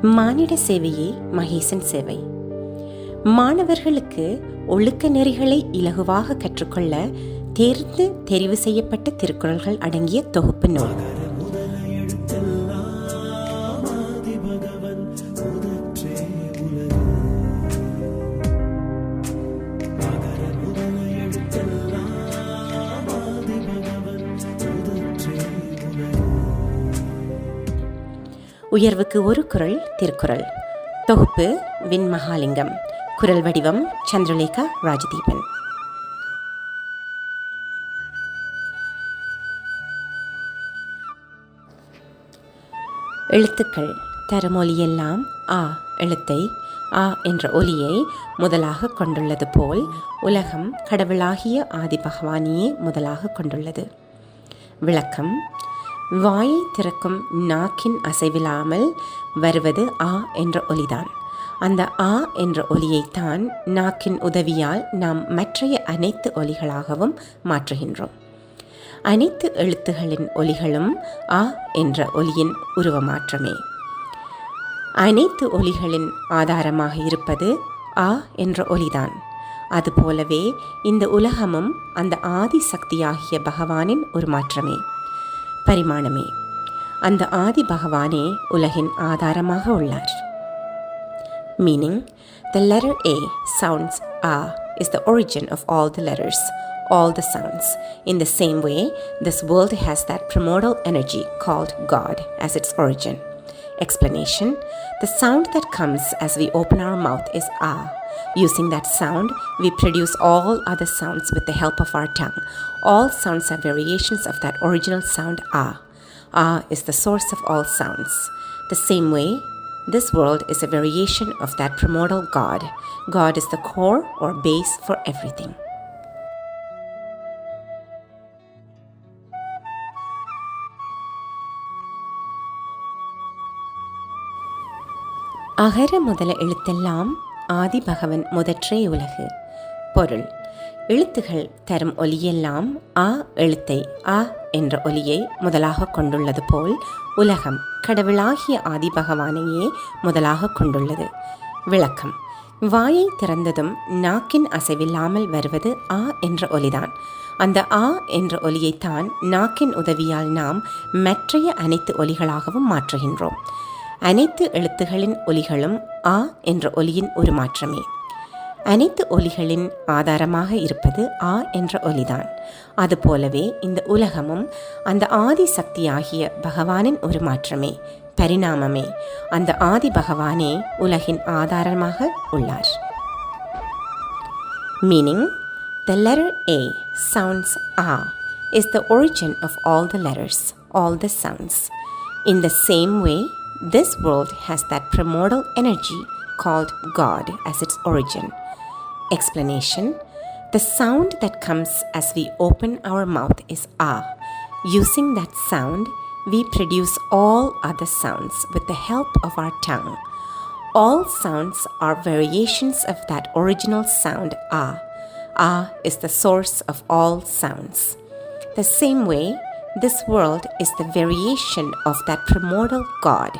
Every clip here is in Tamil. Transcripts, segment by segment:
மானிட சேவையே மகேசன் சேவை. மாணவர்களுக்கு ஒழுக்க நெறிகளை இலகுவாக கற்றுக்கொள்ள தேர்ந்து தெரிவு செய்யப்பட்ட திருக்குறள்கள் அடங்கிய தொகுப்பு நூல். உயர்வுக்கு ஒரு குறள் திருக்குறள். தொகுப்பு வின் மகாலிங்கம். குரல் வடிவம் சந்திரலேகா ராஜதீபன். எழுத்துக்கள் தரும் ஒலியெல்லாம் ஆ எழுத்தை, ஆ என்ற ஒலியை முதலாக கொண்டுள்ளது போல் உலகம் கடவுளாகிய ஆதி பகவானையே முதலாக கொண்டுள்ளது. விளக்கம்: வாயை திறக்கும் நாக்கின் அசைவில்லாமல் வருவது ஆ என்ற ஒலிதான். அந்த ஆ என்ற ஒலியைத்தான் நாக்கின் உதவியால் நாம் மற்றைய அனைத்து ஒலிகளாகவும் மாற்றுகின்றோம். அனைத்து எழுத்துகளின் ஒலிகளும் ஆ என்ற ஒலியின் உருவமாற்றமே. அனைத்து ஒலிகளின் ஆதாரமாக இருப்பது ஆ என்ற ஒலிதான். அதுபோலவே இந்த உலகமும் அந்த ஆதி சக்தியாகிய பகவானின் ஒரு மாற்றமே, பரிமாணமே. அந்த ஆதி பகவானே உலகின் ஆதாரமாக உள்ளார். Meaning, the letter A sounds A is the origin of all the letters, all the sounds. In the same way, this world has that primordial energy called God as its origin. Explanation: the sound that comes as we open our mouth is A. Using that sound, we produce all other sounds with the help of our tongue. All sounds are variations of that original sound A. A is the source of all sounds. The same way, this world is a variation of that primordial God. God is the core or base for everything. அகர முதல எழுத்தெல்லாம் ஆதி பகவன் முதற்றே உலகு. பொருள்: எழுத்துகள் தரும் ஒலியெல்லாம் ஆ எழுத்தை, ஆ என்ற ஒலியை முதலாக கொண்டுள்ளது போல் உலகம் கடவுளாகிய ஆதி பகவானையே முதலாக கொண்டுள்ளது. விளக்கம்: வாயை திறந்ததும் நாக்கின் அசைவில்லாமல் வருவது ஆ என்ற ஒலிதான். அந்த ஆ என்ற ஒலியைத்தான் நாக்கின் உதவியால் நாம் மற்றைய அனைத்து ஒலிகளாகவும் மாற்றுகின்றோம். அனைத்து எழுத்துகளின் ஒலிகளும் ஆ என்ற ஒலியின் ஒரு மாற்றமே. அனைத்து ஒலிகளின் ஆதாரமாக இருப்பது ஆ என்ற ஒலிதான். அதுபோலவே இந்த உலகமும் அந்த ஆதி சக்தியாகிய பகவானின் ஒரு மாற்றமே, பரிணாமமே. அந்த ஆதி பகவானே உலகின் ஆதாரமாக உள்ளார். Meaning, the letter A sounds A is the origin of all the letters, all the sounds. In the same way, this world has that primordial energy called God as its origin. Explanation: the sound that comes as we open our mouth is A. Using that sound, we produce all other sounds with the help of our tongue. All sounds are variations of that original sound A. A is the source of all sounds. The same way, this world is the variation of that primordial God.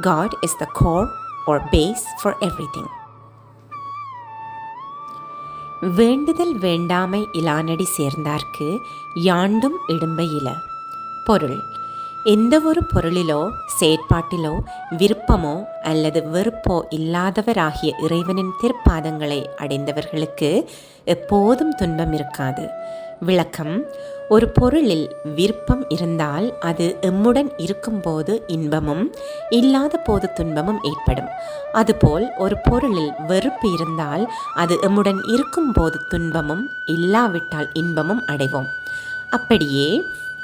God is the core or base for everything. வேண்டுதல் வேண்டாமை இலானடி சேர்ந்தார்க்கு யாண்டும் இடும்பை இல. பொருள்: எந்த ஒரு பொருளிலோ செயற்பாட்டிலோ விருப்பமோ அல்லது வெறுப்போ இல்லாதவராகிய இறைவனின் திருப்பாதங்களை அடைந்தவர்களுக்கு எப்போதும் துன்பம் இருக்காது. விளக்கம்: ஒரு பொருளில் விருப்பம் இருந்தால் அது எம்முடன் இருக்கும்போது இன்பமும் இல்லாத போது துன்பமும் ஏற்படும். அதுபோல் ஒரு பொருளில் வெறுப்பு இருந்தால் அது எம்முடன் இருக்கும்போது துன்பமும் இல்லாவிட்டால் இன்பமும் அடைவோம். அப்படியே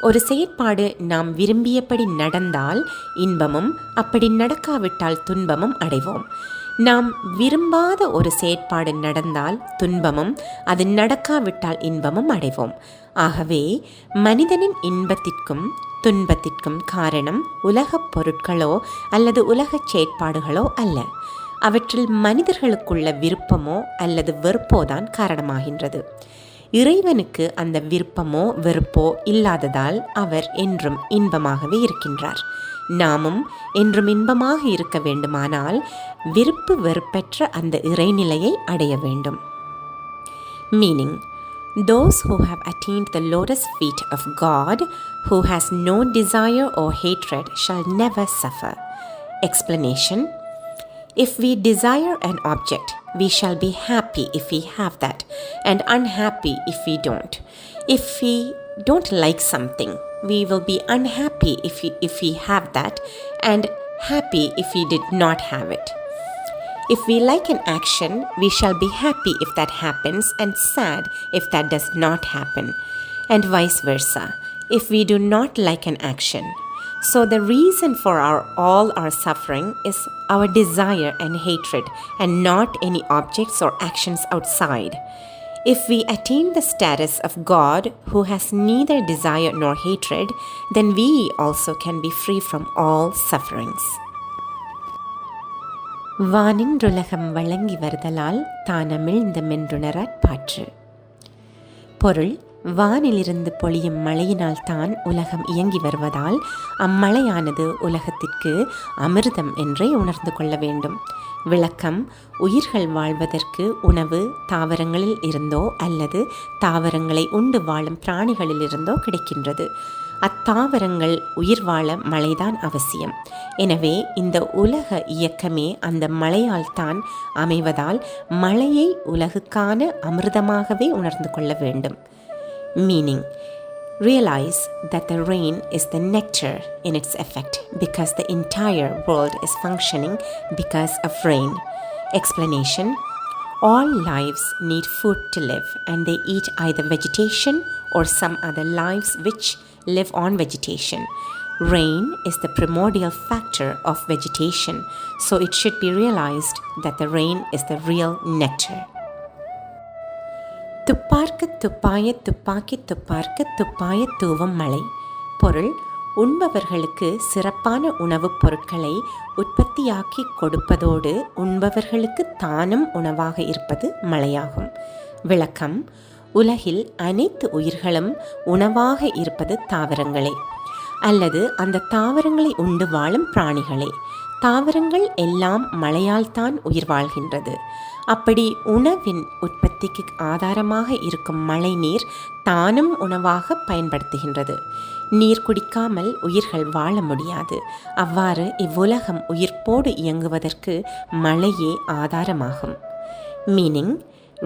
ஒரு செயற்பாடு நாம் விரும்பியபடி நடந்தால் இன்பமும், அப்படி நடக்காவிட்டால் துன்பமும் அடைவோம். நாம் விரும்பாத ஒரு செயற்பாடு நடந்தால் துன்பமும், அது நடக்காவிட்டால் இன்பமும் அடைவோம். ஆகவே மனிதனின் இன்பத்திற்கும் துன்பத்திற்கும் காரணம் உலகப் பொருட்களோ அல்லது உலகச் செயற்பாடுகளோ அல்ல. அவற்றில் மனிதர்களுக்குள்ள விருப்பமோ அல்லது வெறுப்போதான் காரணமாகின்றது. இறைவனுக்கு அந்த விருப்பமோ வெறுப்போ இல்லாததால் அவர் என்றும் இன்பமாகவே இருக்கின்றார். நாமும் என்றும் இன்பமாக இருக்க வேண்டுமானால் விருப்பு வெறுப்பற்ற அந்த இறைநிலையை அடைய வேண்டும். Meaning, those who have attained the lotus feet of God, who has no desire or hatred, shall never suffer. Explanation: if we desire an object, we shall be happy if we have that, and unhappy if we don't. If we don't like something, we will be unhappy if we have that, and happy if we did not have it. If we like an action, we shall be happy if that happens and sad if that does not happen, and vice versa, if we do not like an action. So the reason for all our suffering is our desire and hatred, and not any objects or actions outside. If we attain the status of God, who has neither desire nor hatred, then we also can be free from all sufferings. வானின்றுலகம் வழங்கி வருதலால் தானமிழ்ந்த மென்றுணராற் பாற்று. பொருள்: வானிலிருந்து பொழியும் மழையினால் தான் உலகம் இயங்கி வருவதால் அம்மழையானது உலகத்திற்கு அமிர்தம் என்றே உணர்ந்து கொள்ள வேண்டும். விளக்கம்: உயிர்கள் வாழ்வதற்கு உணவு தாவரங்களில் இருந்தோ அல்லது தாவரங்களை உண்டு வாழும் பிராணிகளிலிருந்தோ கிடைக்கின்றது. அத்தாவரங்கள் உயிர் வாழ மழைதான் அவசியம். எனவே இந்த உலக இயக்கமே அந்த மழையால் தான் அமைவதால் மழையை உலகுக்கான அமிர்தமாகவே உணர்ந்து கொள்ள வேண்டும். Meaning, realize that the rain is the nectar in its effect because the entire world is functioning because of rain. Explanation: all lives need food to live, and they eat either vegetation or some other lives which live on vegetation. Rain is the primordial factor of vegetation, so it should be realized that the rain is the real nectar. துப்பார்க்கு துப்பாய துப்பாக்கி துப்பார்க்கு துப்பாய தூவும் மழை. பொருள்: உண்பவர்களுக்கு சிறப்பான உணவுப் பொருட்களை உற்பத்தியாக்கி கொடுப்பதோடு உண்பவர்களுக்கு தானும் உணவாக இருப்பது மழையாகும். விளக்கம்: உலகில் அனைத்து உயிர்களும் உணவாக இருப்பது தாவரங்களே, அல்லது அந்த தாவரங்களை உண்டு வாழும் பிராணிகளே. தாவரங்கள் எல்லாம் மழையால் தான் உயிர் வாழ்கின்றது. அப்படி உணவின் உற்பத்திக்கு ஆதாரமாக இருக்கும் மழை நீர் தானும் உணவாக பயன்படுத்துகின்றது. நீர் குடிக்காமல் உயிர்கள் வாழ முடியாது. அவ்வாறு இவ்வுலகம் உயிர்ப்போடு இயங்குவதற்கு மழையே ஆதாரமாகும். Meaning,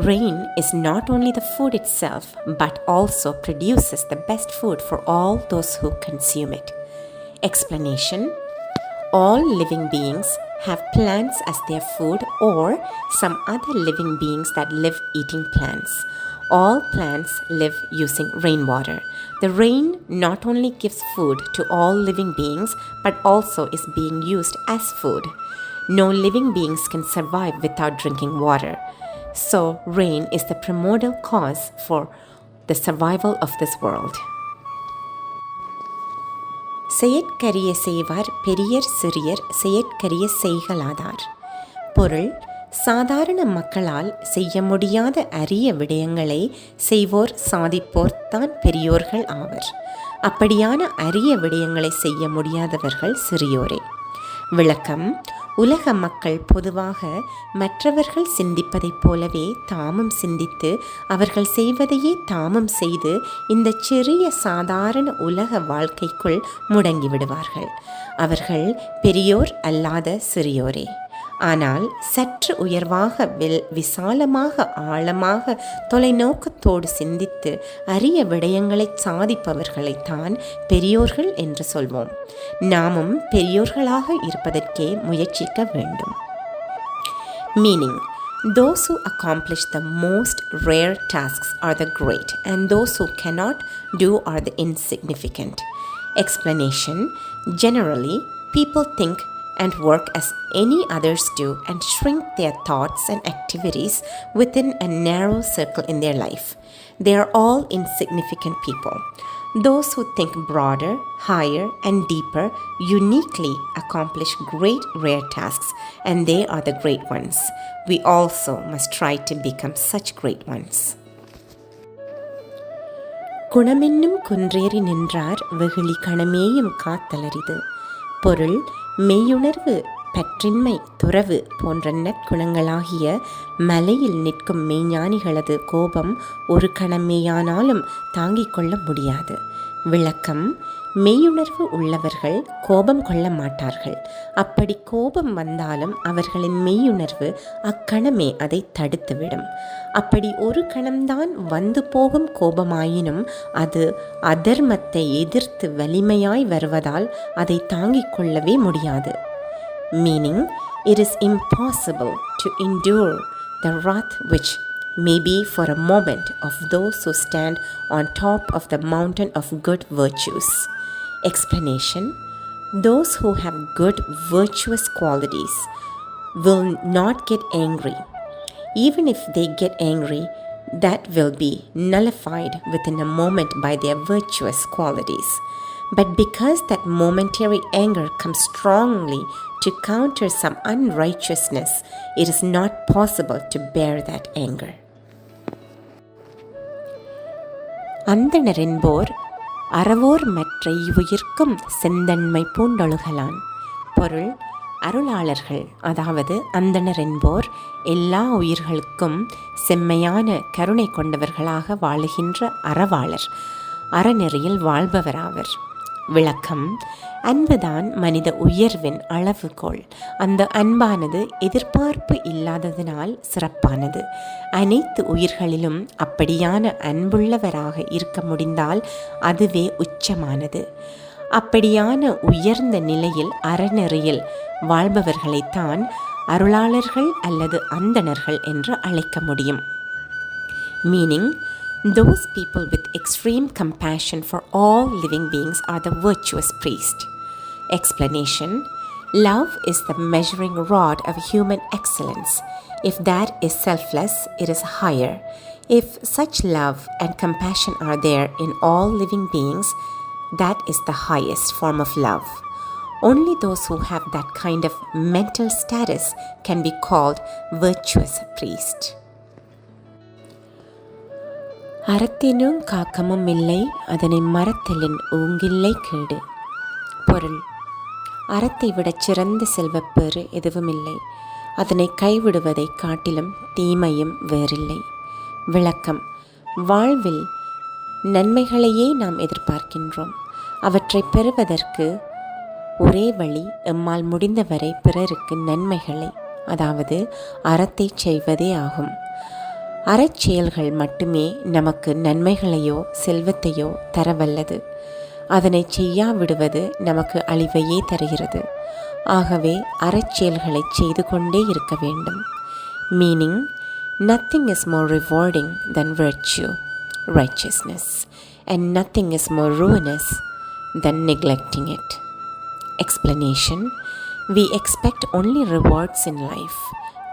rain is not only the food itself, but also produces the best food for all those who consume it. Explanation: all living beings have plants as their food or some other living beings that live eating plants. All plants live using rainwater. The rain not only gives food to all living beings but also is being used as food. No living beings can survive without drinking water. So rain is the primordial cause for the survival of this world. செயற்கரிய செய்வார் பெரியர் சிறியர் செயற்கரிய செய்கலாதார். பொருள்: சாதாரண மக்களால் செய்ய முடியாத அரிய விடயங்களை செய்வோர் சாதிப்போர் தான் பெரியோர்கள் ஆவர். அப்படியான அரிய விடயங்களை செய்ய முடியாதவர்கள் சிறியோரே. விளக்கம்: உலக மக்கள் பொதுவாக மற்றவர்கள் சிந்திப்பதைப் போலவே தாமும் சிந்தித்து அவர்கள் செய்வதையே தாமும் செய்து இந்த சிறிய சாதாரண உலக வாழ்க்கைக்குள் முடங்கிவிடுவார்கள். அவர்கள் பெரியோர் அல்லாத சிறியோரே. ஆனால் சற்று உயர்வாக விசாலமாக ஆழமாக தொலைநோக்கத்தோடு சிந்தித்து அரிய விடயங்களை சாதிப்பவர்களைத்தான் பெரியோர்கள் என்று சொல்வோம். நாமும் பெரியோர்களாக இருப்பதற்கே முயற்சிக்க வேண்டும். Meaning, those who accomplish the most rare tasks are the great, and those who cannot do are the insignificant. Explanation: generally, people think and work as any others do and shrink their thoughts and activities within a narrow circle in their life. They are all insignificant people. Those who think broader, higher, and deeper uniquely accomplish great rare tasks, and they are the great ones. We also must try to become such great ones. குணமென்னும் குன்றேறி நின்றார் வெகுளி கணமேயும் காத்தலரிது. பொருள்: மெய்யுணர்வு, பற்றின்மை, துறவு போன்ற நற்குணங்களாகிய மலையில் நிற்கும் மெய்ஞானிகளது கோபம் ஒரு கணமேயானாலும் தாங்கிக் கொள்ள முடியாது. விளக்கம்: மெய்யுணர்வு உள்ளவர்கள் கோபம் கொள்ள மாட்டார்கள். அப்படி கோபம் வந்தாலும் அவர்களின் மெய்யுணர்வு அக்கணமே அதை தடுத்துவிடும். அப்படி ஒரு கணம்தான் வந்து போகும் கோபமாயினும் அது அதர்மத்தை எதிர்த்து வலிமையாய் வருவதால் அதை தாங்கிக் கொள்ளவே முடியாது. Meaning, it is impossible to endure the wrath which may be for a moment of those who stand on top of the mountain of good virtues. Explanation: those who have good virtuous qualities will not get angry. Even if they get angry, that will be nullified within a moment by their virtuous qualities. But because that momentary anger comes strongly to counter some unrighteousness, it is not possible to bear that anger. அந்தணர் என்போர் அறவோர் மற்ற உயிர்க்கும் செந்தன்மை பூண்டொழுகலான். பொருள்: அருளாளர்கள், அதாவது அந்தணர் என்போர் எல்லா உயிர்களுக்கும் செம்மையான கருணை கொண்டவர்களாக வாழுகின்ற அறவாளர், அறநெறியில் வாழ்பவராவர். விளக்கம்: அன்புதான் மனித உயர்வின் அளவுகோல். அந்த அன்பானது எதிர்பார்ப்பு இல்லாததினால் சிறப்பானது. அனைத்து உயிர்களிலும் அப்படியான அன்புள்ளவராக இருக்க முடிந்தால் அதுவே உச்சமானது. அப்படியான உயர்ந்த நிலையில் அறநெறியில் வாழ்பவர்களைத்தான் அருளாளர்கள் அல்லது அந்தணர்கள் என்று அழைக்க முடியும். Meaning: those people with extreme compassion for all living beings are the virtuous priest. Explanation: love is the measuring rod of human excellence. If that is selfless, it is higher. If such love and compassion are there in all living beings, that is the highest form of love. Only those who have that kind of mental status can be called virtuous priest. அறத்தினும் காக்கமும் இல்லை, அதனை மறத்தலின் ஊங்கில்லை கேடு. பொருள்: அறத்தை விடச் சிறந்த செல்வப்பேறு எதுவுமில்லை. அதனை கைவிடுவதை காட்டிலும் தீமையும் வேறில்லை. விளக்கம்: வாழ்வில் நன்மைகளையே நாம் எதிர்பார்க்கின்றோம். அவற்றை பெறுவதற்கு ஒரே வழி எம்மால் முடிந்தவரை பிறருக்கு நன்மைகளை, அதாவது அறத்தை செய்வதே ஆகும். அறச்செயல்கள் மட்டுமே நமக்கு நன்மைகளையோ செல்வத்தையோ தரவல்லது. அதனை செய்யாவிடுவது நமக்கு அழிவையே தருகிறது. ஆகவே அறச்செயல்களை செய்து கொண்டே இருக்க வேண்டும். Meaning: nothing is more rewarding than virtue, righteousness, and nothing is more ruinous than neglecting it. Explanation: we expect only rewards in life.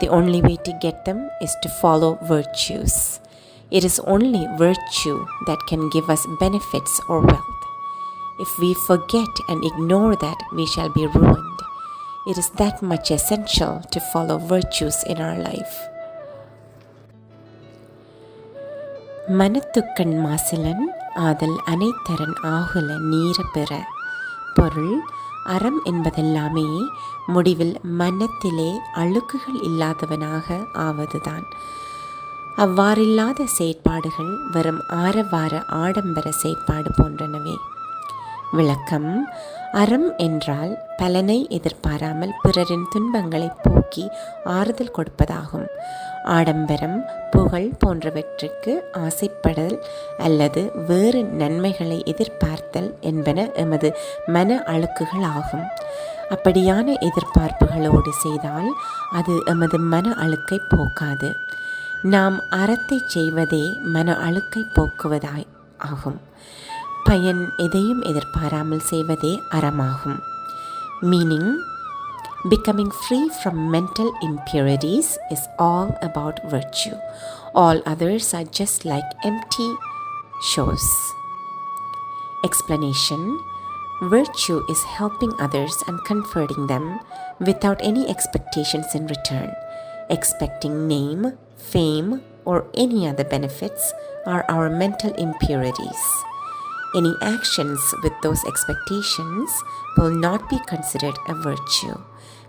The only way to get them is to follow virtues. It is only virtue that can give us benefits or wealth. If we forget and ignore that, we shall be ruined. It is that much essential to follow virtues in our life. மனத்துக்கண் மாசிலன் ஆதல் அனைத்தரன் ஆகுல நீர பெற. பொருள்: அறம் என்பதெல்லாமே முடிவில் மனத்திலே அழுக்குகள் இல்லாதவனாக ஆவதுதான். அவ்வாறில்லாத செயற்பாடுகள் வெறும் ஆரவார ஆடம்பர செயற்பாடு போன்றனவே. விளக்கம்: அறம் என்றால் பலனை எதிர்பாராமல் பிறரின் துன்பங்களை போக்கி ஆறுதல் கொடுப்பதாகும். ஆடம்பரம், புகழ் போன்றவற்றுக்கு ஆசைப்படல் அல்லது வேறு நன்மைகளை எதிர்பார்த்தல் என்பன எமது மன அழுக்குகள் ஆகும். அப்படியான எதிர்பார்ப்புகளோடு செய்தால் அது எமது மன அழுக்கை போக்காது. நாம் அறத்தை செய்வதே மன அழுக்கை போக்குவதாய் ஆகும். பயன் எதையும் எதிர்பாராமல் செய்வதே அறமாகும். Meaning: becoming free from mental impurities is all about virtue. All others are just like empty shows. Explanation: virtue is helping others and comforting them without any expectations in return. Expecting name, fame, or any other benefits are our mental impurities. Any actions with those expectations will not be considered a virtue.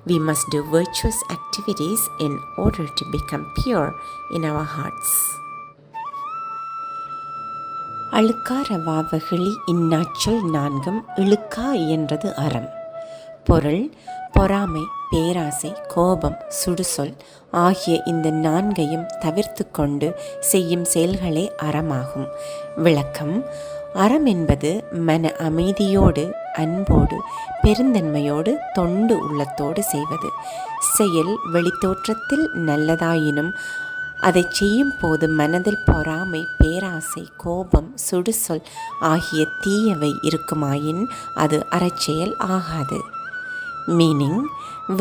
We must do virtuous activities in order to become pure in our hearts. அழுக்கார வாவகிளி இந்நாச்சொல் நான்கும் இழுக்கா என்றது அறம். பொருள்: பொறாமை, பேராசை, கோபம், சுடுசொல் ஆகிய இந்த நான்கையும் தவிர்த்து கொண்டு செய்யும் செயல்களே அறமாகும். விளக்கம்: அறம் என்பது மன அமைதியோடு, அன்போடு, பெருந்தன்மையோடு, தொண்டு உள்ளத்தோடு செய்வது. செயல் வெளித்தோற்றத்தில் நல்லதாயினும் அதை செய்யும் போது மனதில் பொறாமை, பேராசை, கோபம், சுடுசொல் ஆகிய தீயவை இருக்குமாயின் அது அறச்செயல் ஆகாது. Meaning,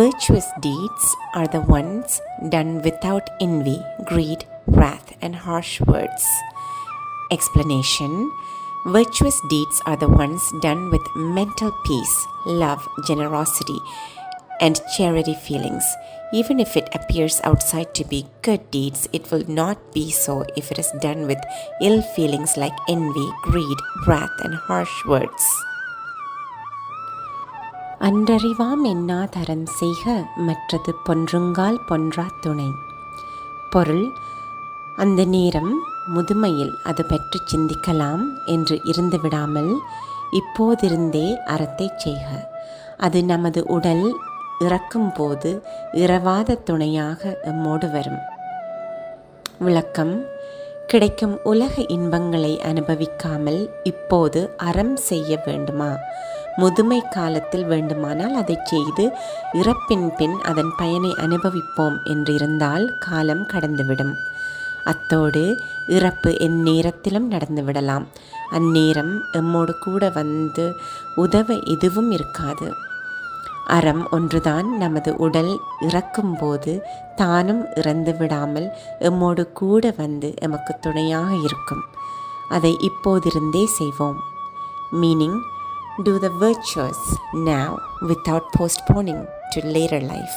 virtuous deeds are the ones done without envy, greed, wrath, and harsh words. Explanation: virtuous deeds are the ones done with mental peace, love, generosity, and charity feelings. Even if it appears outside to be good deeds, it will not be so if it is done with ill feelings like envy, greed, wrath, and harsh words. அன்றறிவாம் என்னா தரம் செய்க மற்றது பொன்றுங்கால் பொன்றா துணை. பொருள்: அந்த நேரம் முதுமையில் அது பற்றி சிந்திக்கலாம் என்று இருந்து விடாமல் இப்போதிருந்தே அறத்தை செய்க. அது நமது உடல் இறக்கும் போது இரவாத துணையாக எம்மோடு வரும். விளக்கம்: கிடைக்கும் உலக இன்பங்களை அனுபவிக்காமல் இப்போது அறம் செய்ய வேண்டுமா? முதுமை காலத்தில் வேண்டுமானால் அதை செய்து இறப்பின் பின் அதன் பயனை அனுபவிப்போம் என்றிருந்தால் காலம் கடந்துவிடும். அத்தோடு இறப்பு எந்நேரத்திலும் நடந்துவிடலாம். அந்நேரம் எம்மோடு கூட வந்து உதவ எதுவும் இருக்காது. அறம் ஒன்றுதான் நமது உடல் இறக்கும்போது தானும் இறந்து விடாமல் எம்மோடு கூட வந்து எமக்கு துணையாக இருக்கும். அதை இப்போதிருந்தே செய்வோம். Meaning: do the virtues now without postponing to later life.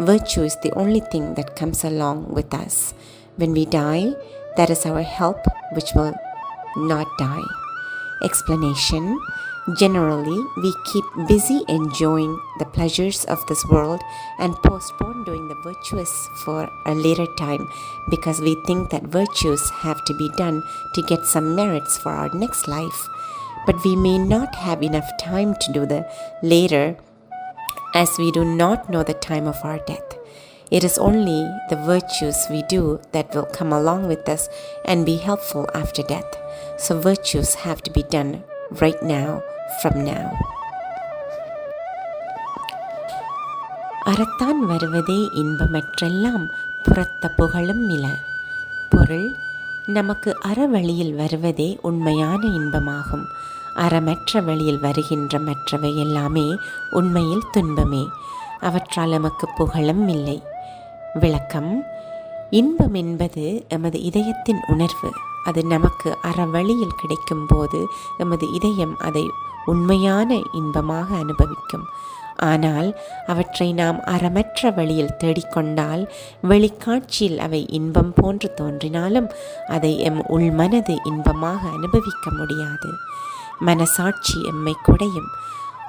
Virtue is the only thing that comes along with us. When we die, that is our help which will not die. Explanation: generally, we keep busy enjoying the pleasures of this world and postpone doing the virtuous for a later time because we think that virtues have to be done to get some merits for our next life. But we may not have enough time to do the later as we do not know the time of our death. It is only the virtues we do that will come along with us and be helpful after death. So virtues have to be done right now, from now. அறத்தான் வருவதே இன்பமற்றெல்லாம் புறத்த புகழும் மில. பொருள்: நமக்கு அறவழியில் வருவதே உண்மையான இன்பமாகும். அறமற்ற வழியில் வருகின்ற மற்றவை எல்லாமே உண்மையில் துன்பமே. அவற்றால் எமக்கு புகழும் இல்லை. விளக்கம்: இன்பம் என்பது எமது இதயத்தின் உணர்வு. அது நமக்கு அறவழியில் கிடைக்கும் போது எமது இதயம் அதை உண்மையான இன்பமாக அனுபவிக்கும். ஆனால் அவற்றை நாம் அறமற்ற வழியில் தேடிக்கொண்டால் வெளிக்காட்சியில் அவை இன்பம் போன்று தோன்றினாலும் அதை எம் உள்மனது இன்பமாக அனுபவிக்க முடியாது. மனசாட்சி எம்மை குடையும்.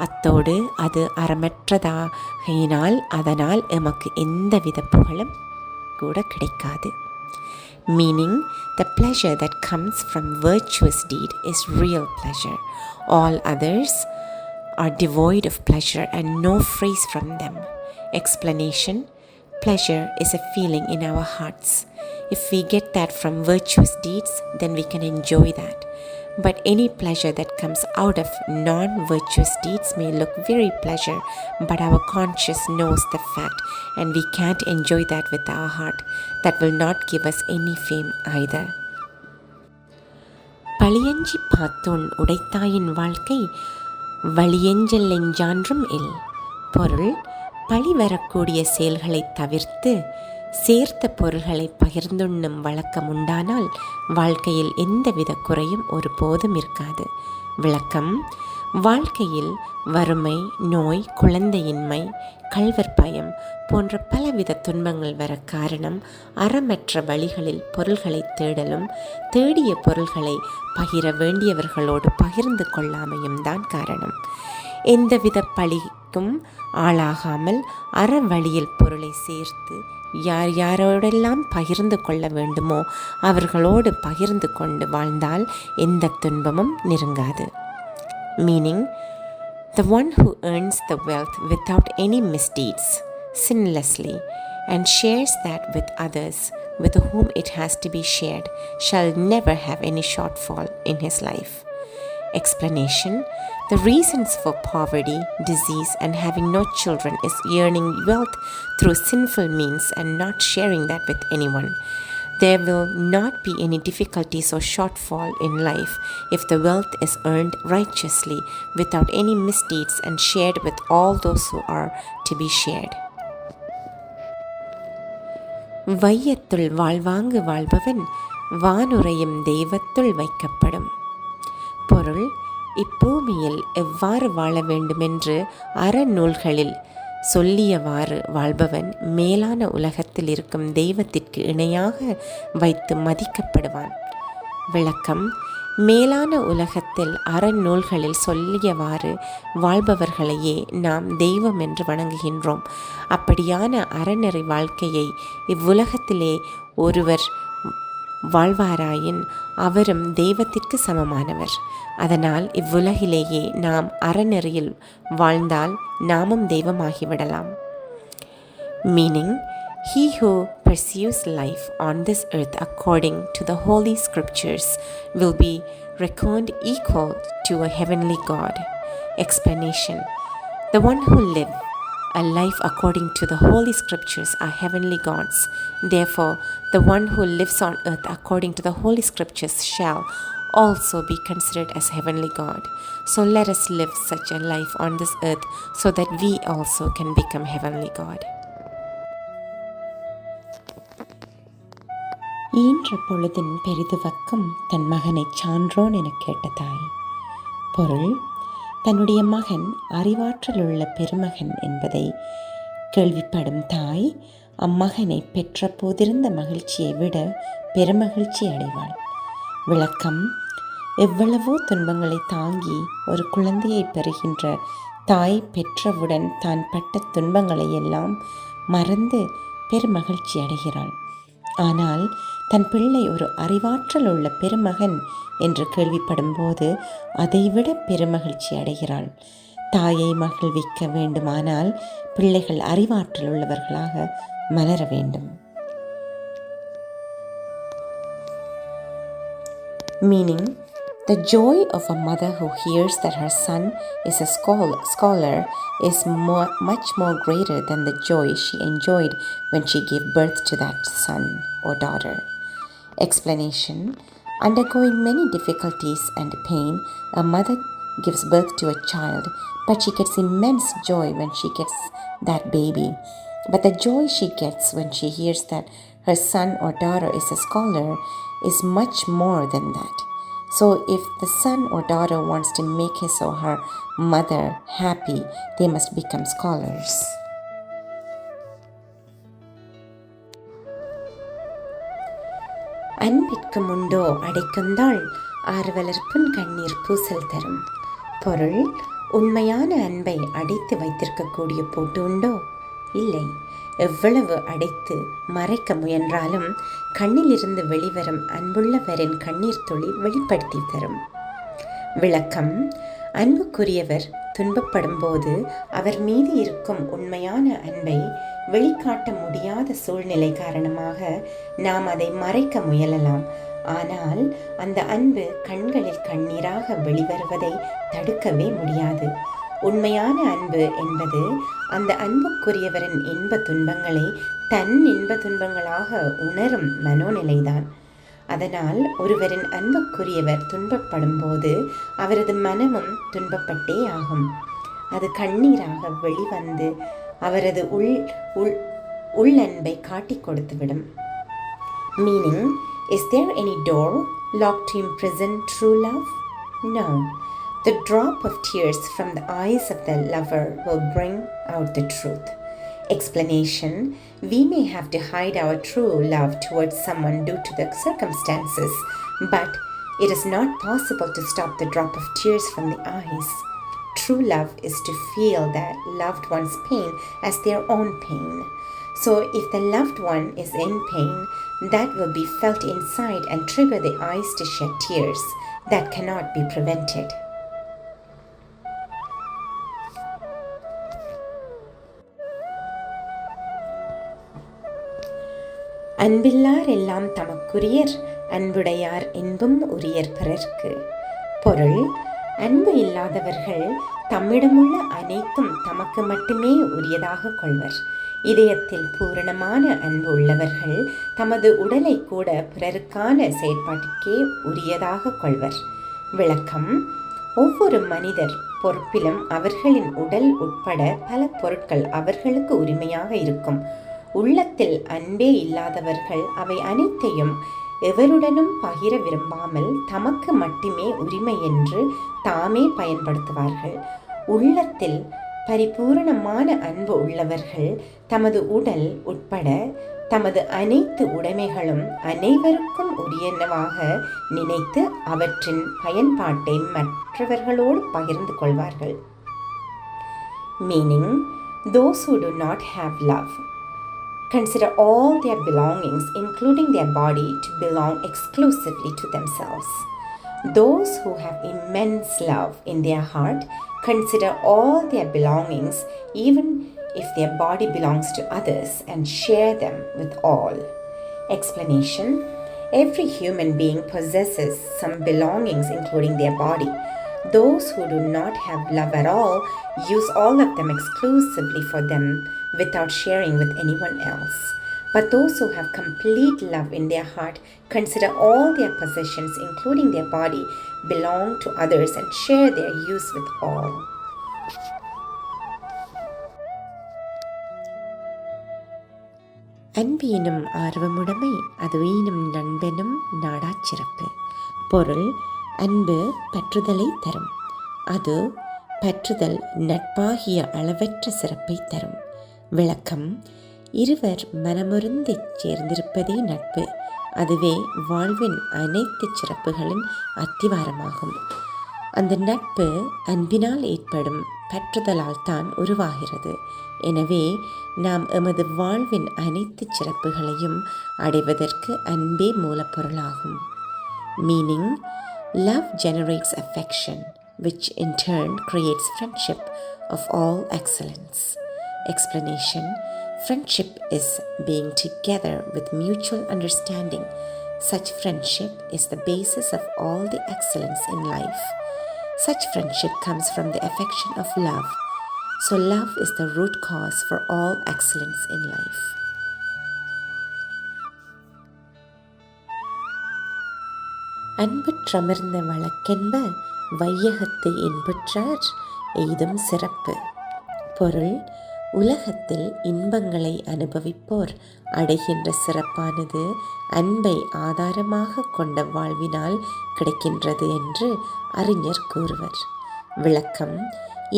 அத்தோடு அது அறமற்றதாகினால் அதனால் எமக்கு எந்தவித புகழும் கூட கிடைக்காது. Meaning, the pleasure that comes from virtuous deed is real pleasure. All others are devoid of pleasure and no praise from them. Explanation: pleasure is a feeling in our hearts. If we get that from virtuous deeds, then we can enjoy that. But any pleasure that comes out of non-virtuous deeds may look very pleasure, but our conscience knows the fact and we can't enjoy that with our heart. That will not give us any fame either. பழியஞ்சி பார்த்தோன் உடைத்தாயின் வாழ்க்கை வழியெஞ்சல் எஞ்சான்றும் இல். பொருள்: பழி வரக்கூடிய செயல்களை தவிர்த்து சேர்த்த பொருள்களை பகிர்ந்துண்ணும் வழக்கம் உண்டானால் வாழ்க்கையில் எந்தவித குறையும் ஒருபோதும் இருக்காது. விளக்கம்: வாழ்க்கையில் வறுமை, நோய், குழந்தையின்மை, கள்வர் பயம் போன்ற பலவித துன்பங்கள் வர காரணம் அறமற்ற வழிகளில் பொருள்களை தேடலும் தேடிய பொருள்களை பகிர வேண்டியவர்களோடு பகிர்ந்து கொள்ளாமையும் தான் காரணம். எந்தவித பழிக்கும் ஆளாகாமல் அற வழியில் பொருளை சேர்த்து யார் யாரோடெல்லாம் பகிர்ந்து கொள்ள வேண்டுமோ அவர்களோடு பகிர்ந்து கொண்டு வாழ்ந்தால் எந்த துன்பமும் நெருங்காது. Meaning, the one who earns the wealth without any misdeeds, sinlessly, and shares that with others with whom it has to be shared, shall never have any shortfall in his life. Explanation: the reasons for poverty, disease, and having no children is earning wealth through sinful means and not sharing that with anyone. There will not be any difficulties or shortfall in life if the wealth is earned righteously without any misdeeds and shared with all those who are to be shared. வையத்துள் வாழ்வாங்கு வாழ்பவன் வானுரையும் தெய்வத்துள் வைக்கப்படும். பொருள்: இப்பூமியில் எவ்வாறு வாழ வேண்டுமென்று அறநூல்களில் சொல்லியவாறு வாழ்பவன் மேலான உலகத்தில் இருக்கும் தெய்வத்திற்கு இணையாக வைத்து மதிக்கப்படுவான். விளக்கம்: மேலான உலகத்தில் அறநூல்களில் சொல்லியவாறு வாழ்பவர்களையே நாம் தெய்வம் என்று வணங்குகின்றோம். அப்படியான அறநெறி வாழ்க்கையை இவ்வுலகத்திலே ஒருவர் வாழ்வாராயின் அவரும் தெய்வத்திற்கு சமமானவர். அதனால் இவ்வுலகிலேயே நாம் அறநெறியில் வாழ்ந்தால் நாமும் தெய்வமாகிவிடலாம். Meaning, he who pursues life on this earth according to the holy scriptures will be reckoned equal to a heavenly God. Explanation: the one who live a life according to the holy scriptures are heavenly gods. Therefore, the one who lives on earth according to the holy scriptures shall also be considered as heavenly God. So let us live such a life on this earth so that we also can become heavenly God. ஈன்ற பொழுதின் பெரிதுவக்கம் தன் மகனை சான்றோன் என கேட்ட தாய். பொருள்: தன்னுடைய மகன் அறிவாற்றலுள்ள பெருமகன் என்பதை கேள்விப்படும் தாய் அம்மகனை பெற்ற போதிருந்த மகிழ்ச்சியை விட பெருமகிழ்ச்சி அடைவாள். விளக்கம்: எவ்வளவோ துன்பங்களை தாங்கி ஒரு குழந்தையை பெறுகின்ற தாய் பெற்றவுடன் தான் பட்ட துன்பங்களை எல்லாம் மறந்து பெருமகிழ்ச்சி அடைகிறாள். ஆனால் தன் பிள்ளை ஒரு அறிவாற்றல் உள்ள பெருமகன் என்று கேள்விப்படும் போது அதைவிட பெருமகிழ்ச்சி அடைகிறாள். தாயை மகிழ்விக்க வேண்டுமானால் பிள்ளைகள் அறிவாற்றல் உள்ளவர்களாக மலர வேண்டும். Meaning, the joy of a mother who hears that her son is a scholar is much more greater than the joy she enjoyed when she gave birth to that son or daughter. Explanation: undergoing many difficulties and pain, a mother gives birth to a child, but she gets immense joy when she gets that baby. But the joy she gets when she hears that her son or daughter is a scholar is much more than that. So if the son or daughter wants to make his or her mother happy, they must become scholars. அன்பிற்கு முண்டோ அடைக்குந்தாள் ஆர்வலர்ப்புன் கண்ணீர் பூசல் தரும். பொருள்: உண்மையான அன்பை அடைத்து வைத்திருக்கக்கூடிய பூட்டு உண்டோ? இல்லை. எவ்வளவு அடைத்து மறைக்க முயன்றாலும் கண்ணிலிருந்து வெளிவரும் அன்புள்ளவரின் கண்ணீர் துளி வெளிப்படுத்தி தரும். விளக்கம்: அன்புக்குரியவர் துன்பப்படும் போது அவர் மீது இருக்கும் உண்மையான அன்பை வெளிக்காட்ட முடியாத சூழ்நிலை காரணமாக நாம் அதை மறைக்க முயலலாம். ஆனால் அந்த அன்பு கண்களில் கண்ணீராக வெளிவருவதை தடுக்கவே முடியாது. உண்மையான அன்பு என்பது அந்த அன்புக்குரியவரின் இன்ப துன்பங்களை தன் இன்ப துன்பங்களாக உணரும் மனோநிலைதான். அதனால் ஒருவரின் அன்புக்குரியவர் துன்பப்படும் போது அவரது மனமும் துன்பப்பட்டே ஆகும். அது கண்ணீராக வெளிவந்து அவரது உள்ளன்பை காட்டிக் கொடுத்துவிடும். Meaning, is there any door locked to imprison true love? No. The drop of tears from the eyes of the lover will bring out the truth. Explanation: we may have to hide our true love towards someone due to the circumstances, but it is not possible to stop the drop of tears from the eyes. True love is to feel that loved one's pain as their own pain. So if the loved one is in pain, that will be felt inside and trigger the eyes to shed tears. That cannot be prevented. அன்பில்லார் எல்லாம் தமக்குரியர், அன்புடையார் என்பும் உரியர் பிறர்க்கு. பொருள்: அன்பு இல்லாதவர்கள் தம்மிடமுள்ள அனைத்தும் தமக்கு மட்டுமே உரியதாக கொள்வர். இதயத்தில் பூரணமான அன்பு உள்ளவர்கள் தமது உடலை கூட பிறருக்கான செயற்பாட்டுக்கே உரியதாக கொள்வர். விளக்கம்: ஒவ்வொரு மனிதர் பொறுப்பிலும் அவர்களின் உடல் உட்பட பல பொருட்கள் அவர்களுக்கு உரிமையாக இருக்கும். உள்ளத்தில் அன்பே இல்லாதவர்கள் அவை அனைத்தையும் எவருடனும் பகிர விரும்பாமல் தமக்கு மட்டுமே உரிமை என்று தாமே பயன்படுத்துவார்கள். உள்ளத்தில் பரிபூரணமான அன்பு உள்ளவர்கள் தமது உடல் உட்பட தமது அனைத்து உடைமைகளும் அனைவருக்கும் உரியனவாக நினைத்து அவற்றின் பயன்பாட்டை மற்றவர்களோடு பகிர்ந்து கொள்வார்கள். Meaning, those who do not have love consider all their belongings, including their body, to belong exclusively to themselves. Those who have immense love in their heart consider all their belongings, even if their body belongs to others, and share them with all. Explanation: every human being possesses some belongings, including their body. Those who do not have love at all use all of them exclusively for them without sharing with anyone else. But those who have complete love in their heart consider all their possessions, including their body, belong to others and share their use with all. அன்பு எனும் ஆர்வமுடைமை அதுவீனும் நண்பெனும் நாடாச் சிறப்பு. பொருள்: அன்பு பற்றுதலை தரும். அது பற்றுதல் நட்பாகிய அளவற்ற சிறப்பை தரும். விளக்கம்: இருவர் மனமுருந்திச் சேர்ந்திருப்பதே நட்பு. அதுவே வாழ்வின் அனைத்து சிறப்புகளின் அத்திவாரமாகும். அந்த நட்பு அன்பினால் ஏற்படும் பற்றுதலால் தான் உருவாகிறது. எனவே நாம் எமது வாழ்வின் அனைத்து சிறப்புகளையும் அடைவதற்கு அன்பே மூலப்பொருளாகும். Meaning, love generates affection, which in turn creates friendship of all excellence. Explanation: friendship is being together with mutual understanding. Such friendship is the basis of all the excellence in life. Such friendship comes from the affection of love. So love is the root cause for all excellence in life. அன்புற்றமர்ந்த வழக்கென்ப வையகத்து இன்புற்றார் எய்தும் சிறப்பு. பொருள்: உலகத்தில் இன்பங்களை அனுபவிப்போர் அடைகின்ற சிறப்பானது அன்பை ஆதாரமாக கொண்ட வாழ்வினால் கிடைக்கின்றது என்று அறிஞர் கூறுவர். விளக்கம்: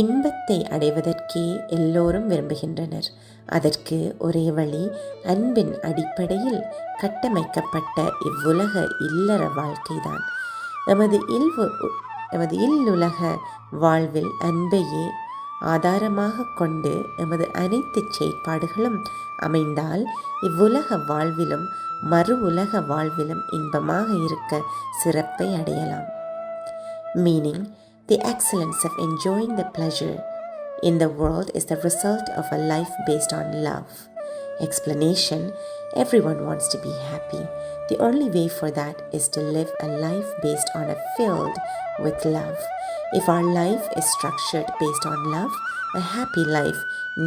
இன்பத்தை அடைவதற்கே எல்லோரும் விரும்புகின்றனர். அதற்கு ஒரே வழி அன்பின் அடிப்படையில் கட்டமைக்கப்பட்ட இவ்வுலக இல்லற வாழ்க்கைதான். எமது இல்லுலக வாழ்வில் அன்பையே ஆதாரமாக கொண்டு எமது அனைத்து செயற்பாடுகளும் அமைந்தால் இவ்வுலக வாழ்விலும் மறு உலக வாழ்விலும் இன்பமாக இருக்க சிறப்பை அடையலாம். Meaning, the excellence of enjoying the pleasure in the world is the result of a life based on love. Explanation: everyone wants to be happy. The only way for that is to live a life based on a filled with love. If our life is structured based on love, a happy life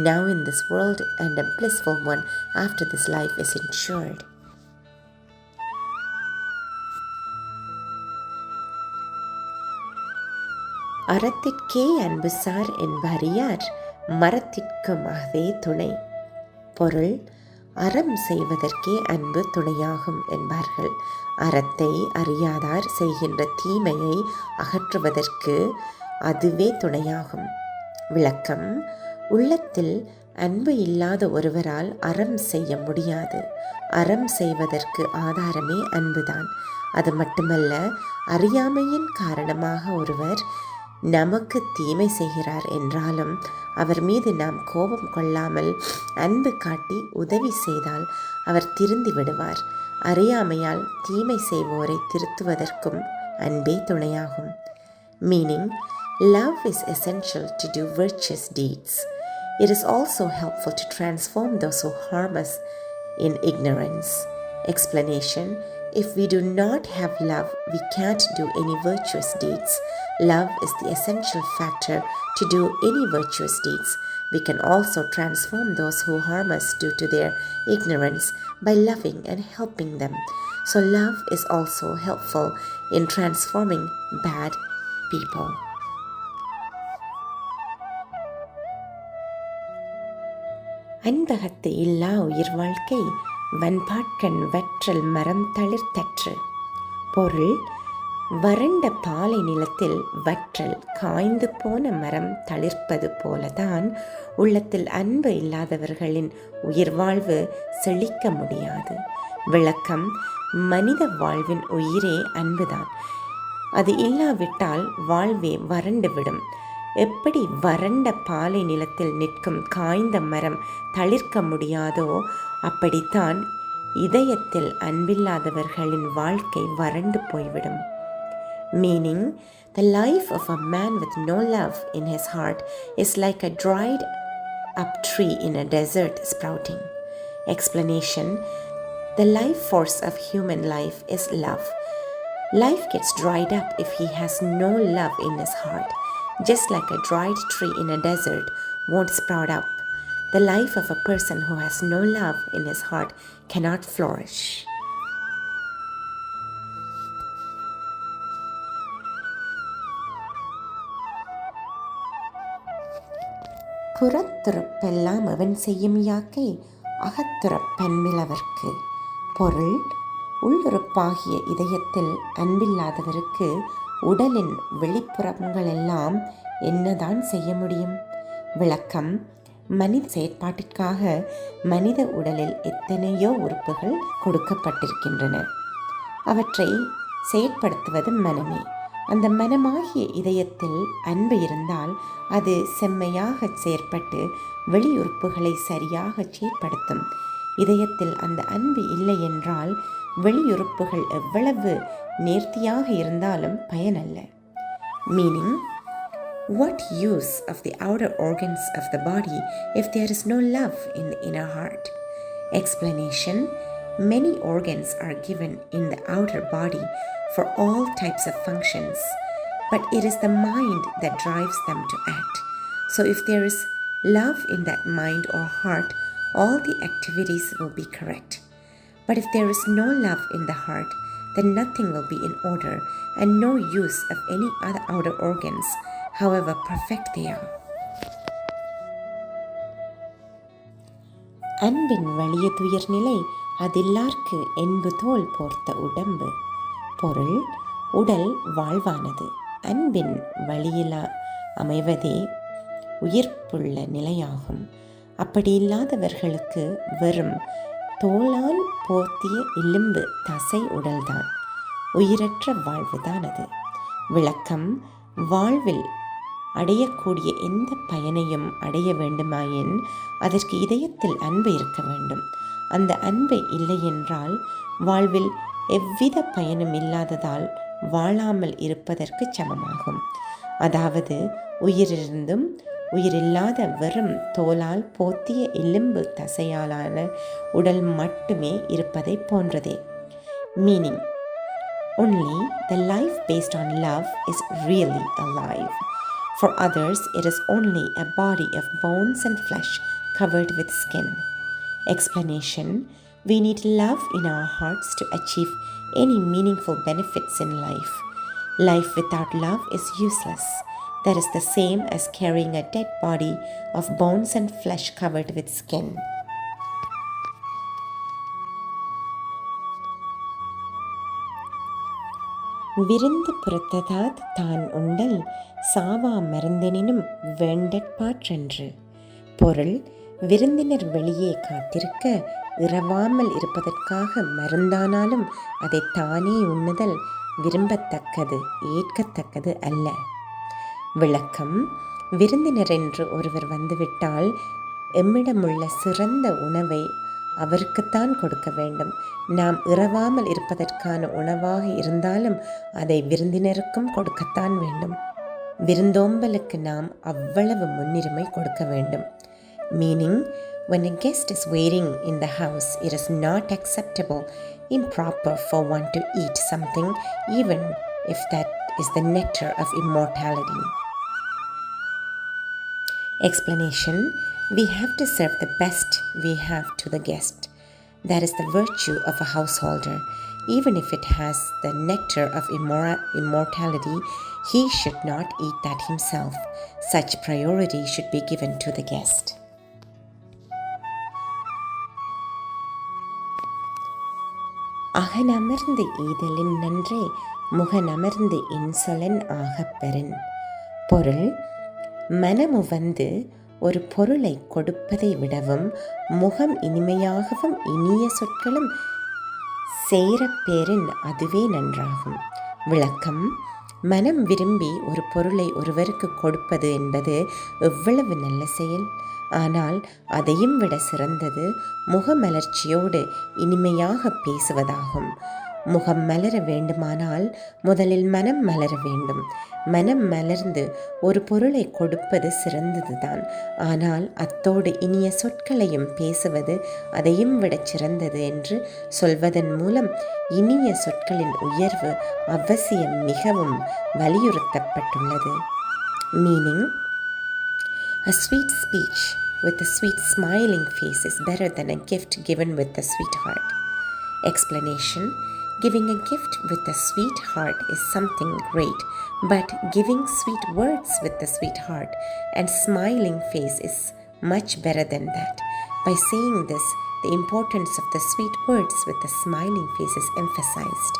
now in this world and a blissful one after this life is ensured. அறத்திற்கே அன்புசார் என்பறியார் மரத்திற்கும் அதே துணை. பொருள்: அறம் செய்வதற்கே அன்பு துணையாகும் என்பார்கள். அறத்தை அறியாதார் செய்கின்ற தீமையை அகற்றுவதற்கு அதுவே துணையாகும். விளக்கம்: உள்ளத்தில் அன்பு இல்லாத ஒருவரால் அறம் செய்ய முடியாது. அறம் செய்வதற்கு ஆதாரமே அன்புதான். அது மட்டுமல்ல, அறியாமையின் காரணமாக ஒருவர் நமக்கு தீமை செய்கிறார் என்றாலும் அவர் மீது நாம் கோபம் கொள்ளாமல் அன்பு காட்டி உதவி செய்தால் அவர் திருந்தி விடுவார். அறியாமையால் தீமை செய்வோரை திருத்துவதற்கும் அன்பே துணையாகும். Meaning, love is essential to do virtuous deeds. It is also helpful to transform those who harm us in ignorance. Explanation: if we do not have love, we can't do any virtuous deeds. Love is the essential factor to do any virtuous deeds. We can also transform those who harm us due to their ignorance by loving and helping them. So love is also helpful in transforming bad people. அன்பகத்து இல்லா உயிர் வாழ்க்கை வன்பாட்கண் வற்றல் மரம் தளிர்த்தற்று. பொருள்: வறண்ட பாலை நிலத்தில் வற்றல் காய்ந்து போன மரம் தளிர்ப்பது போலதான் உள்ளத்தில் அன்பு இல்லாதவர்களின் உயிர் வாழ்வு செழிக்க முடியாது. விளக்கம்: மனித வாழ்வின் உயிரே அன்புதான். அது இல்லாவிட்டால் வாழ்வே வறண்டுவிடும். எப்படி வறண்ட பாலை நிலத்தில் நிற்கும் காய்ந்த மரம் தளிர்க்க முடியாதோ அப்படித்தான் இதயத்தில் அன்பில்லாதவர்களின் வாழ்க்கை வறண்டு போய்விடும். Meaning, the life of a man with no love in his heart is like a dried up tree in a desert sprouting. Explanation: the life force of human life is love. Life gets dried up if he has no love in his heart. Just like a dried tree in a desert won't sprout up, the life of a person who has no love in his heart cannot flourish. புறத்துறப்பெல்லாம் அவன் செய்யும் யாக்கை அகத்துறப் பண்பிலவர்க்கு. பொருள்: உள்ளுறுப்பாகிய இதயத்தில் அன்பில்லாதவருக்கு உடலின் வெளிப்புறங்களெல்லாம் என்னதான் செய்ய முடியும்? விளக்கம்: மனித செயற்பாட்டிற்காக மனித உடலில் எத்தனையோ உறுப்புகள் கொடுக்கப்பட்டிருக்கின்றன. அவற்றை செயற்படுத்துவது மனமே. அந்த மனமாகிய இதயத்தில் அன்பு இருந்தால் அது செம்மையாக செயற்பட்டு வெளியுறுப்புகளை சரியாக செயற்படுத்தும். இதயத்தில் அந்த அன்பு இல்லை என்றால் வெளியுறுப்புகள் எவ்வளவு நேர்த்தியாக இருந்தாலும் பயனல்ல. Meaning, what use of the outer organs of the body if there is no love in the inner heart? Explanation: many organs are given in the outer body for all types of functions, but it is the mind that drives them to act. So if there is love in that mind or heart, all the activities will be correct. But if there is no love in the heart, then nothing will be in order and no use of any other outer organs, however perfect they are. அன்பின் வலிய துயர் நிலை அதில்லார்க்கு என்பு தோல் போர்த்த உடம்பு. பொருள்: உடல் வாழ்வானது. அன்பின் வழியிலா அமைவதே உயிர்ப்புள்ள நிலையாகும். அப்படி இல்லாதவர்களுக்கு வெறும் தோளால் போர்த்திய எலும்பு தசை உடல்தான். உயிரற்ற வாழ்வுதான் அது. விளக்கம்: வாழ்வில் அடையக்கூடிய எந்த பயனையும் அடைய வேண்டுமாயின் அதற்கு இதயத்தில் அன்பு இருக்க வேண்டும். அந்த அன்பு இல்லை என்றால் வாழ்வில் எவ்வித பயனும் இல்லாததால் வாழாமல் இருப்பதற்கு சமமாகும். அதாவது உயிரிருந்தும் உயிரில்லாத வெறும் தோலால் போத்திய எலும்பு தசையாலான உடல் மட்டுமே இருப்பதை போன்றதே. Meaning, only the life based on love is really alive. For others, it is only a body of bones and flesh covered with skin. Explanation: we need love in our hearts to achieve any meaningful benefits in life. Life without love is useless. That is the same as carrying a dead body of bones and flesh covered with skin. விருந்து புறத்ததாத் தான் உண்டல் சாவா மருந்தெனினும் வேண்டற்பாற்றன்று. பொருள்: விருந்தினர் வெளியே காத்திருக்க இரவாமல் இருப்பதற்காக மருந்தானாலும் அதை தானே உண்ணுதல் விரும்பத்தக்கது, ஏற்கத்தக்கது அல்ல. விளக்கம்: விருந்தினர் என்று ஒருவர் வந்துவிட்டால் எம்மிடமுள்ள சிறந்த உணவை அவருக்குத்தான் கொடுக்க வேண்டும். நாம் இரவாமல் இருப்பதற்கான உணவாக இருந்தாலும் அதை விருந்தினருக்கும் கொடுக்கத்தான் வேண்டும். விருந்தோம்பலுக்கு நாம் அவ்வளவு முன்னுரிமை கொடுக்க வேண்டும். Meaning, when a guest is waiting in the house, it is not acceptable, improper for one to eat something, even if that is the nectar of immortality. Explanation: we have to serve the best we have to the guest. That is the virtue of a householder. Even if it has the nectar of immortality, he should not eat that himself. Such priority should be given to the guest. அகனமர்ந்து ஈதலின் நன்றே முகனமர்ந்து இன்சொலன் ஆகப்பெறின். பொருள்: மனமு வந்து ஒரு பொருளை கொடுப்பதை விடவும் முகம் இனிமையாகவும் இனிய சொற்களும் சேரப்பேரின் அதுவே நன்றாகும். விளக்கம்: மனம் விரும்பி ஒரு பொருளை ஒருவருக்கு கொடுப்பது என்பது எவ்வளவு நல்ல செயல்! ஆனால் அதையும் விட சிறந்தது முகமலர்ச்சியோடு இனிமையாக பேசுவதாகும். முகம் மலர வேண்டுமானால் முதலில் மனம் மலர வேண்டும். மனம் மலர்ந்து ஒரு பொருளை கொடுப்பது சிறந்ததுதான். ஆனால் அத்தோடு இனிய சொற்களையும் பேசுவது அதையும் விட சிறந்தது என்று சொல்வதன் மூலம் இனிய சொற்களின் உயர்வு அவசியம் மிகவும் வலியுறுத்தப்பட்டுள்ளது. Meaning: a sweet speech with a sweet smiling face is better than a gift given with a sweet heart. Explanation: giving a gift with a sweet heart is something great, but giving sweet words with a sweet heart and smiling face is much better than that. By saying this, the importance of the sweet words with the smiling face is emphasized.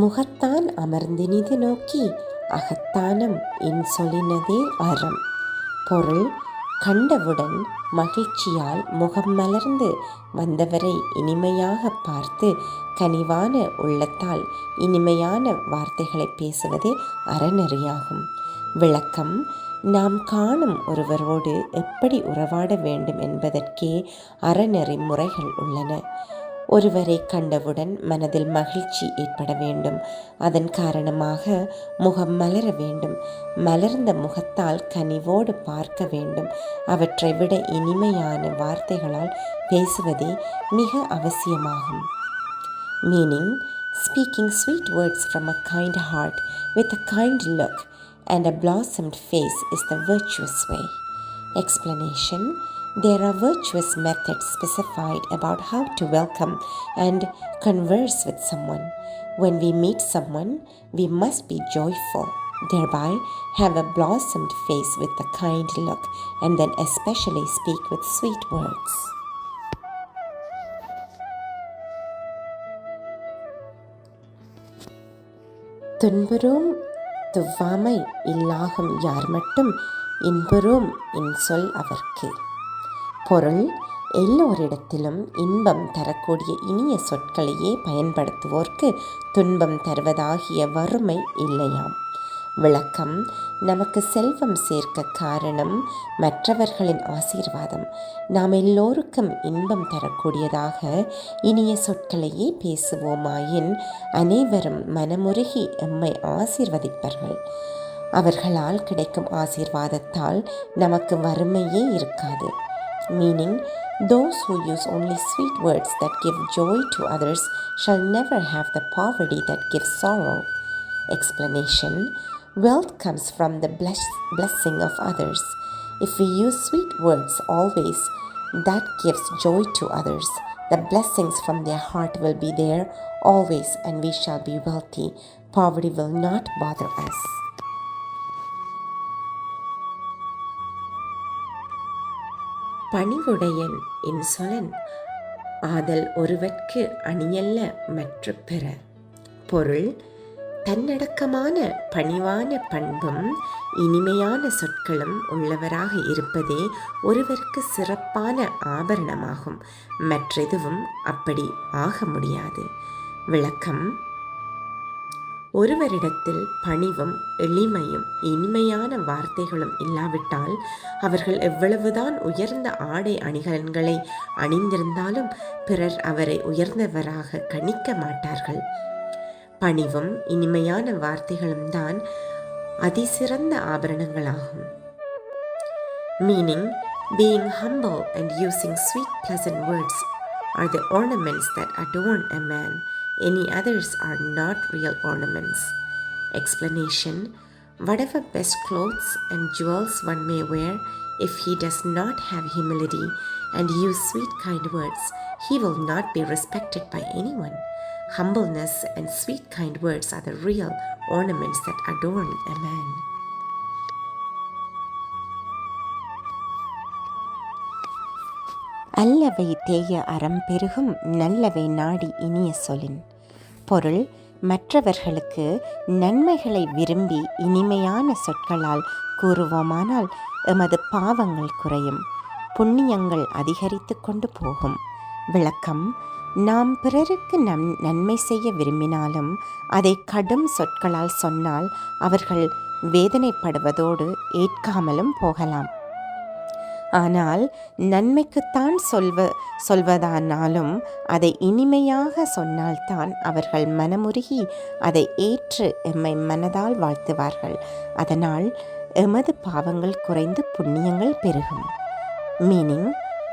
முகத்தான் அமர்ந்தினிது நோக்கி அகத்தானம் இன்சொலினதே அறம். பொருள்: கண்டவுடன் மகிழ்ச்சியால் முகம் மலர்ந்து வந்தவரை இனிமையாக பார்த்து கனிவான உள்ளத்தால் இனிமையான வார்த்தைகளை பேசுவதே அறநெறியாகும். விளக்கம்: நாம் காணும் ஒருவரோடு எப்படி உறவாட வேண்டும் என்பதற்கே அறநெறி முறைகள் உள்ளன. ஒருவரை கண்டவுடன் மனதில் மகிழ்ச்சி ஏற்பட வேண்டும். அதன் காரணமாக முகம் மலர வேண்டும். மலர்ந்த முகத்தால் கனிவோடு பார்க்க வேண்டும். அவற்றை விட இனிமையான வார்த்தைகளால் பேசுவதே மிக அவசியமாகும். Meaning, speaking sweet words from a kind heart with a kind look and a blossomed face is the virtuous way. Explanation: there are virtuous methods specified about how to welcome and converse with someone. When we meet someone, we must be joyful, thereby have a blossomed face with a kind look, and then especially speak with sweet words. துன்புறும் துவ்வாமை இல்லாகும் யார் மட்டும் இன்புறும் இன்சொல் அவர்க்கு. பொருள்: எல்லோரிடத்திலும் இன்பம் தரக்கூடிய இனிய சொற்களையே பயன்படுத்துவோர்க்கு துன்பம் தருவதாகிய வறுமை இல்லையாம். விளக்கம்: நமக்கு செல்வம் சேர்க்க காரணம் மற்றவர்களின் ஆசீர்வாதம். நாம் எல்லோருக்கும் இன்பம் தரக்கூடியதாக இனிய சொற்களையே பேசுவோமாயின் அனைவரும் மனமுருகி எம்மை ஆசீர்வதிப்பார்கள். அவர்களால் கிடைக்கும் ஆசீர்வாதத்தால் நமக்கு வறுமையே இருக்காது. Meaning, those who use only sweet words that give joy to others shall never have the poverty that gives sorrow. Explanation: wealth comes from the blessing of others. If we use sweet words always, that gives joy to others. The blessings from their heart will be there always and we shall be wealthy. Poverty will not bother us. பணிவுடையன் இன்சொலன் ஆதல் ஒருவற்கு அணியல்ல மற்ற பெற. பொருள்: தன்னடக்கமான பணிவான பண்பும் இனிமையான சொற்களும் உள்ளவராக இருப்பதே ஒருவருக்கு சிறப்பான ஆபரணமாகும். மற்றெதுவும் அப்படி ஆக முடியாது. விளக்கம்: ஒருவரிடத்தில் பணிவும் எளிமையும் இனிமையான வார்த்தைகளும் இல்லாவிட்டால் அவர்கள் எவ்வளவுதான் உயர்ந்த ஆடை அணிகலன்களை அணிந்திருந்தாலும் பிறர் அவரை உயர்ந்தவராக கணிக்க மாட்டார்கள். பணிவும் இனிமையான வார்த்தைகளும் தான் அதிசிறந்த ஆபரணங்களாகும். Meaning, being humble and using sweet pleasant words are the ornaments that adorn a man. Any others are not real ornaments. Explanation: whatever best clothes and jewels one may wear, if he does not have humility and use sweet kind words, he will not be respected by anyone. Humbleness and sweet kind words are the real ornaments that adorn a man. அல்லவை தேய அறம் பெருகும் நல்லவை நாடி இனிய சொலின். பொருள்: மற்றவர்களுக்கு நன்மைகளை விரும்பி இனிமையான சொற்களால் கூறுவோமானால் எமது பாவங்கள் குறையும், புண்ணியங்கள் அதிகரித்து கொண்டு போகும். விளக்கம்: நாம் பிறருக்கு நன்மை செய்ய விரும்பினாலும் அதை கடும் சொற்களால் சொன்னால் அவர்கள் வேதனைப்படுவதோடு ஏற்காமலும் போகலாம். ஆனால் நன்மைக்குத்தான் சொல்வதானாலும் அதை இனிமையாக சொன்னால்தான் அவர்கள் மனமுருகி அதை ஏற்று எம்மை மனதால் வாழ்த்துவார்கள். அதனால் எமது பாவங்கள் குறைந்து புண்ணியங்கள் பெருகும். Meaning,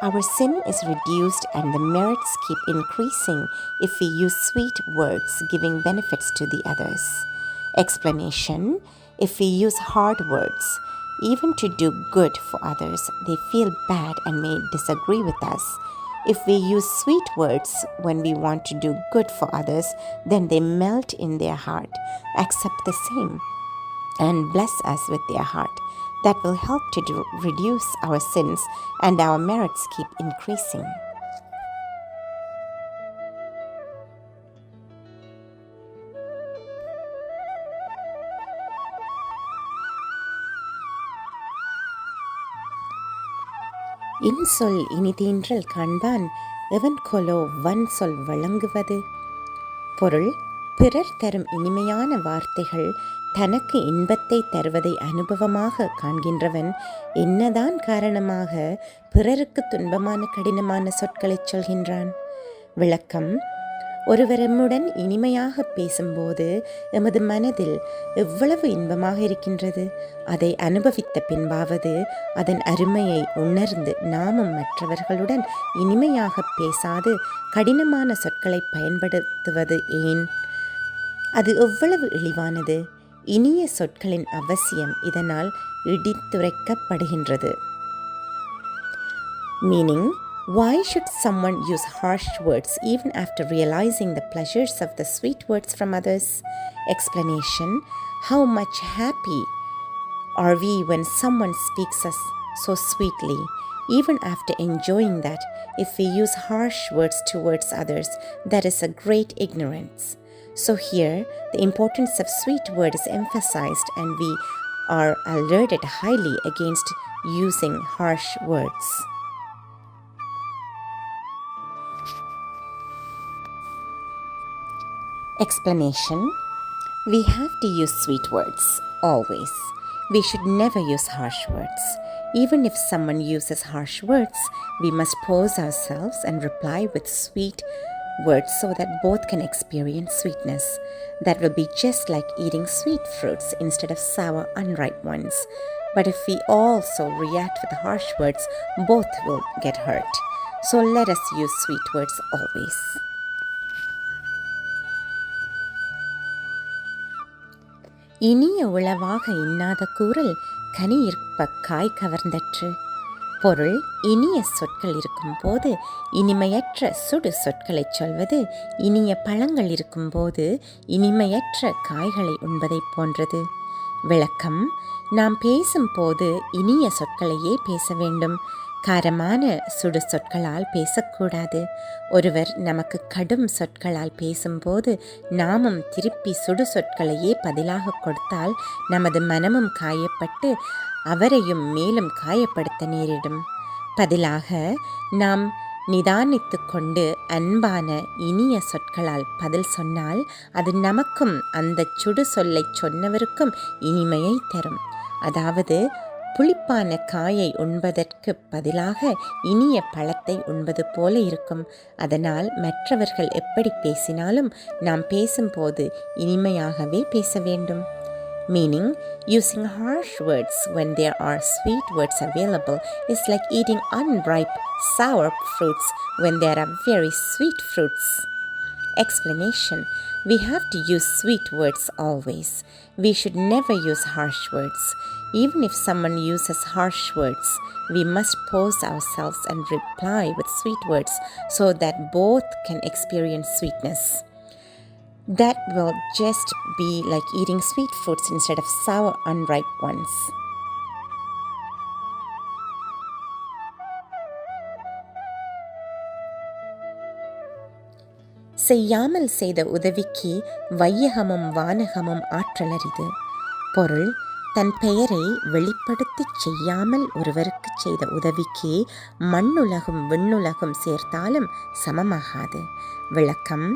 our sin is reduced and the merits keep increasing if we use sweet words giving benefits to the others. Explanation: if we use hard words, even to do good for others, they feel bad and may disagree with us. If we use sweet words when we want to do good for others, then they melt in their heart, accept the same, and bless us with their heart. That will help to reduce our sins and our merits keep increasing. இன்சொல் இனிதீன்றல் காண்பான் எவன் கொலோ வன் சொல் வழங்குவது. பொருள்: பிறர் தரும் இனிமையான வார்த்தைகள் தனக்கு இன்பத்தை தருவதை அனுபவமாக காண்கின்றவன் என்னதான் காரணமாக பிறருக்கு துன்பமான கடினமான சொற்களை சொல்கின்றான். விளக்கம்: ஒருவரமுடன் இனிமையாக பேசும்போது எமது மனதில் எவ்வளவு இன்பமாக இருக்கின்றது. அதை அனுபவித்த பின்பாவது அதன் அருமையை உணர்ந்து நாமும் மற்றவர்களுடன் இனிமையாக பேசாது கடினமான சொற்களை பயன்படுத்துவது ஏன்? அது எவ்வளவு இழிவானது. இனிய சொற்களின் அவசியம் இதனால் இடித்துரைக்கப்படுகின்றது. Meaning, why should someone use harsh words even after realizing the pleasures of the sweet words from others? Explanation: how much happy are we when someone speaks us so sweetly? Even after enjoying that, if we use harsh words towards others, that is a great ignorance. So here, the importance of sweet word is emphasized and we are alerted highly against using harsh words. Explanation: we have to use sweet words, always. We should never use harsh words. Even if someone uses harsh words, we must pose ourselves and reply with sweet words so that both can experience sweetness. That will be just like eating sweet fruits instead of sour, unripe ones. But if we also react with harsh words, both will get hurt. So let us use sweet words always. இனிய உளவாக இன்னாத கூறல் கனி இருப்ப காய் கவர்ந்தற்று. பொருள்: இனிய சொற்கள் இருக்கும் போது இனிமையற்ற சுடு சொற்களை சொல்வது இனிய பழங்கள் இருக்கும்போது இனிமையற்ற காய்களை உண்பதை போன்றது. விளக்கம்: நாம் பேசும்போது இனிய சொற்களையே பேச வேண்டும். காரமான சுடு சொற்களால் பேசக்கூடாது. ஒருவர் நமக்கு கடும் சொற்களால் பேசும்போது நாமும் திருப்பி சுடு சொற்களையே பதிலாக கொடுத்தால் நமது மனமும் காயப்பட்டு அவரையும் மேலும் காயப்படுத்த நேரிடும். பதிலாக நாம் நிதானித்து கொண்டு அன்பான இனிய சொற்களால் பதில் சொன்னால் அது நமக்கும் அந்த சுடு சொல்லை சொன்னவருக்கும் இனிமையை தரும். அதாவது புளிப்பான காயை உண்பதற்கு பதிலாக இனிய பழத்தை உண்பது போல இருக்கும். அதனால் மற்றவர்கள் எப்படி பேசினாலும் நாம் பேசும்போது இனிமையாகவே பேச வேண்டும். Meaning, using harsh words when there are sweet words available is like eating unripe, sour fruits when there are very sweet fruits. Explanation: we have to use sweet words always. We should never use harsh words. Even if someone uses harsh words, we must pause ourselves and reply with sweet words so that both can experience sweetness. That will just be like eating sweet fruits instead of sour, unripe ones. செய்யாமல் செய்த உதவிக்கு வையகமும் வானகமும் ஆற்றலரிது. பொருள்: தன் பெயரை வெளிப்படுத்தி செய்யாமல் ஒருவருக்கு செய்த உதவிக்கு மண்ணுலகும் விண்ணுலகும் சேர்த்தாலும் சமமாகாது. விளக்கம்: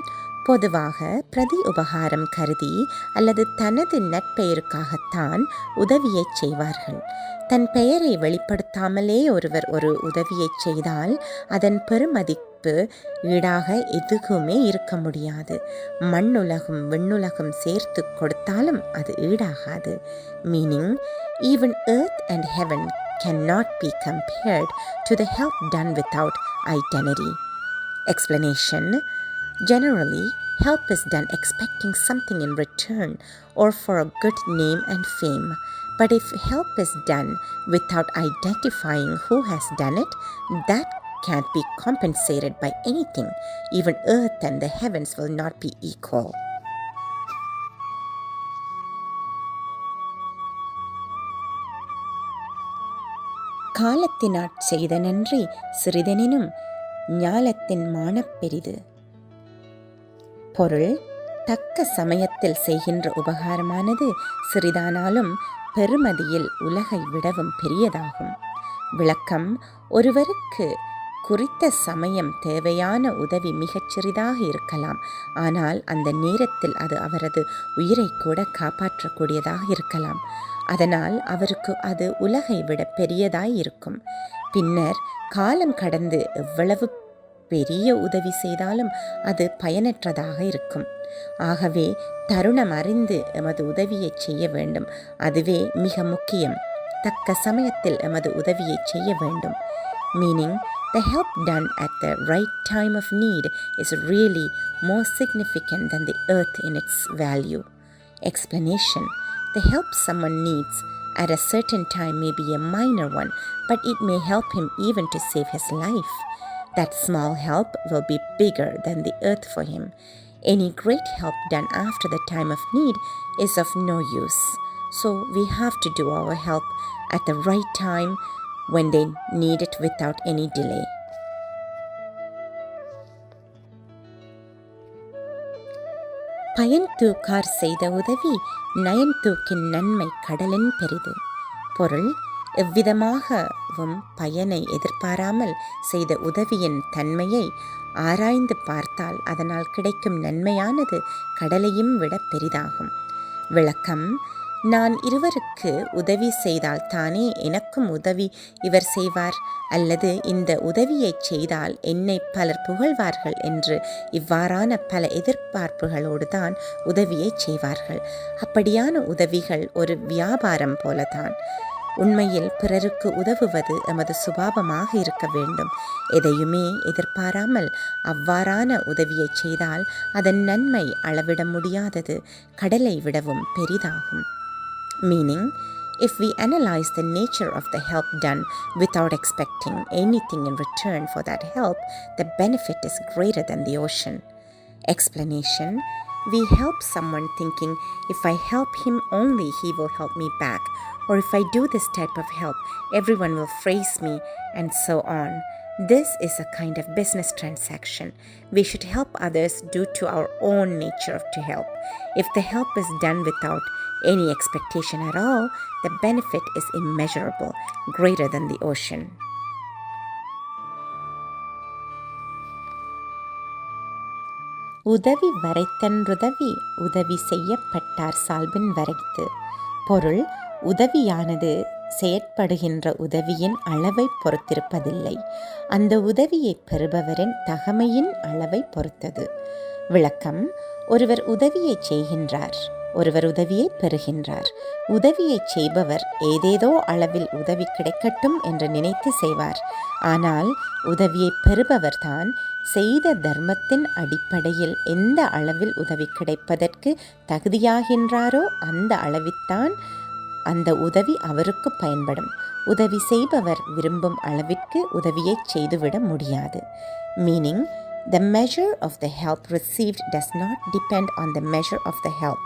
பொதுவாக பிரதி உபகாரம் கருதி அல்லது தனது நற்பெயருக்காகத்தான் உதவியை செய்வார்கள். தன் பெயரை வெளிப்படுத்தாமலே ஒருவர் ஒரு உதவியை செய்தால் அதன் பெருமதிப்பு ஈடாக எதுவுமே இருக்க முடியாது. மண்ணுலகும் விண்ணுலகும் சேர்த்து கொடுத்தாலும் அது ஈடாகாது. Meaning, even earth and heaven cannot be compared to the help done without identity. Explanation: generally, help is done expecting something in return or for a good name and fame. But if help is done without identifying who has done it, that can't be compensated by anything. Even earth and the heavens will not be equal. காலத்தினாற் செய்த நன்றி சிறிதெனினும் ஞாலத்தின் மானப் பெரிது. பொருள்: தக்க சமயத்தில் செய்கின்ற உபகாரமானது சிறிதானாலும் பெருமதியில் உலகை விடவும் பெரியதாகும். விளக்கம்: ஒருவருக்கு குறித்த சமயம் தேவையான உதவி மிகச் சிறிதாக இருக்கலாம். ஆனால் அந்த நேரத்தில் அது அவரது உயிரை கூட காப்பாற்றக்கூடியதாக இருக்கலாம். அதனால் அவருக்கு அது உலகை விட பெரியதாய் இருக்கும். பின்னர் காலம் கடந்து எவ்வளவு பெரிய உதவி செய்தாலும் அது பயனற்றதாக இருக்கும். ஆகவே தருணம் அறிந்து எமது உதவியை செய்ய வேண்டும். அதுவே மிக முக்கியம். தக்க சமயத்தில் எமது உதவியை செய்ய வேண்டும். Meaning, the help done at the right time of need is really more significant than the earth in its value. Explanation: the help someone needs at a certain time may be a minor one, but it may help him even to save his life. That small help will be bigger than the earth for him. Any great help done after the time of need is of no use. So we have to do our help at the right time when they need it without any delay. பயன் தூக்கார் செய்த உதவி நயன் தூக்கின் நன்மை கடலின் பெரிது. பொருள்: எவ்விதமாகவும் பயனை எதிர்பாராமல் செய்த உதவியின் தன்மையை ஆராய்ந்து பார்த்தால் அதனால் கிடைக்கும் நன்மையானது கடலையும் விட பெரிதாகும். விளக்கம்: நான் இருவருக்கு உதவி செய்தால் தானே எனக்கும் உதவி இவர் செய்வார், அல்லது இந்த உதவியை செய்தால் என்னை பலர் புகழ்வார்கள் என்று இவ்வாறான பல எதிர்பார்ப்புகளோடு தான் உதவியை செய்வார்கள். அப்படியான உதவிகள் ஒரு வியாபாரம் போலதான். உண்மையில் பிறருக்கு உதவுவது எமது சுபாவமாக இருக்க வேண்டும். எதையுமே எதிர்பாராமல் அவ்வாறான உதவியை செய்தால் அதன் நன்மை அளவிட முடியாதது, கடலை விடவும் பெரிதாகும். Meaning, if we analyze the nature of the help done without expecting anything in return for that help, the benefit is greater than the ocean. Explanation: we help someone thinking, if I help him only, he will help me back, or if I do this type of help, everyone will praise me, and so on. This is a kind of business transaction. We should help others due to our own nature to help. If the help is done without any expectation at all, the benefit is immeasurable, greater than the ocean. உதவி வரைத்தன்றுதவி உதவி செய்யப்பட்டார் சால்பின் வரைத்து. பொருள், உதவியானது செயற்படுகின்ற உதவியின் அளவை பொறுத்திருப்பதில்லை, அந்த உதவியை பெறுபவரின் தகமையின் அளவை பொறுத்தது. விளக்கம்: ஒருவர் உதவியை செய்கின்றார், ஒருவர் உதவியை பெறுகின்றார். உதவியை செய்பவர் ஏதேதோ அளவில் உதவி கிடைக்கட்டும் என்று நினைத்து செய்வார். ஆனால் உதவியை பெறுபவர்தான் செய்த தர்மத்தின் அடிப்படையில் எந்த அளவில் உதவி கிடைப்பதற்கு தகுதியாகின்றாரோ அந்த அளவில்தான் அந்த உதவி அவருக்கு பயன்படும். உதவி செய்பவர் விரும்பும் அளவிற்கு உதவியை செய்துவிட முடியாது. Meaning, the measure of the help received does not depend on the measure of the help,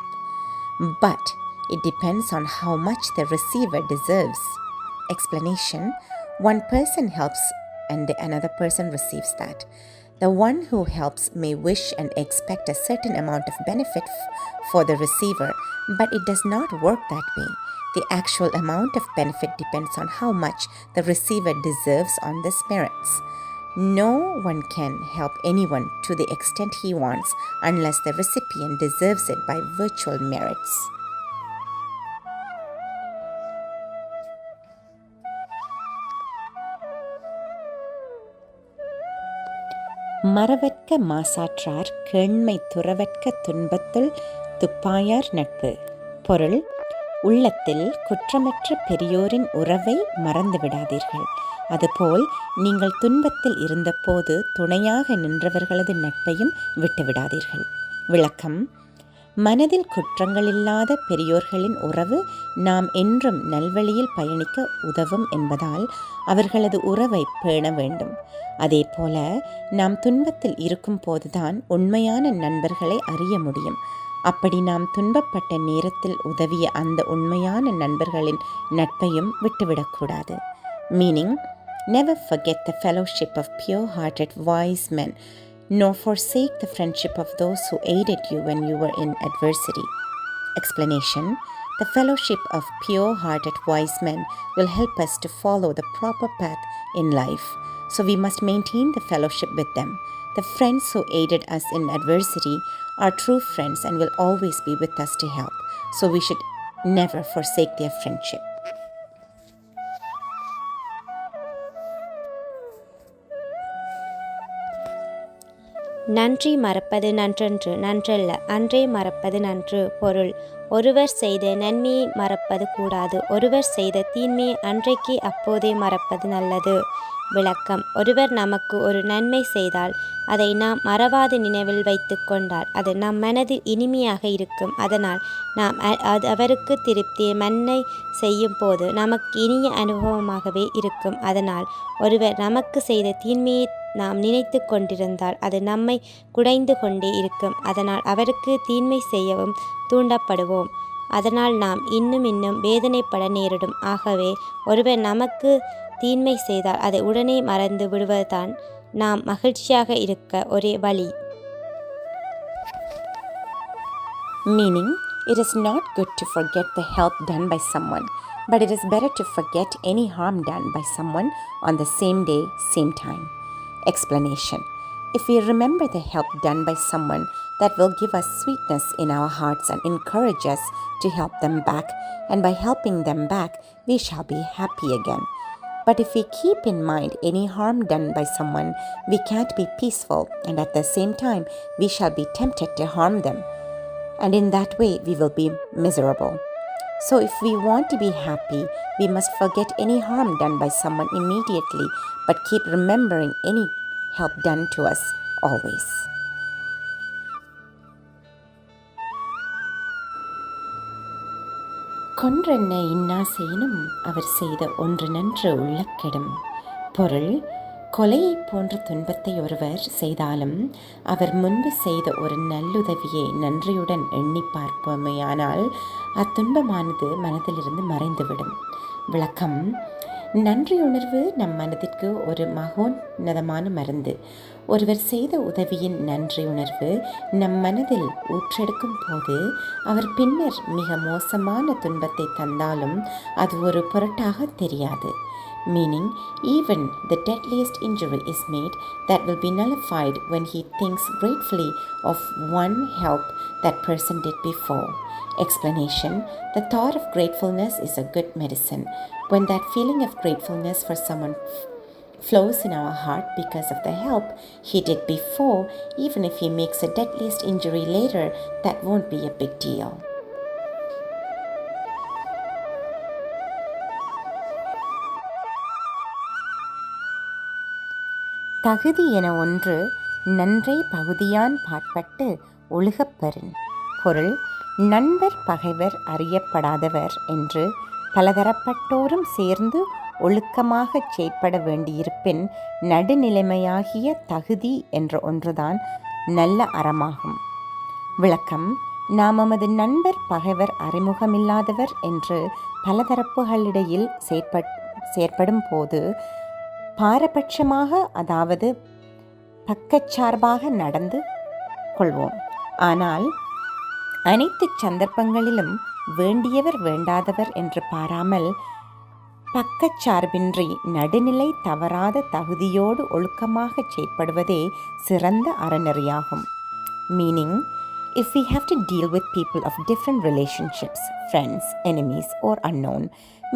but it depends on how much the receiver deserves. Explanation: one person helps and another person receives that. The one who helps may wish and expect a certain amount of benefit for the receiver, but it does not work that way. The actual amount of benefit depends on how much the receiver deserves on this merits. No one can help anyone to the extent he wants unless the recipient deserves it by virtual merits. மறவற்க மாசாற்றார் கேண்மை துறவற்க துன்பத்துள் துப்பாயார் நட்பு. பொருள், உள்ளத்தில் குற்றமற்ற பெரியோரின் உறவை மறந்துவிடாதீர்கள். அதுபோல் நீங்கள் துன்பத்தில் இருந்தபோது துணையாக நின்றவர்களது நட்பையும் விட்டுவிடாதீர்கள். விளக்கம்: மனதில் குற்றங்களில்லாத பெரியோர்களின் உறவு நாம் என்றும் நல்வழியில் பயணிக்க உதவும் என்பதால் அவர்களது உறவை பேண வேண்டும். அதேபோல நாம் துன்பத்தில் இருக்கும் போதுதான் உண்மையான நண்பர்களை அறிய முடியும். அப்படி நாம் துன்பப்பட்ட நேரத்தில் உதவிய அந்த உண்மையான நண்பர்களின் நட்பையும் விட்டுவிடக்கூடாது. Meaning, never forget the fellowship of pure-hearted wise men, nor forsake the friendship of those who aided you when you were in adversity. Explanation: the fellowship of pure-hearted wise men will help us to follow the proper path in life, so we must maintain the fellowship with them. The friends who aided us in adversity are true friends and will always be with us to help, so we should never forsake their friendship. நன்றி மறப்பது நன்றன்று, நன்றல்ல அன்றே மறப்பது நன்று. பொருள், ஒருவர் செய்த நன்மையை மறப்பது கூடாது, ஒருவர் செய்த தீன்மையை அன்றைக்கே அப்போதே மறப்பது நல்லது. விளக்கம்: ஒருவர் நமக்கு ஒரு நன்மை செய்தால் அதை நாம் மறவாது நினைவில் வைத்து கொண்டால் அது நம் மனதில் இனிமையாக இருக்கும். அதனால் நாம் அவருக்கு திருப்தி மன்னை செய்யும் போது நமக்கு இனிய அனுபவமாகவே இருக்கும். அதனால் ஒருவர் நமக்கு செய்த தீன்மையை நாம் நினைத்து கொண்டிருந்தால் அது நம்மை குடைந்து கொண்டே இருக்கும். அதனால் அவருக்கு தீன்மை செய்யவும் தூண்டப்படுவோம். அதனால் நாம் இன்னும் வேதனைப்பட நேரிடும். ஆகவே ஒருவர் நமக்கு தீன்மை செய்தால் அதை உடனே மறந்து விடுவதுதான் நாம் மகிழ்ச்சியாக இருக்க ஒரே வழி. Meaning, it is not good to forget the help done by someone, but it is better to forget any harm done by someone on the same day, same time. Explanation: if we remember the help done by someone, that will give us sweetness in our hearts and encourage us to help them back, and by helping them back, we shall be happy again. But if we keep in mind any harm done by someone, we can't be peaceful, and at the same time, we shall be tempted to harm them. And in that way, we will be miserable. So if we want to be happy, we must forget any harm done by someone immediately, but keep remembering any help done to us always. கொன்றென்ன இன்னா செய்யினும் அவர் செய்த ஒன்று நன்று உள்ளக்கெடும். பொருள், கொலையை போன்ற துன்பத்தை ஒருவர் செய்தாலும் அவர் முன்பு செய்த ஒரு நல்லுதவியை நன்றியுடன் எண்ணி பார்ப்போமேயானால் அத்துன்பமானது மனதிலிருந்து மறைந்துவிடும். விளக்கம்: நன்றியுணர்வு நம் மனதிற்கு ஒரு மகோன்னதமான மருந்து. ஒருவர் செய்த உதவியின் நன்றியுணர்வு நம் மனதில் ஊற்றெடுக்கும் போது அவர் பின்னர் மிக மோசமான துன்பத்தை தந்தாலும் அது ஒரு பொருட்டாக தெரியாது. Meaning, even the deadliest injury is made that will be nullified when he thinks gratefully of one help that person did before. Explanation: the thought of gratefulness is a good medicine. When that feeling of gratefulness for someone flows in our heart because of the help he did before, even if he makes a deadliest injury later, that won't be a big deal. தகுதி என ஒன்று நன்றே பகுதியான் பாற்பட்டு ஒழுகப் பெறின். பொருள்: நண்பர் பகைவர் அறியப்படாதவர் என்று பலதரப்பட்டோரும் சேர்ந்து ஒழுக்கமாகச் செயற்பட வேண்டியிருப்பின் நடுநிலைமையாகிய தகுதி என்ற ஒன்றுதான் நல்ல அறமாகும். விளக்கம்: நாம் நமது நண்பர் பகைவர் அறிமுகமில்லாதவர் என்று பலதரப்புகளிடையில் செயற்படும் போது பாரபட்சமாக, அதாவது பக்கச்சார்பாக நடந்து கொள்வோம். ஆனால் அனைத்து சந்தர்ப்பங்களிலும் வேண்டியவர் வேண்டாதவர் என்று பாராமல் பக்கச்சார்பின்றி நடுநிலை தவறாத தகுதியோடு ஒழுக்கமாக செயற்படுவதே சிறந்த அறநெறியாகும். Meaning, if we have to deal with people of different relationships, friends, enemies, or unknown,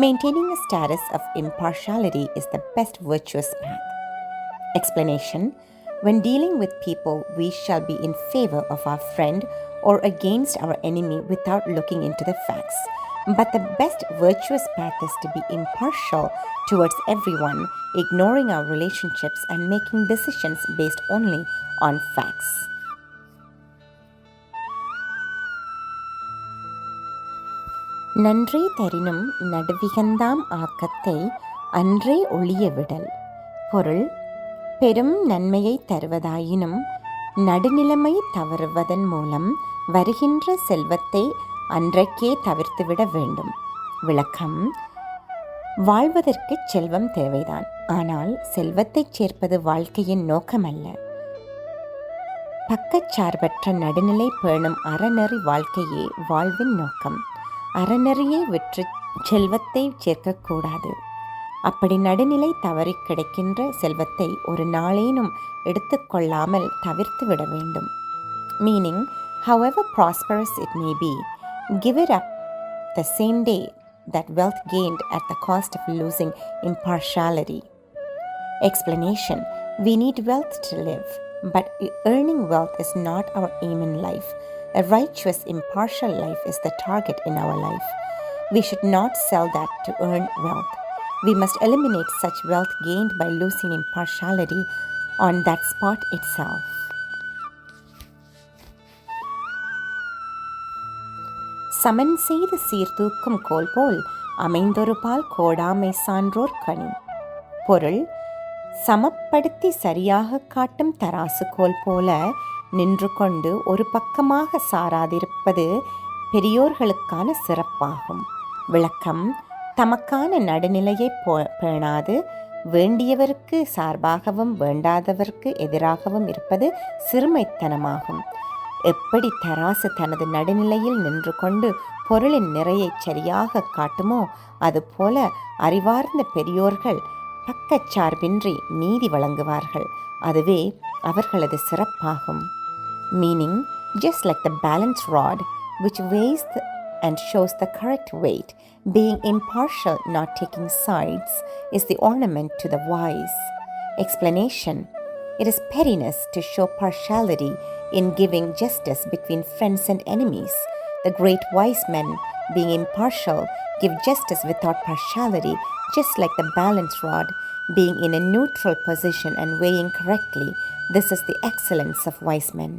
maintaining a status of impartiality is the best virtuous path. Explanation: when dealing with people, we shall be in favor of our friend or against our enemy without looking into the facts. But the best virtuous path is to be impartial towards everyone, ignoring our relationships and making decisions based only on facts. நன்றே தரினும் நடுவிகந்தாம் ஆக்கத்தை அன்றே ஒழிய விடல். பொருள்: பெரும் நன்மையை தருவதாயினும் நடுநிலைமை தவறுவதன் மூலம் வருகின்ற செல்வத்தை அன்றைக்கே தவிர்த்துவிட வேண்டும். விளக்கம்: வாழ்வதற்கு செல்வம் தேவைதான். ஆனால் செல்வத்தைச் சேர்ப்பது வாழ்க்கையின் நோக்கமல்ல. பக்கச்சார்பற்ற நடுநிலை பேணும் அறநெறி வாழ்க்கையே வாழ்வின் நோக்கம். அறநெறியை விற்று செல்வத்தை சேர்க்கக்கூடாது. அப்படி நடுநிலை தவறி கிடைக்கின்ற செல்வத்தை ஒரு நாளேனும் எடுத்துக்கொள்ளாமல் தவிர்த்து விட வேண்டும். Meaning, however prosperous it may be, give it up the same day that wealth gained at the cost of losing impartiality. Explanation: we need wealth to live, but earning wealth is not our aim in life. A righteous, impartial life is the target in our life. We should not sell that to earn wealth. We must eliminate such wealth gained by losing impartiality on that spot itself. சமன் செய்து சீர்தூக்கும் கோல் போல் அமைந்தொரு பால் கோடாமை சான்றோர் கனி. பொருள்: சமப்படுத்தி சரியாக காட்டும் தராசு கோல் போல நின்று கொண்டு ஒரு பக்கமாக சாராதிருப்பது பெரியோர்களுக்கான சிறப்பாகும். விளக்கம்: தமக்கான நடுநிலையை பேணாது வேண்டியவருக்கு சார்பாகவும் வேண்டாதவருக்கு எதிராகவும் இருப்பது சிறுமைத்தனமாகும். எப்படி தராசு தனது நடுநிலையில் நின்று கொண்டு பொருளின் நிறையை சரியாக காட்டுமோ அதுபோல அறிவார்ந்த பெரியோர்கள் பக்கச்சார்பின்றி நீதி வழங்குவார்கள். அதுவே அவர்களது சிறப்பாகும். Meaning, just like the balance rod which weighs and shows the correct weight, being impartial, not taking sides, is the ornament to the wise. Explanation: it is pettiness to show partiality in giving justice between friends and enemies. The great wise men, being impartial, give justice without partiality, just like the balance rod, being in a neutral position and weighing correctly. This is the excellence of wise men.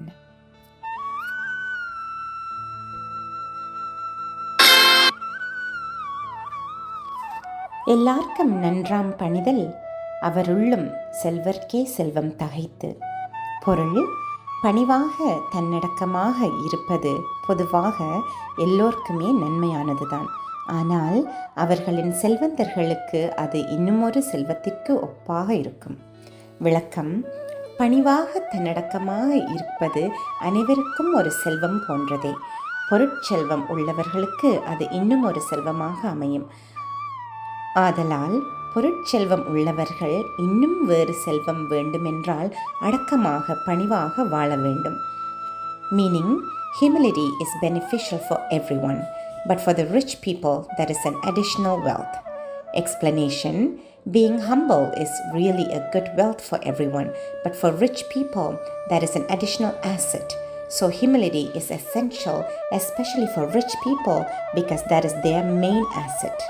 எல்லார்க்கும் நன்றாம் பணிதல் அவருள்ளும் செல்வர்க்கே செல்வம் தகைத்து. பொருள்: பணிவாக தன்னடக்கமாக இருப்பது பொதுவாக எல்லோருக்குமே நன்மையானதுதான். ஆனால் அவர்களின் செல்வந்தர்களுக்கு அது இன்னுமொரு செல்வத்திற்கு ஒப்பாக இருக்கும். விளக்கம்: பணிவாக தன்னடக்கமாக இருப்பது அனைவருக்கும் ஒரு செல்வம் போன்றதே. பொருட்செல்வம் உள்ளவர்களுக்கு அது இன்னும் ஒரு செல்வமாக அமையும். ஆதலால் பொருட்செல்வம் உள்ளவர்கள் இன்னும் வேறு செல்வம் வேண்டுமென்றால் அடக்கமாக பணிவாக வாழ வேண்டும். Meaning, humility is beneficial for everyone, but for the rich people there is an additional wealth. Explanation: being humble is really a good wealth for everyone, but for rich people there is an additional asset. So humility is essential, especially for rich people, because that is their main asset.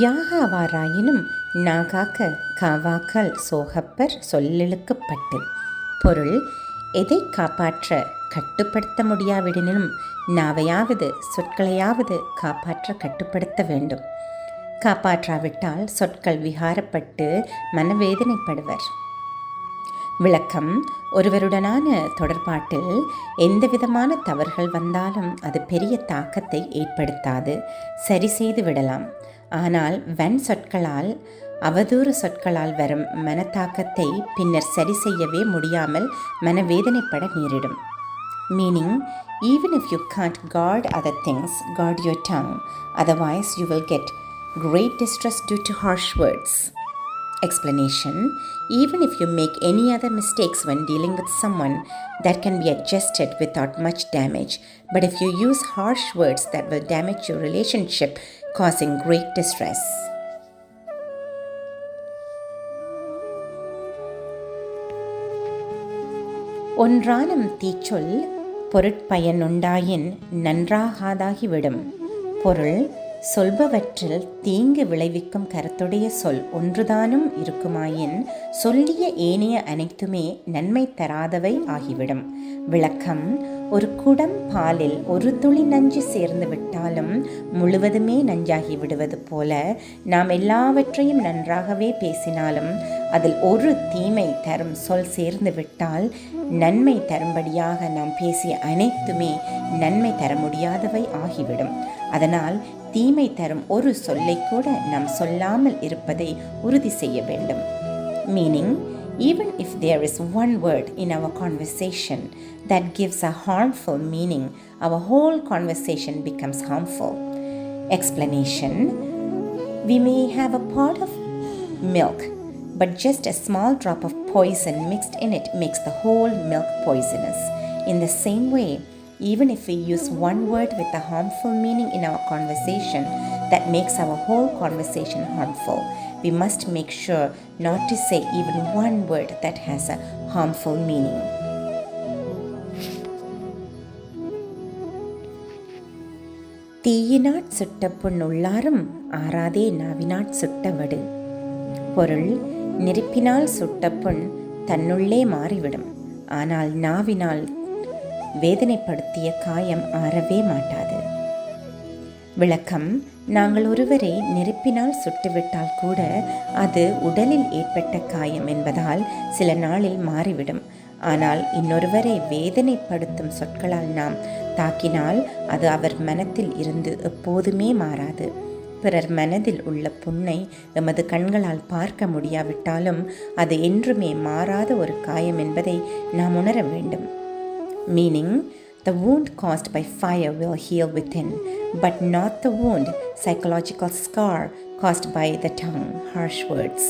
யாகாவாராயினும் நாகாக்க காவாக்கல் சோகப்பர் சொல்லெழுக்கப்பட்டு. பொருள்: எதை காப்பாற்ற கட்டுப்படுத்த முடியாவிடனும் நாவையாவது சொற்களையாவது காப்பாற்ற கட்டுப்படுத்த வேண்டும். காப்பாற்றாவிட்டால் சொற்கள் விகாரப்பட்டு மனவேதனைப்படுவர். விளக்கம்: ஒருவருடனான தொடர்பாட்டில் எந்தவிதமான தவறுகள் வந்தாலும் அது பெரிய தாக்கத்தை ஏற்படுத்தாது, சரி செய்து விடலாம். ஆனால் வன் சொற்களால், அவதூறு சொற்களால் வரும் மனத்தாக்கத்தை பின்னர் சரி செய்யவே முடியாமல் மனவேதனைப்பட நேரிடும். Meaning, even if you can't guard other things, guard your tongue. Otherwise, you will get great distress due to harsh words. Explanation: even if you make any other mistakes when dealing with someone, that can be adjusted without much damage. But if you use harsh words, that will damage your relationship, causing great distress. ஒன்றானும் தீச்சொல் பொருட்பயன் உண்டாயின் நன்றாகாதாகிவிடும். பொருள்: சொல்பவற்றில் தீங்கு விளைவிக்கும் கருத்துடைய சொல் ஒன்றுதானும் இருக்குமாயின் சொல்லிய ஏனைய அனைத்துமே நன்மை தராதவை ஆகிவிடும். விளக்கம்: ஒரு குடம் பாலில் ஒரு துளி நஞ்சு சேர்ந்து விட்டாலும் முழுவதுமே நஞ்சாகி விடுவது போல, நாம் எல்லாவற்றையும் நன்றாகவே பேசினாலும் அதில் ஒரு தீமை தரும் சொல் சேர்ந்து விட்டால் நன்மை தரும்படியாக நாம் பேசிய அனைத்துமே நன்மை தர முடியாதவை ஆகிவிடும். அதனால் தீமை தரும் ஒரு சொல்லை கூட நாம் சொல்லாமல் இருப்பதை உறுதி செய்ய வேண்டும். Meaning, even if there is one word in our conversation that gives a harmful meaning, our whole conversation becomes harmful. Explanation: we may have a pot of milk, but just a small drop of poison mixed in it makes the whole milk poisonous. In the same way, even if we use one word with a harmful meaning in our conversation, that makes our whole conversation harmful. We must make sure not to say even one word that has a harmful meaning. தீயினாற் சுட்ட புண் உள்ளாரும் ஆறாதே நாவினாற் சுட்டவடு. பொருள்: நெருப்பினால் சுட்ட புண் தன்னுள்ளே மாறிவிடும், ஆனால் நாவினால் வேதனைப்படுத்திய காயம் ஆறவே மாட்டாது. விளக்கம்: நாங்கள் ஒருவரை நெருப்பினால் சுட்டுவிட்டால் கூட அது உடலில் ஏற்பட்ட காயம் என்பதால் சில நாளில் மாறிவிடும். ஆனால் இன்னொருவரை வேதனைப்படுத்தும் சொற்களால் நாம் தாக்கினால் அது அவர் மனத்தில் இருந்து எப்போதுமே மாறாது. பிறர் மனதில் உள்ள புண்ணை எமது கண்களால் பார்க்க முடியாவிட்டாலும் அது என்றுமே மாறாத ஒரு காயம் என்பதை நாம் உணர வேண்டும். Meaning, the wound caused by fire will heal within, but not the wound, psychological scar caused by the tongue, harsh words.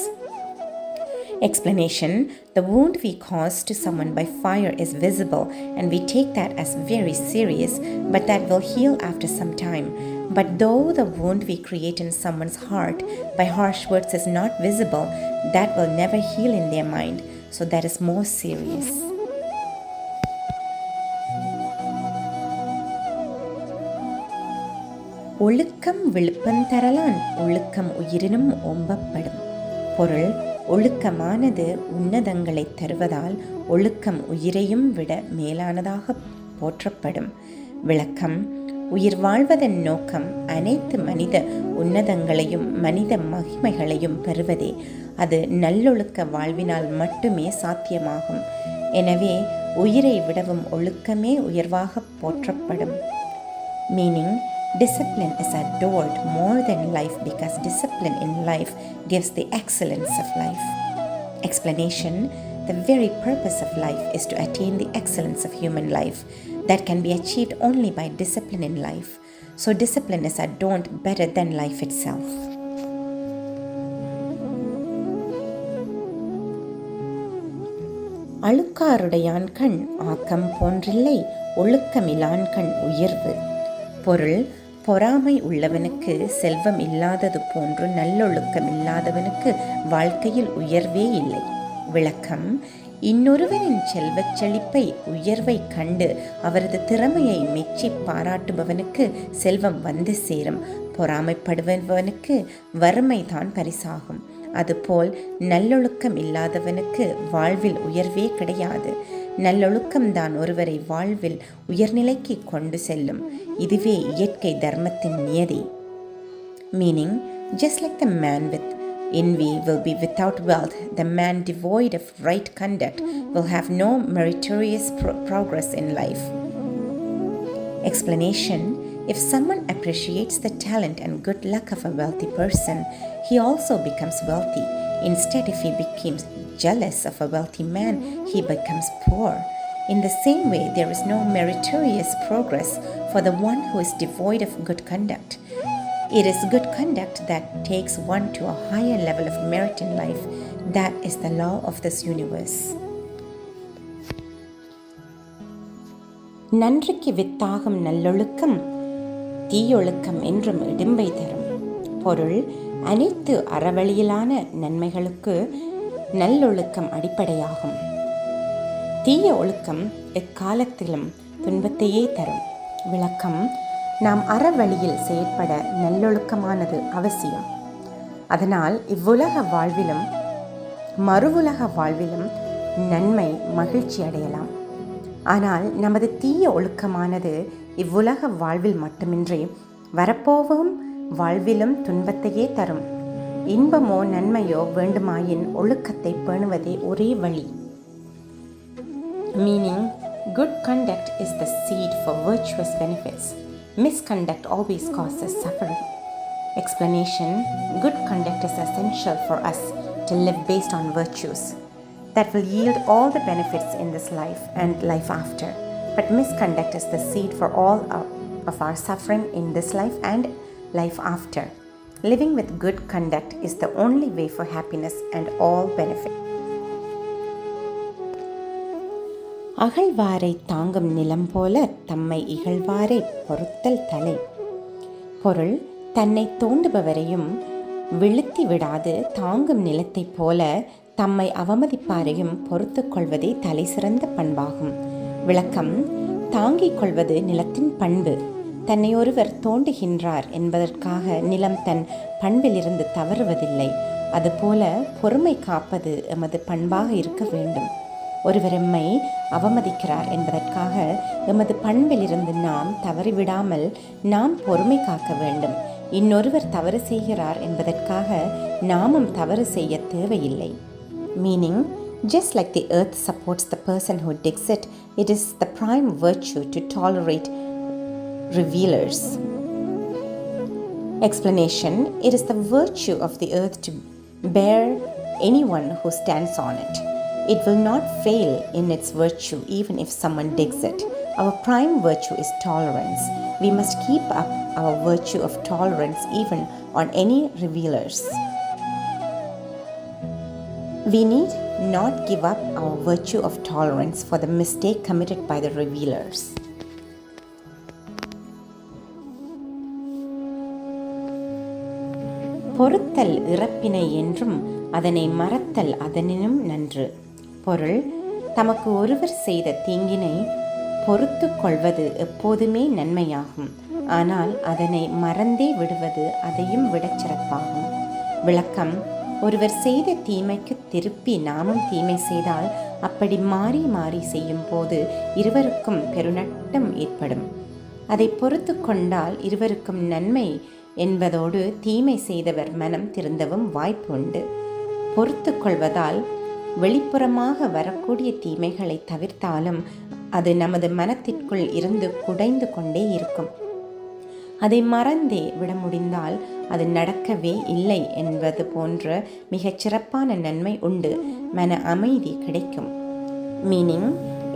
Explanation: the wound we cause to someone by fire is visible and we take that as very serious, but that will heal after some time. But though the wound we create in someone's heart by harsh words is not visible, that will never heal in their mind, so that is more serious. ஒழுக்கம் விழுப்பம் தரலான் ஒழுக்கம் உயிரினும் ஓம்பப்படும். பொருள்: ஒழுக்கமானது உன்னதங்களை தருவதால் ஒழுக்கம் உயிரையும் விட மேலானதாக போற்றப்படும். விளக்கம்: உயிர் வாழ்வதன் நோக்கம் அனைத்து மனித உன்னதங்களையும் மனித மகிமைகளையும் பெறுவதே. அது நல்லொழுக்க வாழ்வினால் மட்டுமே சாத்தியமாகும். எனவே உயிரை விடவும் ஒழுக்கமே உயர்வாக போற்றப்படும். Meaning, discipline is adored more than life because discipline in life gives the excellence of life. Explanation: the very purpose of life is to attain the excellence of human life that can be achieved only by discipline in life. So discipline is adorned better than life itself. அழுக்காருடையான் கண் ஆக்கம் போன்றில்லை, ஒழுக்கமிலான் கண் உயர்வு. பொருள்: பொறாமை உள்ளவனுக்கு செல்வம் இல்லாதது போன்று நல்லொழுக்கம் இல்லாதவனுக்கு வாழ்க்கையில் உயர்வே இல்லை. விளக்கம்: இன்னொருவனின் செல்வச் செழிப்பை உயர்வை கண்டு அவரது திறமையை மெச்சி பாராட்டுபவனுக்கு செல்வம் வந்து சேரும். பொறாமைப்படுபவனுக்கு வறுமைதான் பரிசாகும். அதுபோல் நல்லொழுக்கம் இல்லாதவனுக்கு வாழ்வில் உயர்வே கிடையாது. நல்லொழுக்கம்தான் ஒருவரை வாழ்வில் உயர்நிலைக்கு கொண்டு செல்லும். இதுவே இயற்கை தர்மத்தின் நியதி. Meaning, just like the man with envy will be without wealth, the man devoid of right conduct will have no meritorious progress in life. Explanation: if someone appreciates the talent and good luck of a wealthy person, he also becomes wealthy. Instead, if he becomes jealous of a wealthy man, he becomes poor. In the same way, there is no meritorious progress for the one who is devoid of good conduct. It is good conduct that takes one to a higher level of merit in life. That is the law of this universe. நன்றிக்கு வித்தாகும் நல்லொழுக்கம் தீயொழுக்கம் என்றும் இடும்பை தரும். பொருள்: அனைத்து அறவழியிலான நன்மைகளுக்கு நல்லொழுக்கம் அடிப்படையாகும். தீய ஒழுக்கம் எக்காலத்திலும் துன்பத்தையே தரும். விளக்கம்: நாம் அறவழியில் செயற்பட நல்லொழுக்கமானது அவசியம். அதனால் இவ்வுலக வாழ்விலும் மறுவுலக வாழ்விலும் நன்மை மகிழ்ச்சி அடையலாம். ஆனால் நமது தீய ஒழுக்கமானது இவ்வுலக வாழ்வில் மட்டுமின்றி வரப்போகும் வாழ்விலும் துன்பத்தையே தரும். இன்பமோ நன்மையோ வேண்டுமாயின் ஒழுக்கத்தை பேணுவதே ஒரே வழி. Meaning, good conduct is the seed for virtuous benefits. Misconduct always causes suffering. Explanation: good conduct is essential for us to live based on virtues that will yield all the benefits in this life and life after. But misconduct is the seed for all of our suffering in this life and life after. Living with good conduct is the only way for happiness and all benefit. அகழ்வாரை தாங்கும் நிலம் போல தம்மை இகழ்வாரை பொறுத்தல் தலை. பொருள்: தன்னை தோண்டுபவரையும் விழுத்தி விடாது தாங்கும் நிலத்தைப் போல தம்மை அவமதிப்பாரையும் பொறுத்து கொள்வதே தலை சிறந்த பண்பாகும். விளக்கம்: தாங்கிக் கொள்வது நிலத்தின் பண்பு. தன்னை ஒருவர் தோண்டுகின்றார் என்பதற்காக நிலம் தன் பண்பிலிருந்து தவறுவதில்லை. அதுபோல பொறுமை காப்பது எமது பண்பாக இருக்க வேண்டும். ஒருவர் எம்மை அவமதிக்கிறார் என்பதற்காக எமது பண்பிலிருந்து நாம் தவறிவிடாமல் நாம் பொறுமை காக்க வேண்டும். இன்னொருவர் தவறு செய்கிறார் என்பதற்காக நாமும் தவறு செய்ய தேவையில்லை. Meaning, just like the earth supports the person who digs it, it is the prime virtue to tolerate revilers. Explanation: it is the virtue of the earth to bear anyone who stands on it. It will not fail in its virtue even if someone digs it. Our prime virtue is tolerance. We must keep up our virtue of tolerance even on any revilers. We need not give up our virtue of tolerance for the mistake committed by the revilers. பொறுத்தல் இறப்பினை என்றும் அதனை மறத்தல் அதனினும் நன்று. பொருள்: தமக்கு ஒருவர் செய்த தீங்கினை பொறுத்து கொள்வது எப்போதுமே நன்மையாகும். ஆனால் அதனை மறந்தே விடுவது அதையும் விடச் சிறப்பாகும். விளக்கம்: ஒருவர் செய்த தீமைக்கு திருப்பி நாமும் தீமை செய்தால் அப்படி மாறி மாறி செய்யும் போது இருவருக்கும் பெருநட்டம் ஏற்படும். அதை பொறுத்து கொண்டால் இருவருக்கும் நன்மை என்பதோடு தீமை செய்தவர் மனம் திருந்தவும் வாய்ப்பு உண்டு. பொறுத்து கொள்வதால் வெளிப்புறமாக வரக்கூடிய தீமைகளை தவிர்த்தாலும் அது நமது மனத்திற்குள் இருந்து குடைந்து கொண்டே இருக்கும். அதை மறந்தே விட முடிந்தால் அது நடக்கவே இல்லை என்பது போன்ற மிகச் சிறப்பான நன்மை உண்டு. மன அமைதி கிடைக்கும். Meaning,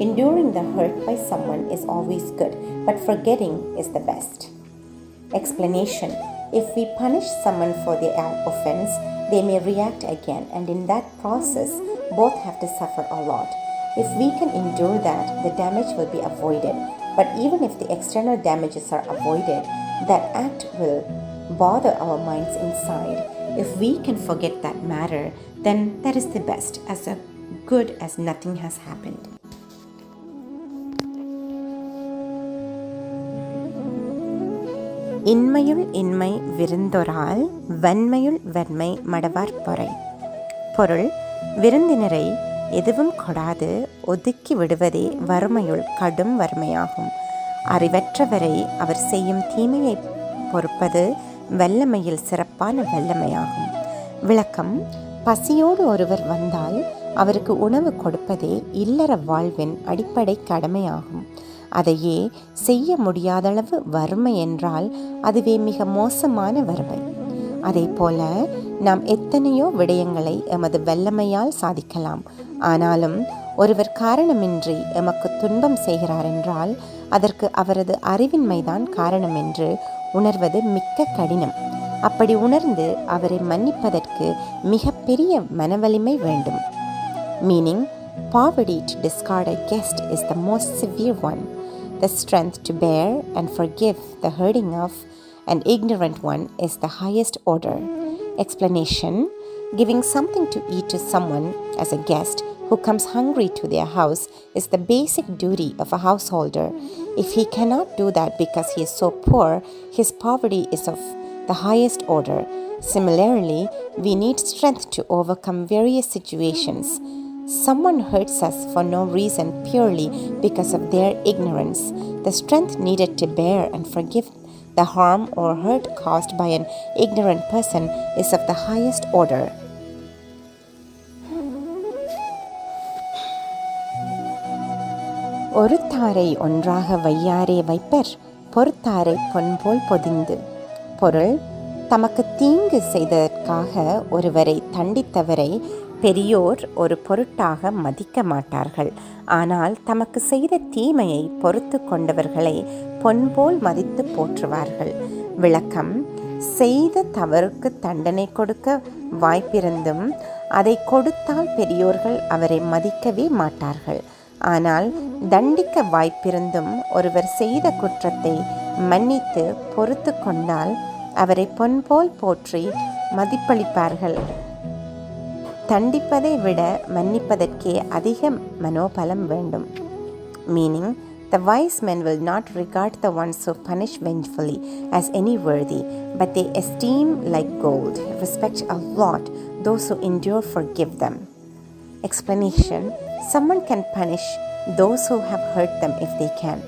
enduring the hurt by someone is always good, but forgetting is the best. Explanation: if we punish someone for their offense, they may react again, and in that process, both have to suffer a lot. If we can endure that, the damage will be avoided. But even if the external damages are avoided, that act will bother our minds inside. If we can forget that matter, then that is the best, as good as nothing has happened. இன்மையுள் இன்மை விருந்தொரால் வன்மையுள் வன்மை மடவார் பொறை. பொருள்: விருந்தினரை எதுவும் கொடாது ஒதுக்கி விடுவதே வறுமையுள் கடும் வறுமையாகும். அறிவற்றவரை அவர் செய்யும் தீமையை பொறுப்பது வல்லமையில் சிறப்பான வல்லமையாகும். விளக்கம்: பசியோடு ஒருவர் வந்தால் அவருக்கு உணவு கொடுப்பதே இல்லற வாழ்வின் அடிப்படை கடமையாகும். அதையே செய்ய முடியாதளவு வறுமை என்றால் அதுவே மிக மோசமான வறுமை. அதே போல நாம் எத்தனையோ விடயங்களை எமது வல்லமையால் சாதிக்கலாம். ஆனாலும் ஒருவர் காரணமின்றி எமக்கு துன்பம் செய்கிறார் என்றால் அதற்கு அவரது அறிவின்மைதான் காரணம் என்று உணர்வது மிக்க கடினம். அப்படி உணர்ந்து அவரை மன்னிப்பதற்கு மிகப்பெரிய மனவலிமை வேண்டும். Meaning, poverty to discard a guest is the most severe one. The strength to bear and forgive the hurting of an ignorant one is the highest order. Explanation: giving something to eat to someone as a guest who comes hungry to their house is the basic duty of a householder. If he cannot do that because he is so poor, his poverty is of the highest order. Similarly, we need strength to overcome various situations. Someone hurts us for no reason purely because of their ignorance. The strength needed to bear and forgive the harm or hurt caused by an ignorant person is of the highest order. ஒருத்தாரை ஒன்றாக வையாரே வைப்பர், பொறுத்தாரை பொன்போல் பொதிந்து. பொருள்: தமக்கு தீங்கு செய்ததற்காக ஒருவரை தண்டித்தவரை பெரியோர் ஒரு பொருட்டாக மதிக்க மாட்டார்கள். ஆனால் தமக்கு செய்த தீமையை பொறுத்து கொண்டவர்களை பொன்போல் மதித்து போற்றுவார்கள். விளக்கம்: செய்த தவறுக்கு தண்டனை கொடுக்க வாய்ப்பிருந்தும் அதை கொடுத்தால் பெரியோர்கள் அவரை மதிக்கவே மாட்டார்கள். ஆனால் தண்டிக்க வாய்ப்பிருந்தும் ஒருவர் செய்த குற்றத்தை மன்னித்து பொறுத்து கொண்டால் அவரை பொன்போல் போற்றி மதிப்பளிப்பார்கள். தண்டிப்பதை விட மன்னிப்பதற்கே அதிக மனோபலம் வேண்டும். Meaning, the wise men will not regard the ones who punish vengefully as any worthy, but they esteem like gold, respect a lot those who endure forgive them. Explanation: someone can punish those who have hurt them if they can,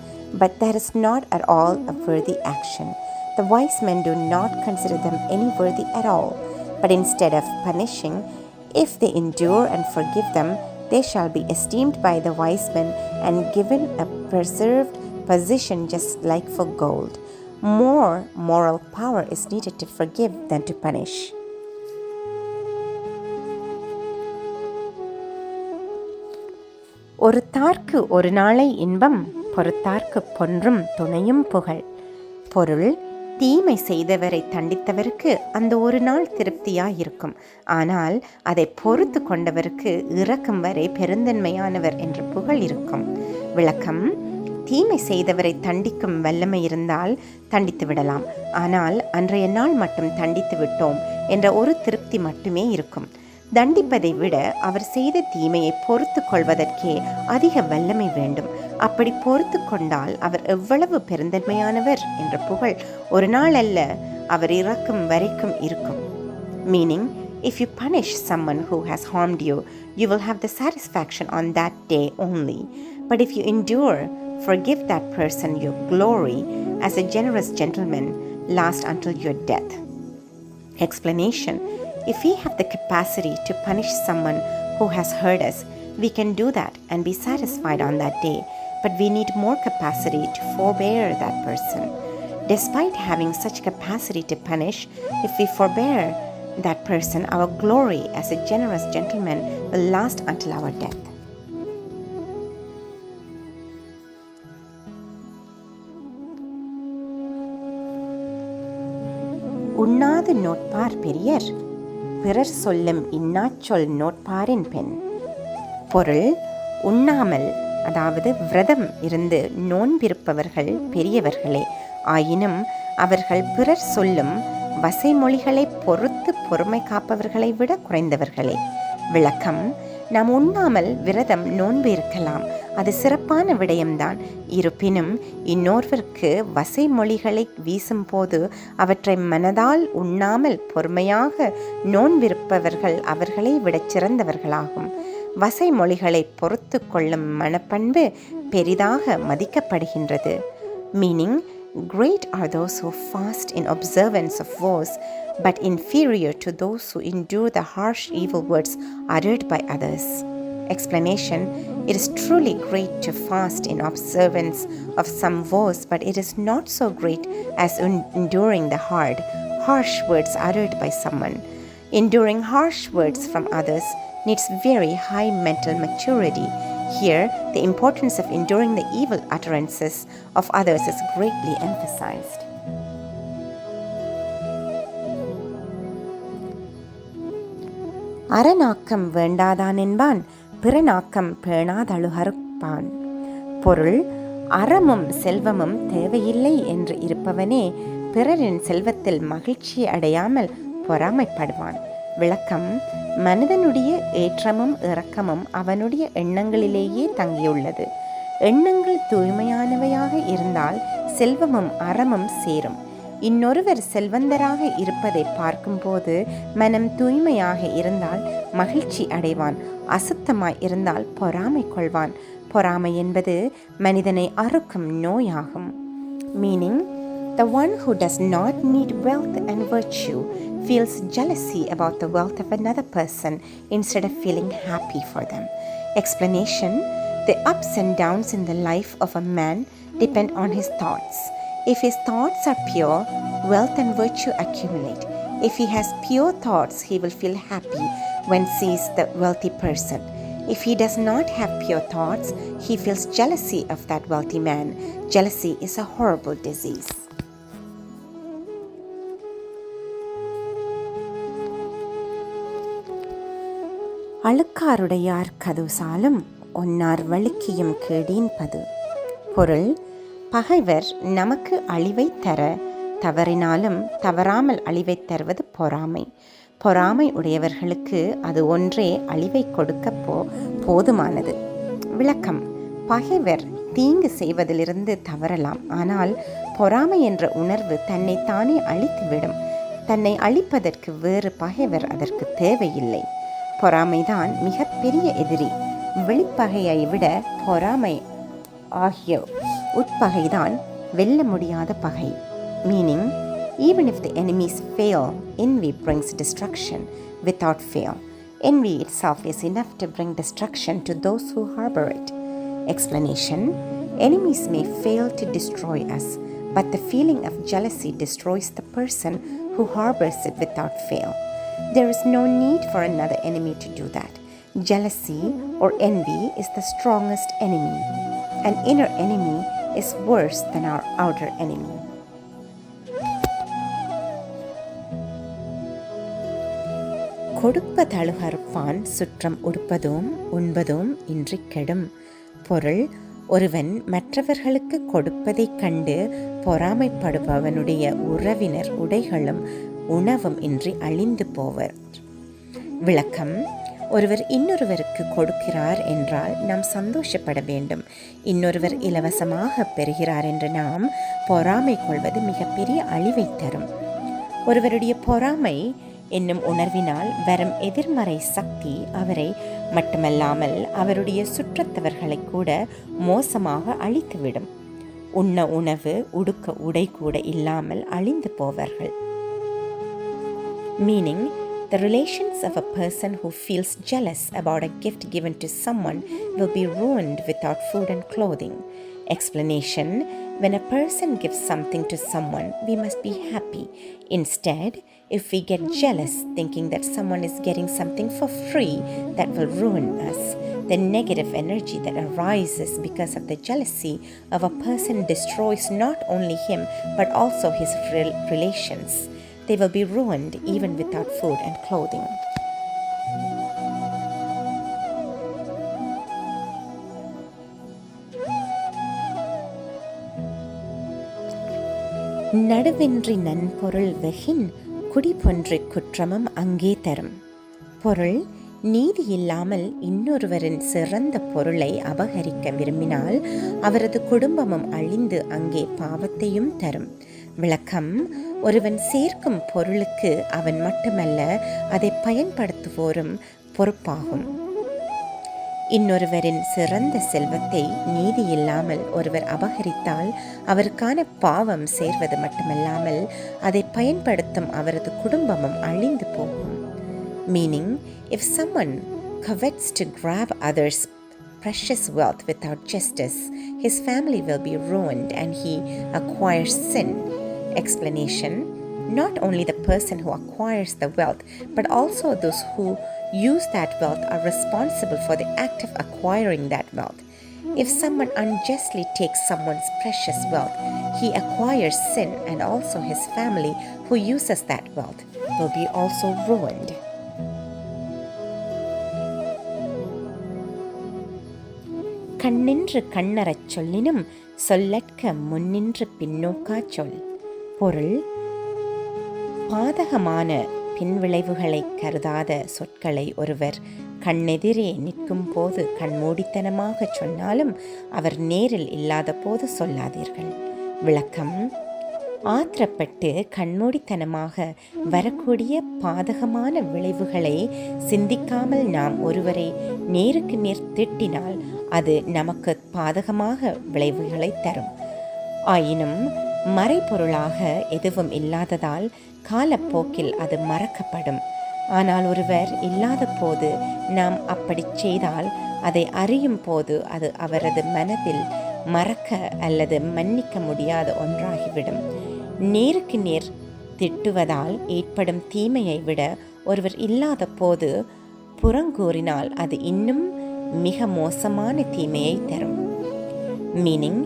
but that is not at all a worthy action. The wise men do not consider them any worthy at all, but instead of punishing, if they endure and forgive them, they shall be esteemed by the wise men and given a preserved position just like for gold. More moral power is needed to forgive than to punish. ஒருத்தார்க்கு ஒரு நாளை இன்பம், பொறுத்தார்க்கு பொன்றும் துணையும் புகழ். பொருள்: தீமை செய்தவரை தண்டித்தவருக்கு அந்த ஒரு நாள் திருப்தியாயிருக்கும். ஆனால் அதை பொறுத்து கொண்டவருக்கு இறக்கும் வரை பெருந்தன்மையானவர் என்ற புகழ் இருக்கும். விளக்கம்: தீமை செய்தவரை தண்டிக்கும் வல்லமை இருந்தால் தண்டித்து விடலாம். ஆனால் அன்றைய நாள் மட்டும் தண்டித்து விட்டோம் என்ற ஒரு திருப்தி மட்டுமே இருக்கும். தண்டிப்பதை விட அவர் செய்த தீமையை பொறுத்து கொள்வதற்கே அதிக வல்லமை வேண்டும். அப்படி பொறுத்து கொண்டால் அவர் எவ்வளவு பெருந்தன்மையானவர் என்ற புகழ் ஒரு நாள் அல்ல, அவர் இறக்கும் வரைக்கும் இருக்கும். Meaning, if you punish someone who has harmed you, you will have the satisfaction on that day only. But if you endure Forgive that person your glory as a generous gentleman last until your death. Explanation: if we have the capacity to punish someone who has hurt us, we can do that and be satisfied on that day, but we need more capacity to forbear that person. Despite having such capacity to punish, if we forbear that person, our glory as a generous gentleman will last until our death. உண்ணாது நோட்பார் பெரியர், பிறர் சொல்லும் இன்னாச்சொல் நோட்பாரின் பெண். பொருள்: உண்ணாமல், அதாவது விரதம் இருந்து நோன்பிருப்பவர்கள் பெரியவர்களே, ஆயினும் அவர்கள் பிறர் சொல்லும் வசைமொழிகளை பொறுத்து பொறுமை காப்பவர்களை விட குறைந்தவர்களே. விளக்கம்: நாம் உண்ணாமல் விரதம் நோன்பு இருக்கலாம், அது சிறப்பான விடயம்தான். இருப்பினும் இன்னொருவருக்கு வசைமொழிகளை வீசும்போது அவற்றை மனதால் உண்ணாமல் பொறுமையாக நோன்பிருப்பவர்கள் அவர்களை விட சிறந்தவர்களாகும். வசைமொழிகளை பொறுத்து கொள்ளும் மனப்பண்பு பெரிதாக மதிக்கப்படுகின்றது. Meaning: great are those who fast in observance of vows, but inferior to those who endure the harsh evil words uttered by others. Explanation: it is truly great to fast in observance of some vows, but it is not so great as enduring the harsh words uttered by someone. Enduring harsh words from others needs very high mental maturity. Here, the importance of enduring the evil utterances of others is greatly emphasized. அறநாக்கம் வேண்டாதான் என்பான், பிறநாக்கம் பேணாதழுகறுப்பான். பொருள்: அறமும் செல்வமும் தேவையில்லை என்று இருப்பவனே பிறரின் செல்வத்தில் மகிழ்ச்சி அடையாமல் பொறாமைப்படுவான். விளக்கம்: மனிதனுடைய ஏற்றமும் இறக்கமும் அவனுடைய எண்ணங்களிலேயே தங்கியுள்ளது. எண்ணங்கள் தூய்மையானவையாக இருந்தால் செல்வமும் அறமும் சேரும். இன்னொருவர் செல்வந்தராக இருப்பதை பார்க்கும்போது மனம் தூய்மையாக இருந்தால் மகிழ்ச்சி அடைவான், அசுத்தமாய் இருந்தால் பொறாமை கொள்வான். பொறாமை என்பது மனிதனை அறுக்கும் நோயாகும். Meaning: the one who does not need wealth and virtue feels jealousy about the wealth of another person instead of feeling happy for them. Explanation: the ups and downs in the life of a man depend on his thoughts. If his thoughts are pure, wealth and virtue accumulate. If he has pure thoughts, he will feel happy when sees the wealthy person. If he does not have pure thoughts, he feels jealousy of that wealthy man. Jealousy is a horrible disease. அழுக்காருடையார் கதுசாலும் ஒன்னார் வழுக்கியும் கேடீன்பது. பொருள்: பகைவர் நமக்கு அழிவை தர தவறினாலும் தவறாமல் அழிவை தருவது பொறாமை. பொறாமை உடையவர்களுக்கு அது ஒன்றே அழிவை கொடுக்க போதுமானது. விளக்கம்: பகைவர் தீங்கு செய்வதிலிருந்து தவறலாம், ஆனால் பொறாமை என்ற உணர்வு தன்னை தானே அழித்துவிடும். தன்னை அழிப்பதற்கு வேறு பகைவர் அதற்கு தேவையில்லை. பொறாமைதான் மிகப்பெரிய எதிரி. வெளிப்பகையை விட பொறாமை ஆகிய உட்பகைதான் வெல்ல முடியாத பகை. Meaning: even if the enemies fail, envy brings destruction without fail. Envy itself is enough to bring destruction to those who harbor it. Explanation: enemies may fail to destroy us, but the feeling of jealousy destroys the person who harbors it without fail. There is no need for another enemy to do that. Jealousy or envy is the strongest enemy. An inner enemy is worse than our outer enemy. கொடுப்பதழுகறுப்பான் சுற்றம் உடுப்பதும் உண்பதும் இன்றி கெடும். பொருள்: ஒருவன் மற்றவர்களுக்கு கொடுப்பதைக் கண்டு பொறாமைப்படுபவனுடைய உறவினர் உடைகளும் உணவும் இன்றி அழிந்து போவர். விளக்கம்: ஒருவர் இன்னொருவருக்கு கொடுக்கிறார் என்றால் நாம் சந்தோஷப்பட வேண்டும். இன்னொருவர் இலவசமாக பெறுகிறார் என்று நாம் பொறாமை கொள்வது மிகப்பெரிய அழிவை தரும். ஒருவருடைய பொறாமை என்னும் உணர்வினால் வரும் எதிர்மறை சக்தி அவரை மட்டுமல்லாமல் அவருடைய சுற்றத்தவர்களை கூட மோசமாக அழித்துவிடும். உண்ண உணவு, உடுக்க உடை கூட இல்லாமல் அழிந்து போவார்கள். Meaning, the relations of a person who feels jealous about a gift given to someone will be ruined without food and clothing. Explanation: when a person gives something to someone, we must be happy. Instead, if we get jealous thinking that someone is getting something for free, that will ruin us. The negative energy that arises because of the jealousy of a person destroys not only him but also his relations. They will be ruined even without food and clothing. நடுவின்றி நன்பொருள் வெகின் குடிபொன்று குற்றமும் அங்கே தரும். பொருள்: நீதி இல்லாமல் இன்னொருவரின் சிறந்த பொருளை அபகரிக்க விரும்பினால் அவரது குடும்பமும் அழிந்து அங்கே பாவத்தையும் தரும். விளக்கம்: ஒருவன் சேர்க்கும் பொருளுக்கு அவன் மட்டுமல்ல, அதை பயன்படுத்துவோரும் பொறுப்பாகும். இன்னொருவரின் சிறந்த செல்வத்தை நீதி இல்லாமல் ஒருவர் அபகரித்தால் அவருக்கான பாவம் சேர்வது மட்டுமல்லாமல் அதை பயன்படுத்தும் அவரது குடும்பமும் அழிந்து போகும். Meaning, if someone covets to grab others' precious wealth without justice, his family will be ruined and he acquires sin. Explanation: not only the person who acquires the wealth, but also those who use that wealth are responsible for the act of acquiring that wealth. If someone unjustly takes someone's precious wealth, he acquires sin, and also his family who uses that wealth will be also ruined. கண்ணின்று கண்ணறச் சொல்லினும் சொல்லற்க முன்னின்று பின்னோக்கா சொல். பொருள்: பாதகமான பின்விளைவுகளை கருதாத சொற்களை ஒருவர் கண்ணெதிரே நிற்கும் போது கண்மூடித்தனமாக சொன்னாலும் அவர் நேரில் இல்லாத போது சொல்லாதீர்கள். விளக்கம்: ஆத்திரப்பட்டு கண்மூடித்தனமாக வரக்கூடிய பாதகமான விளைவுகளை சிந்திக்காமல் நாம் ஒருவரை நேருக்கு நேர் திட்டினால் அது நமக்கு பாதகமாக விளைவுகளை தரும். ஆயினும் மறைபொருளாக எதுவும் இல்லாததால் காலப்போக்கில் அது மறக்கப்படும். ஆனால் ஒருவர் இல்லாத போது நாம் அப்படி செய்தால் அதை அறியும் போது அது அவரது மனதில் மறக்க அல்லது மன்னிக்க முடியாத ஒன்றாகிவிடும். நேருக்கு நேர் திட்டுவதால் ஏற்படும் தீமையை விட ஒருவர் இல்லாத போது புறங்கூறினால் அது இன்னும் மிக மோசமான தீமையை தரும். Meaning,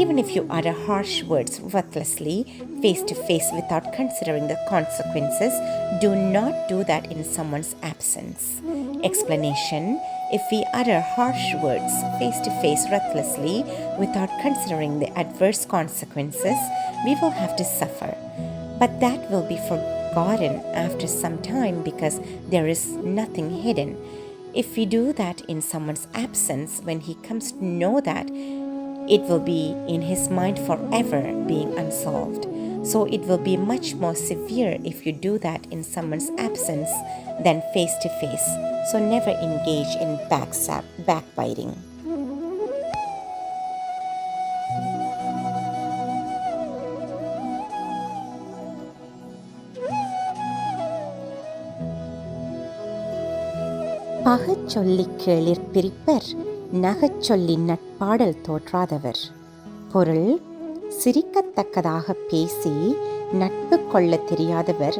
even if you utter harsh words worthlessly, face to face without considering the consequences, do not do that in someone's absence. Explanation: if we utter harsh words face to face ruthlessly without considering the adverse consequences, we will have to suffer. But that will be forgotten after some time because there is nothing hidden. If we do that in someone's absence, when he comes to know that, it will be in his mind forever being unsolved. So it will be much more severe if you do that in someone's absence than face to face. So never engage in backbiting. பகச் சொல்லிக் கேளிர் பிரிப்பர், நகச் சொல்லி நட்பாடல் தோற்றாதவர். பொருள்: சிரிக்கத்தக்கதாக பேசி நட்பு கொள்ள தெரியாதவர்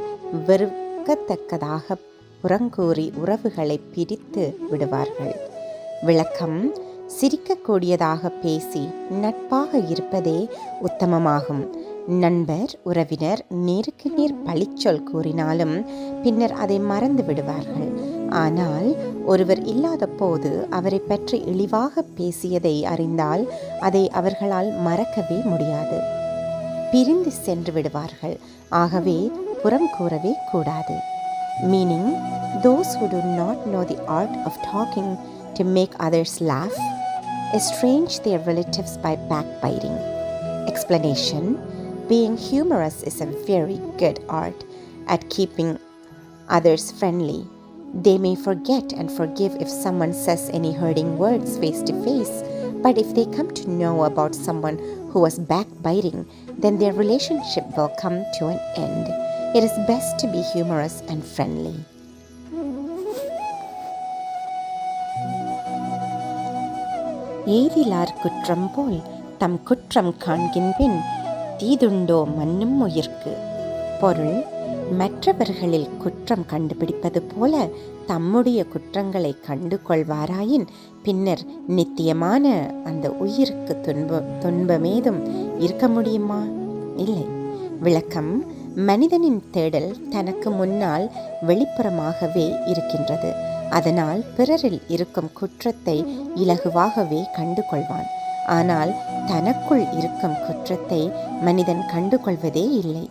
வெறுக்கத்தக்கதாக புறங்கூறி உறவுகளை பிரித்து விடுவார்கள். விளக்கம்: சிரிக்கக்கூடியதாக பேசி நட்பாக இருப்பதே உத்தமமாகும். நண்பர், உறவினர் நேருக்கு நேர் பழிச்சொல் கூறினாலும் பின்னர் அதை மறந்து விடுவார்கள். ஆனால் ஒருவர் இல்லாத போது அவரை பற்றி இழிவாக பேசியதை அறிந்தால் அதை அவர்களால் மறக்கவே முடியாது. பிரிந்து சென்று விடுவார்கள். ஆகவே புறம் கூறவே கூடாது. Meaning, those who do not know the art of talking to make others laugh estrange their relatives by backbiting. Explanation: being humorous is a very good art at keeping others friendly. They may forget and forgive if someone says any hurting words face to face, but if they come to know about someone who was backbiting, then their relationship will come to an end. It is best to be humorous and friendly. எய்திலார் குற்றம் போல் தம் குற்றம் காண்கின்பின் தீதுண்டோ மன்னும் உயிர்க்கு. பொருள்: மற்றவர்களில் குற்றம் கண்டுபிடிப்பது போல தம்முடைய குற்றங்களை கண்டு கொள்வாராயின் பின்னர் நித்தியமான அந்த உயிருக்கு துன்பமேதும் இருக்க முடியுமா? இல்லை. விளக்கம்: மனிதனின் தேடல் தனக்கு முன்னால் வெளிப்புறமாகவே இருக்கின்றது. அதனால் பிறரில் இருக்கும் குற்றத்தை இலகுவாகவே கண்டு கொள்வான். ஆனால் தனக்குள் இருக்கும் குற்றத்தை மனிதன் கண்டு கொள்வதே இல்லை.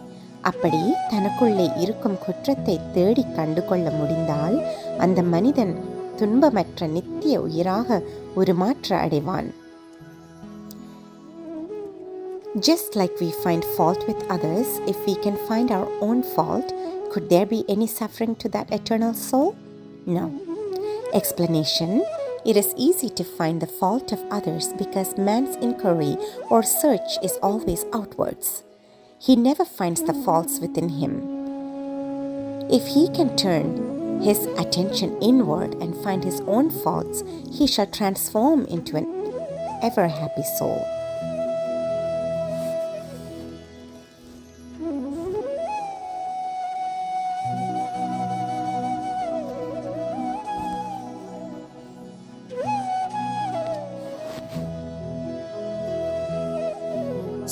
அப்படி தனக்குள்ளே இருக்கும் குற்றத்தை தேடி கண்டு கொள்ள முடிந்தால் அந்த மனிதன் துன்பமற்ற நித்திய உயிராக உருமாற்ற அடைவான். Just like we find fault with others, if we can find our own fault, could there be any suffering to that eternal soul? No. Explanation: it is easy to find the fault of others because man's inquiry or search is always outwards. He never finds the faults within him. If he can turn his attention inward and find his own faults, he shall transform into an ever happy soul.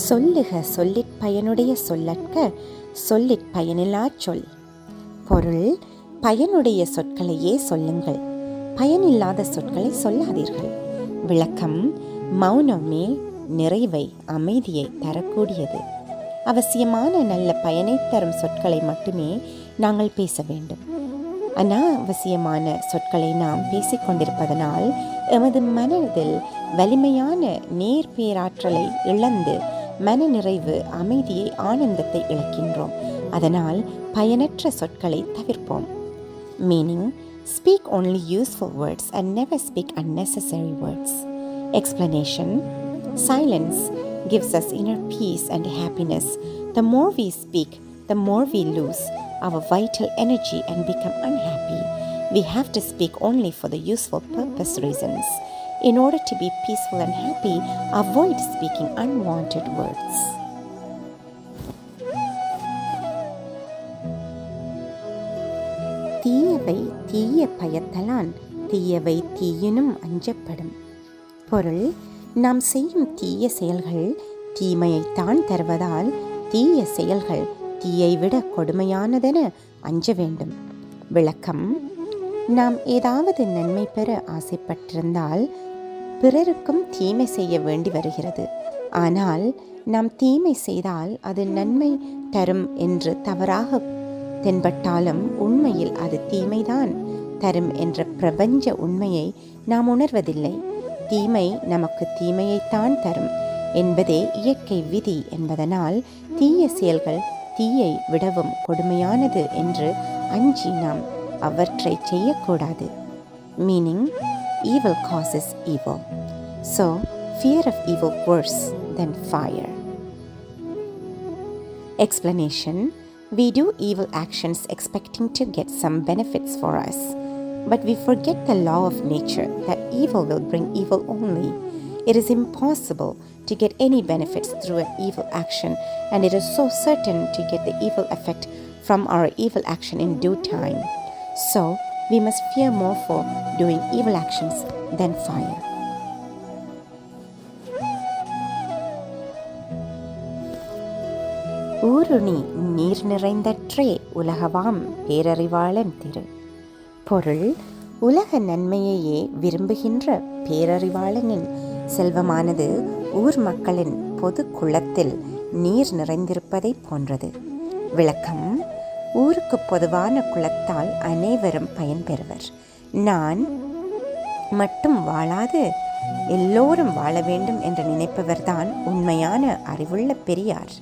சொல்லுக சொல்லிற் பயனுடைய சொல்லற்க சொல்லிற் பயனிலா சொல். பொருள்: பயனுடைய சொற்களையே சொல்லுங்கள், பயனில்லாத சொற்களை சொல்லாதீர்கள். விளக்கம்: மௌனமே நிறைவை, அமைதியை தரக்கூடியது. அவசியமான நல்ல பயனை தரும் சொற்களை மட்டுமே நாங்கள் பேச வேண்டும். அனாவசியமான சொற்களை நாம் பேசிக்கொண்டிருப்பதனால் எமது மனதில் வலிமையான நேர்பேராற்றலை இழந்து மனநிறைவு, அமைதியை, ஆனந்தத்தை இழக்கின்றோம். அதனால் பயனற்ற சொற்களை தவிர்ப்போம். Meaning: speak only useful words and never speak unnecessary words. Explanation: silence gives us inner peace and happiness. The more we speak, the more we lose our vital energy and become unhappy. We have to speak only for the useful purpose reasons. In order to be peaceful and happy, avoid speaking unwanted words. தீயவை தீய பயத்தலான் தீயவை தீயினும் அஞ்சப்படும். பொருள்: நாம் செய்யும் தீய செயல்கள் தீமையைத்தான் தருவதால் தீய செயல்கள் தீயை விட கொடுமையானதென அஞ்ச வேண்டும். விளக்கம்: நாம் ஏதாவது நன்மை பெற ஆசைப்பட்டிருந்தால் பிறருக்கும் தீமை செய்ய வேண்டி வருகிறது. ஆனால் நாம் தீமை செய்தால் அது நன்மை தரும் என்று தவறாக தென்பட்டாலும் உண்மையில் அது தீமைதான் தரும் என்ற பிரபஞ்ச உண்மையை நாம் உணர்வதில்லை. தீமை நமக்கு தீமையைத்தான் தரும் என்பதே இயற்கை விதி என்பதனால் தீய செயல்கள் தீயை விடவும் கொடுமையானது என்று அஞ்சி நாம் அவற்றை செய்யக்கூடாது. Meaning: evil causes evil. So, fear of evil worse than fire. Explanation: we do evil actions expecting to get some benefits for us, but we forget the law of nature that evil will bring evil only. It is impossible to get any benefits through an evil action, and it is so certain to get the evil effect from our evil action in due time. So, we must fear more for doing evil actions than fire. ஊருணி நீர் நிறைந்தற்றே உலகவாம் பேரறிவாளன் திரு. பொருள்: உலக நன்மையையே விரும்புகின்ற பேரறிவாளனின் செல்வமானது ஊர் மக்களின் பொது குளத்தில் நீர் நிறைந்திருப்பதை போன்றது. விளக்கம்: ஊருக்கு பொதுவான குளத்தால் அனைவரும் பயன்பெறுவர். நான் மட்டும் வாழாது எல்லோரும் வாழ வேண்டும் என்று நினைப்பவர்தான் உண்மையான அறிவுள்ள பெரியார்.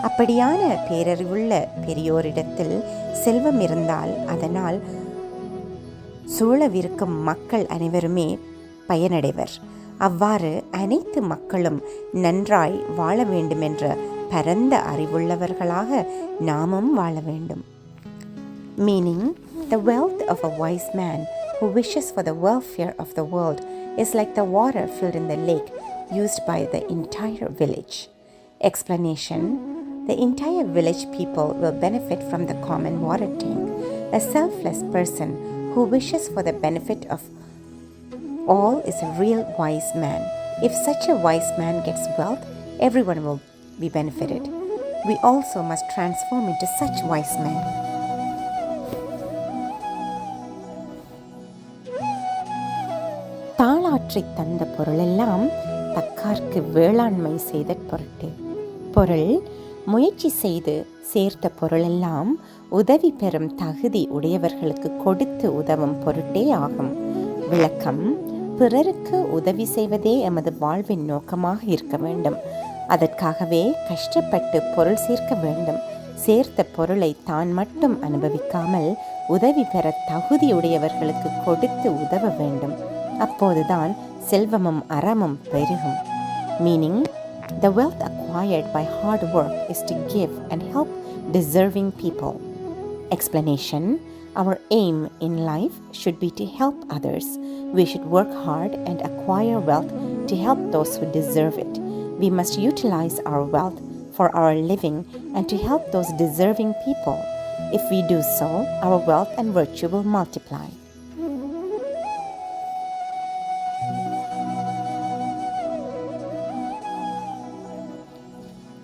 அப்படியான பேரறிவுள்ள பெரியோரிடத்தில் செல்வம் இருந்தால் அதனால் சூழவிருக்கும் மக்கள் அனைவருமே பயனடைவர். அவ்வாறு அனைத்து மக்களும் நன்றாய் வாழ வேண்டுமென்ற பரந்த அறிவுள்ளவர்களாக நாமும் வாழ வேண்டும். Meaning, the wealth of a wise man who wishes for the welfare of the world is like the water filled in the lake used by the entire village. Explanation: the entire village people will benefit from the common water tank. A selfless person who wishes for the benefit of all is a real wise man. If such a wise man gets wealth, everyone will be benefited. We also must transform into such wise men. தாளாற்றி தந்த பொருளெல்லாம் தக்கார்க்கு வேளாண்மை செய்த பொருட்டு. பொருள் முயற்சி செய்து சேர்த்த பொருளெல்லாம் உதவி பெறும் தகுதி உடையவர்களுக்கு கொடுத்து உதவும் பொருட்டே ஆகும். விளக்கம்: பிறருக்கு உதவி செய்வதே எமது வாழ்வின் நோக்கமாக இருக்க வேண்டும். அதற்காகவே கஷ்டப்பட்டு பொருள் சேர்க்க வேண்டும். சேர்த்த பொருளை தான் மட்டும் அனுபவிக்காமல் உதவி பெற தகுதியுடையவர்களுக்கு கொடுத்து உதவ வேண்டும். அப்போதுதான் செல்வமும் அறமும் பெருகும். Meaning, the wealth acquired by hard work is to give and help deserving people. Explanation: our aim in life should be to help others. We should work hard and acquire wealth to help those who deserve it. We must utilize our wealth for our living and to help those deserving people. If we do so, our wealth and virtue will multiply.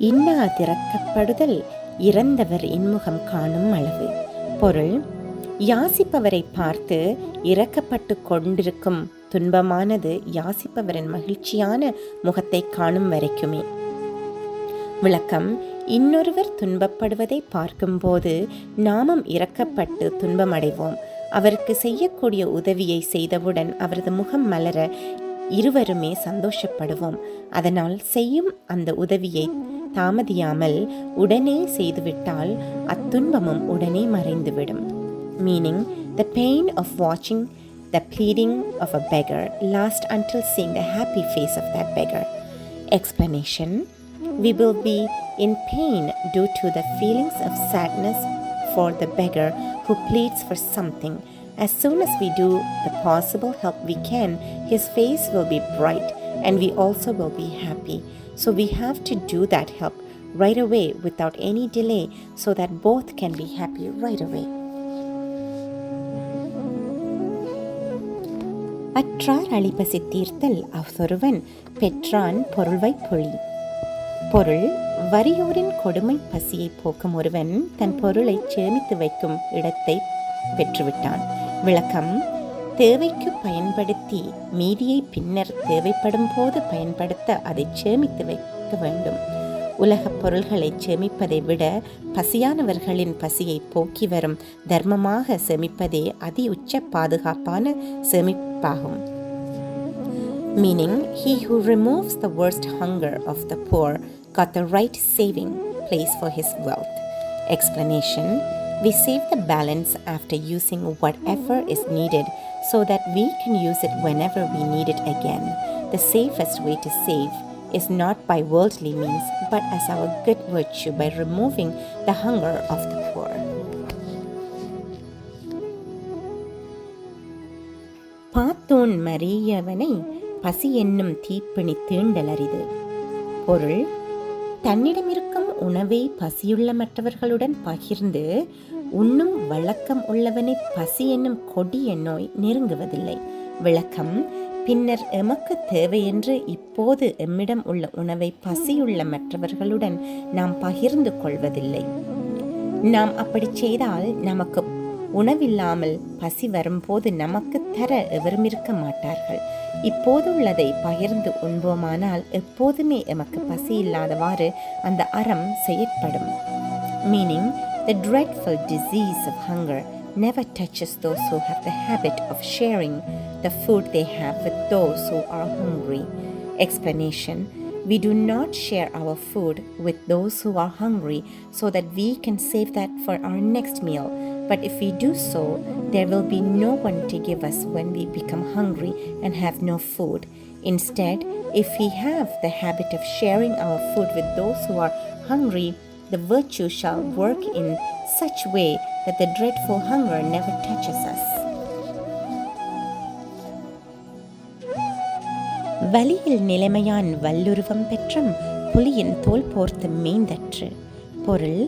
இன்னா திறக்கப்படுதல் இறந்தவர் இன்முகம் காணும் அளவு. பொருள்: யாசிப்பவரை பார்த்து இறக்கப்பட்டு கொண்டிருக்கும் துன்பமானது யாசிப்பவரின் மகிழ்ச்சியான முகத்தை காணும் வரைக்குமே. விளக்கம்: இன்னொருவர் துன்பப்படுவதை பார்க்கும்போது நாமும் இறக்கப்பட்டு துன்பமடைவோம். அவருக்கு செய்யக்கூடிய உதவியை செய்தவுடன் அவரது முகம் மலர இருவருமே சந்தோஷப்படுவோம். அதனால் செய்யும் அந்த உதவியை தாமதியாமல் உடனே செய்துவிட்டால் அத்துன்பமும் உடனே மறைந்துவிடும். Meaning, the pain of watching the pleading of a beggar lasts until seeing the happy face of that beggar. Explanation: we will be in pain due to the feelings of sadness for the beggar who pleads for something. As soon as we do the possible help we can, his face will be bright and we also will be happy. So we have to do that help right away without any delay so that both can be happy right away. அற்றார் அளிப்பசி தீர்த்தல் அவ்வொருவன் பெற்றான் பொருள்வை பொழி. பொருள்: வறியோரின் கொடுமை பசியை போக்கும் ஒருவன் தன் பொருளை சேமித்து வைக்கும் இடத்தை பெற்றுவிட்டான். விளக்கம்: தேவைக்கு பயன்படுத்தி மீதியை பின்னர் தேவைப்படும் போது பயன்படுத்த அதை சேமித்து வைக்க வேண்டும். உலகப் பொருள்களை சேமிப்பதை விட பசியானவர்களின் பசியை போக்கி வரும் தர்மமாக சேமிப்பதே அதி உச்ச பாதுகாப்பான சேமிப்பாகும். Meaning, he who removes the worst hunger of the poor got the right saving place for his wealth. Explanation: we save the balance after using whatever is needed so that we can use it whenever we need it again. The safest way to save is not by worldly means but as our good virtue by removing the hunger of the poor. பாத்தோன் மறியவனை பசி என்னும் தீப்பிணி தீண்டலரிது. பொருள்: தன்னிடமிருக்கும் உணவை பசியுள்ள மற்றவர்களுடன் பகிர்ந்து உண்ணும் வழக்கம் உள்ளவனை பசி என்னும் கொடிய நோய் நெருங்குவதில்லை. விளக்கம்: பின்னர் எமக்கு தேவையென்று இப்போது எம்மிடம் உள்ள உணவை பசியுள்ள மற்றவர்களுடன் நாம் பகிர்ந்து கொள்வதில்லை. நாம் அப்படி செய்தால் நமக்கு உணவில்லாமல் பசி வரும்போது நமக்கு தர எவரும் இருக்க மாட்டார்கள். இப்போதுள்ளதை பகிர்ந்து உண்போமானால் எப்போதுமே எமக்கு பசி இல்லாதவாறு அந்த அறம் செயற்படும். Meaning, the dreadful disease of hunger never touches those who have the habit of sharing the food they have with those who are hungry. Explanation: We do not share our food with those who are hungry so that we can save that for our next meal. But if we do so, there will be no one to give us when we become hungry and have no food. Instead, if we have the habit of sharing our food with those who are hungry, the virtue shall work in such way that the dreadful hunger never touches us. வலியில் நிலைமையான் வல்லுருவம் பெற்றும் புலியின் தோல் போர்த்து மேய்ந்தற்று. பொருள்,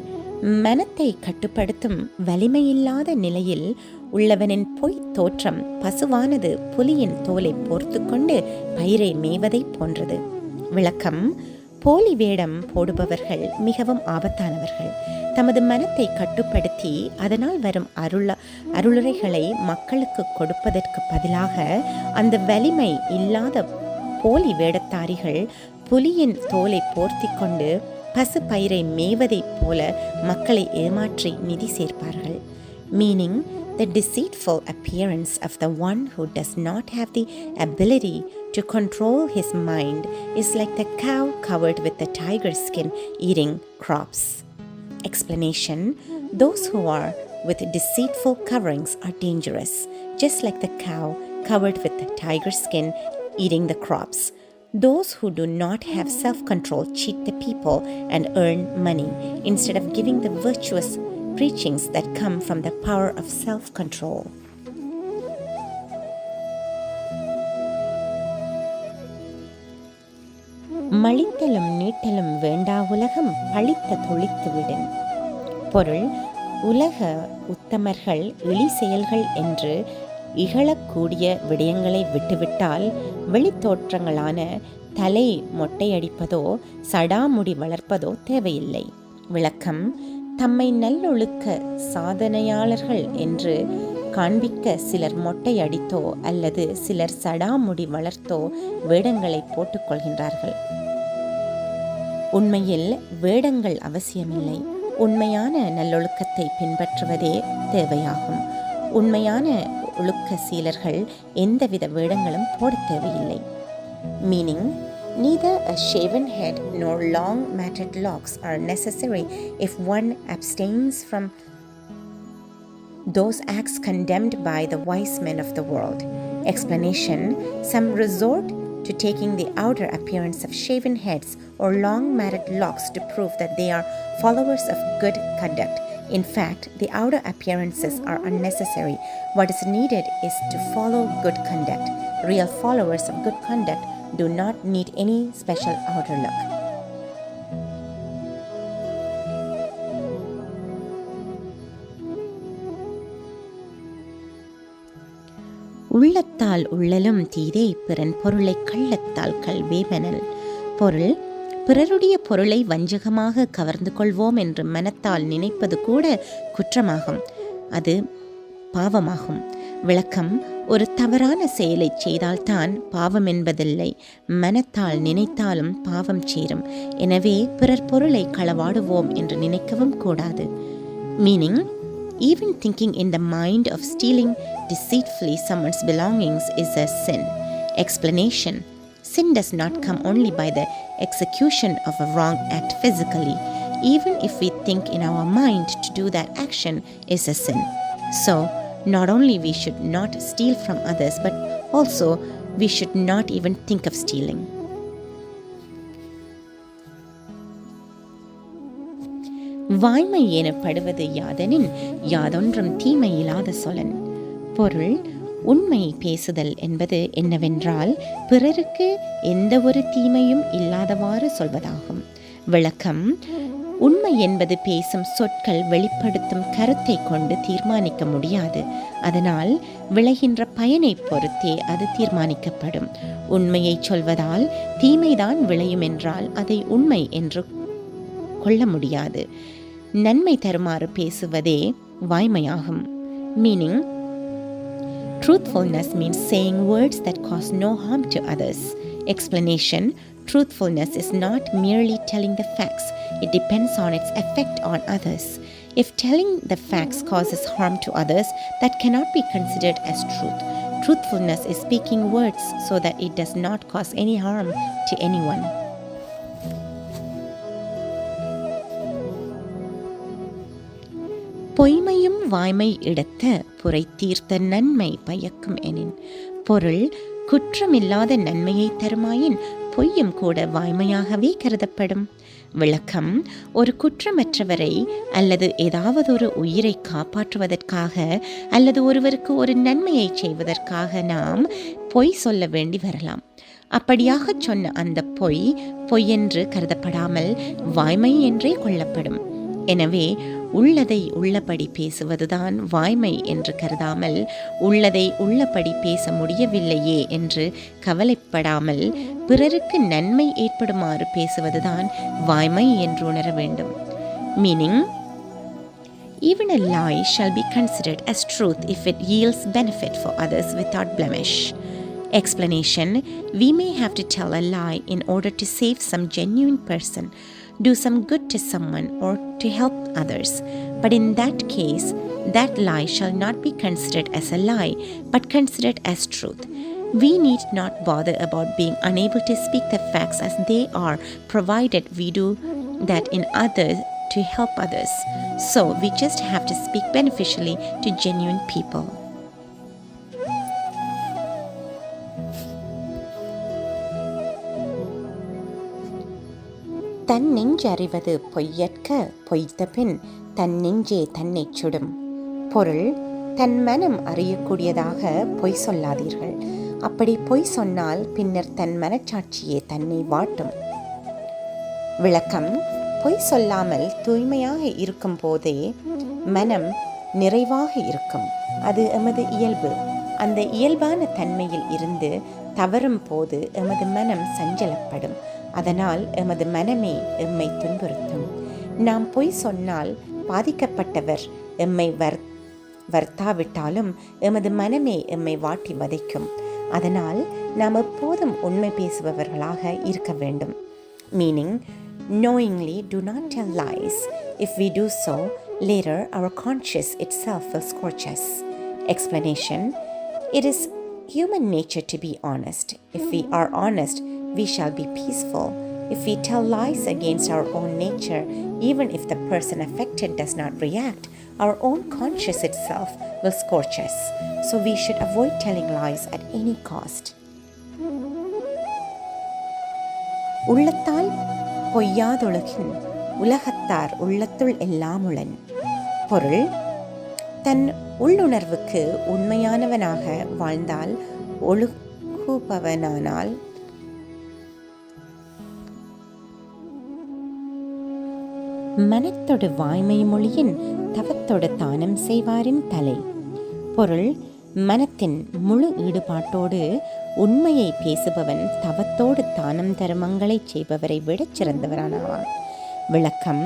மனத்தை கட்டுப்படுத்தும் வலிமையில்லாத நிலையில் உள்ளவனின் பொய் தோற்றம் பசுவானது புலியின் தோலை போர்த்து கொண்டு பயிரை மேய்வதை போன்றது. விளக்கம்: போலி வேடம் போடுபவர்கள் மிகவும் ஆபத்தானவர்கள். தமது மனத்தை கட்டுப்படுத்தி அதனால் வரும் அருளுரைகளை மக்களுக்கு கொடுப்பதற்கு பதிலாக அந்த வலிமை இல்லாத போலி வேடத்தாரிகள் புலியின் தோலை போர்த்தி கொண்டு பசு பயிரை மேய்வதைப் போல மக்களை ஏமாற்றி நிதி சேர்ப்பார்கள். Meaning, the deceitful appearance of the one who does not have the ability to control his mind is like the cow covered with the tiger skin eating crops. Explanation: those who are with deceitful coverings are dangerous, just like the cow covered with the tiger skin eating the crops. Those who do not have self-control cheat the people and earn money instead of giving the virtuous preachings that come from the power of self-control. மலித்தலும் நீட்டலும் வேண்டா உலகம் பழித்த தொழித்துவிடும். பொருள், உலக உத்தமர்கள் இழி செயல்கள் என்று இகழக்கூடிய விடயங்களை விட்டுவிட்டால் வெளித்தோற்றங்களான தலை மொட்டையடிப்பதோ சடாமுடி வளர்ப்பதோ தேவையில்லை. விளக்கம்: தம்மை நல்லொழுக்க சாதனையாளர்கள் என்று காண்பிக்க சிலர் மொட்டையடித்தோ அல்லது சிலர் சடாமுடி வளர்த்தோ வேடங்களை போட்டுக்கொள்கின்றார்கள். உண்மையில் வேடங்கள் அவசியமில்லை. உண்மையான நல்லொழுக்கத்தை பின்பற்றுவதே தேவையாகும். உண்மையான ஒழுக்க சீலர்கள் எந்தவித வேடங்களும் போட தேவையில்லை. Meaning, neither a shaven head nor long matted locks are necessary if one abstains from those acts condemned by the wise men of the world. Explanation: some resort to taking the outer appearance of shaven heads or long matted locks to prove that they are followers of good conduct. In fact, the outer appearances are unnecessary. What is needed is to follow good conduct. Real followers of good conduct do not need any special outer look. உள்ளத்தால் உள்ளலும் தீதே பிறன் பொருளை கள்ளத்தால் கல்வேமெனல். பொருள், பிறருடைய பொருளை வஞ்சகமாக கவர்ந்து கொள்வோம் என்று மனத்தால் நினைப்பது கூட குற்றமாகும். அது பாவமாகும். விளக்கம்: ஒரு தவறான செயலை செய்தால்தான் பாவம் என்பதில்லை, மனத்தால் நினைத்தாலும் பாவம் சேரும். எனவே பிறர் பொருளை களவாடுவோம் என்று நினைக்கவும் கூடாது. Meaning: even thinking in the mind of stealing deceitfully someone's belongings is a sin. Explanation: sin does not come only by the execution of a wrong act physically. Even if we think in our mind to do that action is a sin. So, not only we should not steal from others, but also we should not even think of stealing. வாய்மை எனப்படுவது யாதெனின் யாதொன்றும் தீமை இல்லாத சொலன். பொருள், உண்மை பேசுதல் என்பது என்னவென்றால் பிறருக்கு எந்த ஒரு தீமையும் இல்லாதவாறு சொல்வதாகும். விளக்கம்: உண்மை என்பது பேசும் சொற்கள் வெளிப்படுத்தும் கருத்தை கொண்டு தீர்மானிக்க முடியாது. அதனால் விளைகின்ற பயனை பொறுத்தே அது தீர்மானிக்கப்படும். உண்மையை சொல்வதால் தீமைதான் விளையும் என்றால் அதை உண்மை என்று கொள்ள முடியாது. நன்மை தருமாறு பேசுவதே வாய்மையாகும். Meaning: truthfulness means saying words that cause no harm to others. Explanation: truthfulness is not merely telling the facts. It depends on its effect on others. If telling the facts causes harm to others, that cannot be considered as truth. Truthfulness is speaking words so that it does not cause any harm to anyone. வாய்மை இடத்த புரை தீர்த்த நன்மை பயக்கும் எனின். பொருள், குற்றமில்லாத நன்மையை தருமாயின் பொய்யும் கூட வாய்மையாகவே கருதப்படும். விளக்கம், ஒரு குற்றமற்றவரை அல்லது ஏதாவது ஒரு உயிரை காப்பாற்றுவதற்காக அல்லது ஒருவருக்கு ஒரு நன்மையை செய்வதற்காக நாம் பொய் சொல்ல வேண்டி வரலாம். அப்படியாக சொன்ன அந்த பொய்யென்று கருதப்படாமல் வாய்மை என்றே கொள்ளப்படும். எனவே உள்ளதை உள்ளபடி பேசுவதுதான் வாய்மை என்று கருதாமல், உள்ளதை உள்ளபடி பேச முடியவில்லையே என்று கவலைப்படாமல் பிறருக்கு நன்மை ஏற்படுமாறு பேசுவதுதான் வாய்மை என்று உணர வேண்டும். Meaning, even a lie shall be considered as truth if it yields benefit for others without blemish. Explanation, we may have to tell a lie in order to save some genuine person, do some good to someone, or to help others. But in that case, that lie shall not be considered as a lie, but considered as truth. We need not bother about being unable to speak the facts as they are, provided we do that in others to help others. So we just have to speak beneficially to genuine people. தன் நெஞ்சறிவது பொய்யற்க பொய்த்த பின் தன் நெஞ்சே தன்னை சுடும். பொருள், தன் மனம் அறியக்கூடியதாக பொய் சொல்லாதீர்கள். அப்படி பொய் சொன்னால் பின்னர் தன் மனச்சாட்சியே தன்னை வாட்டும். விளக்கம், பொய் சொல்லாமல் தூய்மையாக இருக்கும் போதே மனம் நிறைவாக இருக்கும். அது எமது இயல்பு. அந்த இயல்பான தன்மையில் இருந்து தவறும் போது எமது மனம் சஞ்சலப்படும். அதனால் எமது மனமே எம்மை துன்புறுத்தும். நாம் பொய் சொன்னால் பாதிக்கப்பட்டவர் எம்மை வருத்தாவிட்டாலும் எமது மனமே எம்மை வாட்டி வதைக்கும். அதனால் நாம் எப்போதும் உண்மை பேசுபவர்களாக இருக்க வேண்டும். Meaning, knowingly do not tell lies. If we do so, later our conscience itself will scorch us. Explanation, it is human nature to be honest. If we are honest, we shall be peaceful. If we tell lies against our own nature, even if the person affected does not react, our own conscience itself will scorch us. So we should avoid telling lies at any cost. உள்ளத்தால் பொய்யாதொழுகின் உலகத்தார் உள்ளத்துள் எல்லாம் உளன். பொருள், தன் உள்ளுணர்வுக்கு உண்மையானவனாக வாழ்ந்தால் ஒழுகுபவனானால் மனத்தொடு வாய்மை மொழியின் தவத்தொடு தானம் செய்வாரின் தலை. பொருள், மனத்தின் முழு ஈடுபாட்டோடு உண்மையை பேசுபவன் தவத்தோடு தானம் தர்மங்களை செய்பவரை விட சிறந்தவரானாவான். விளக்கம்,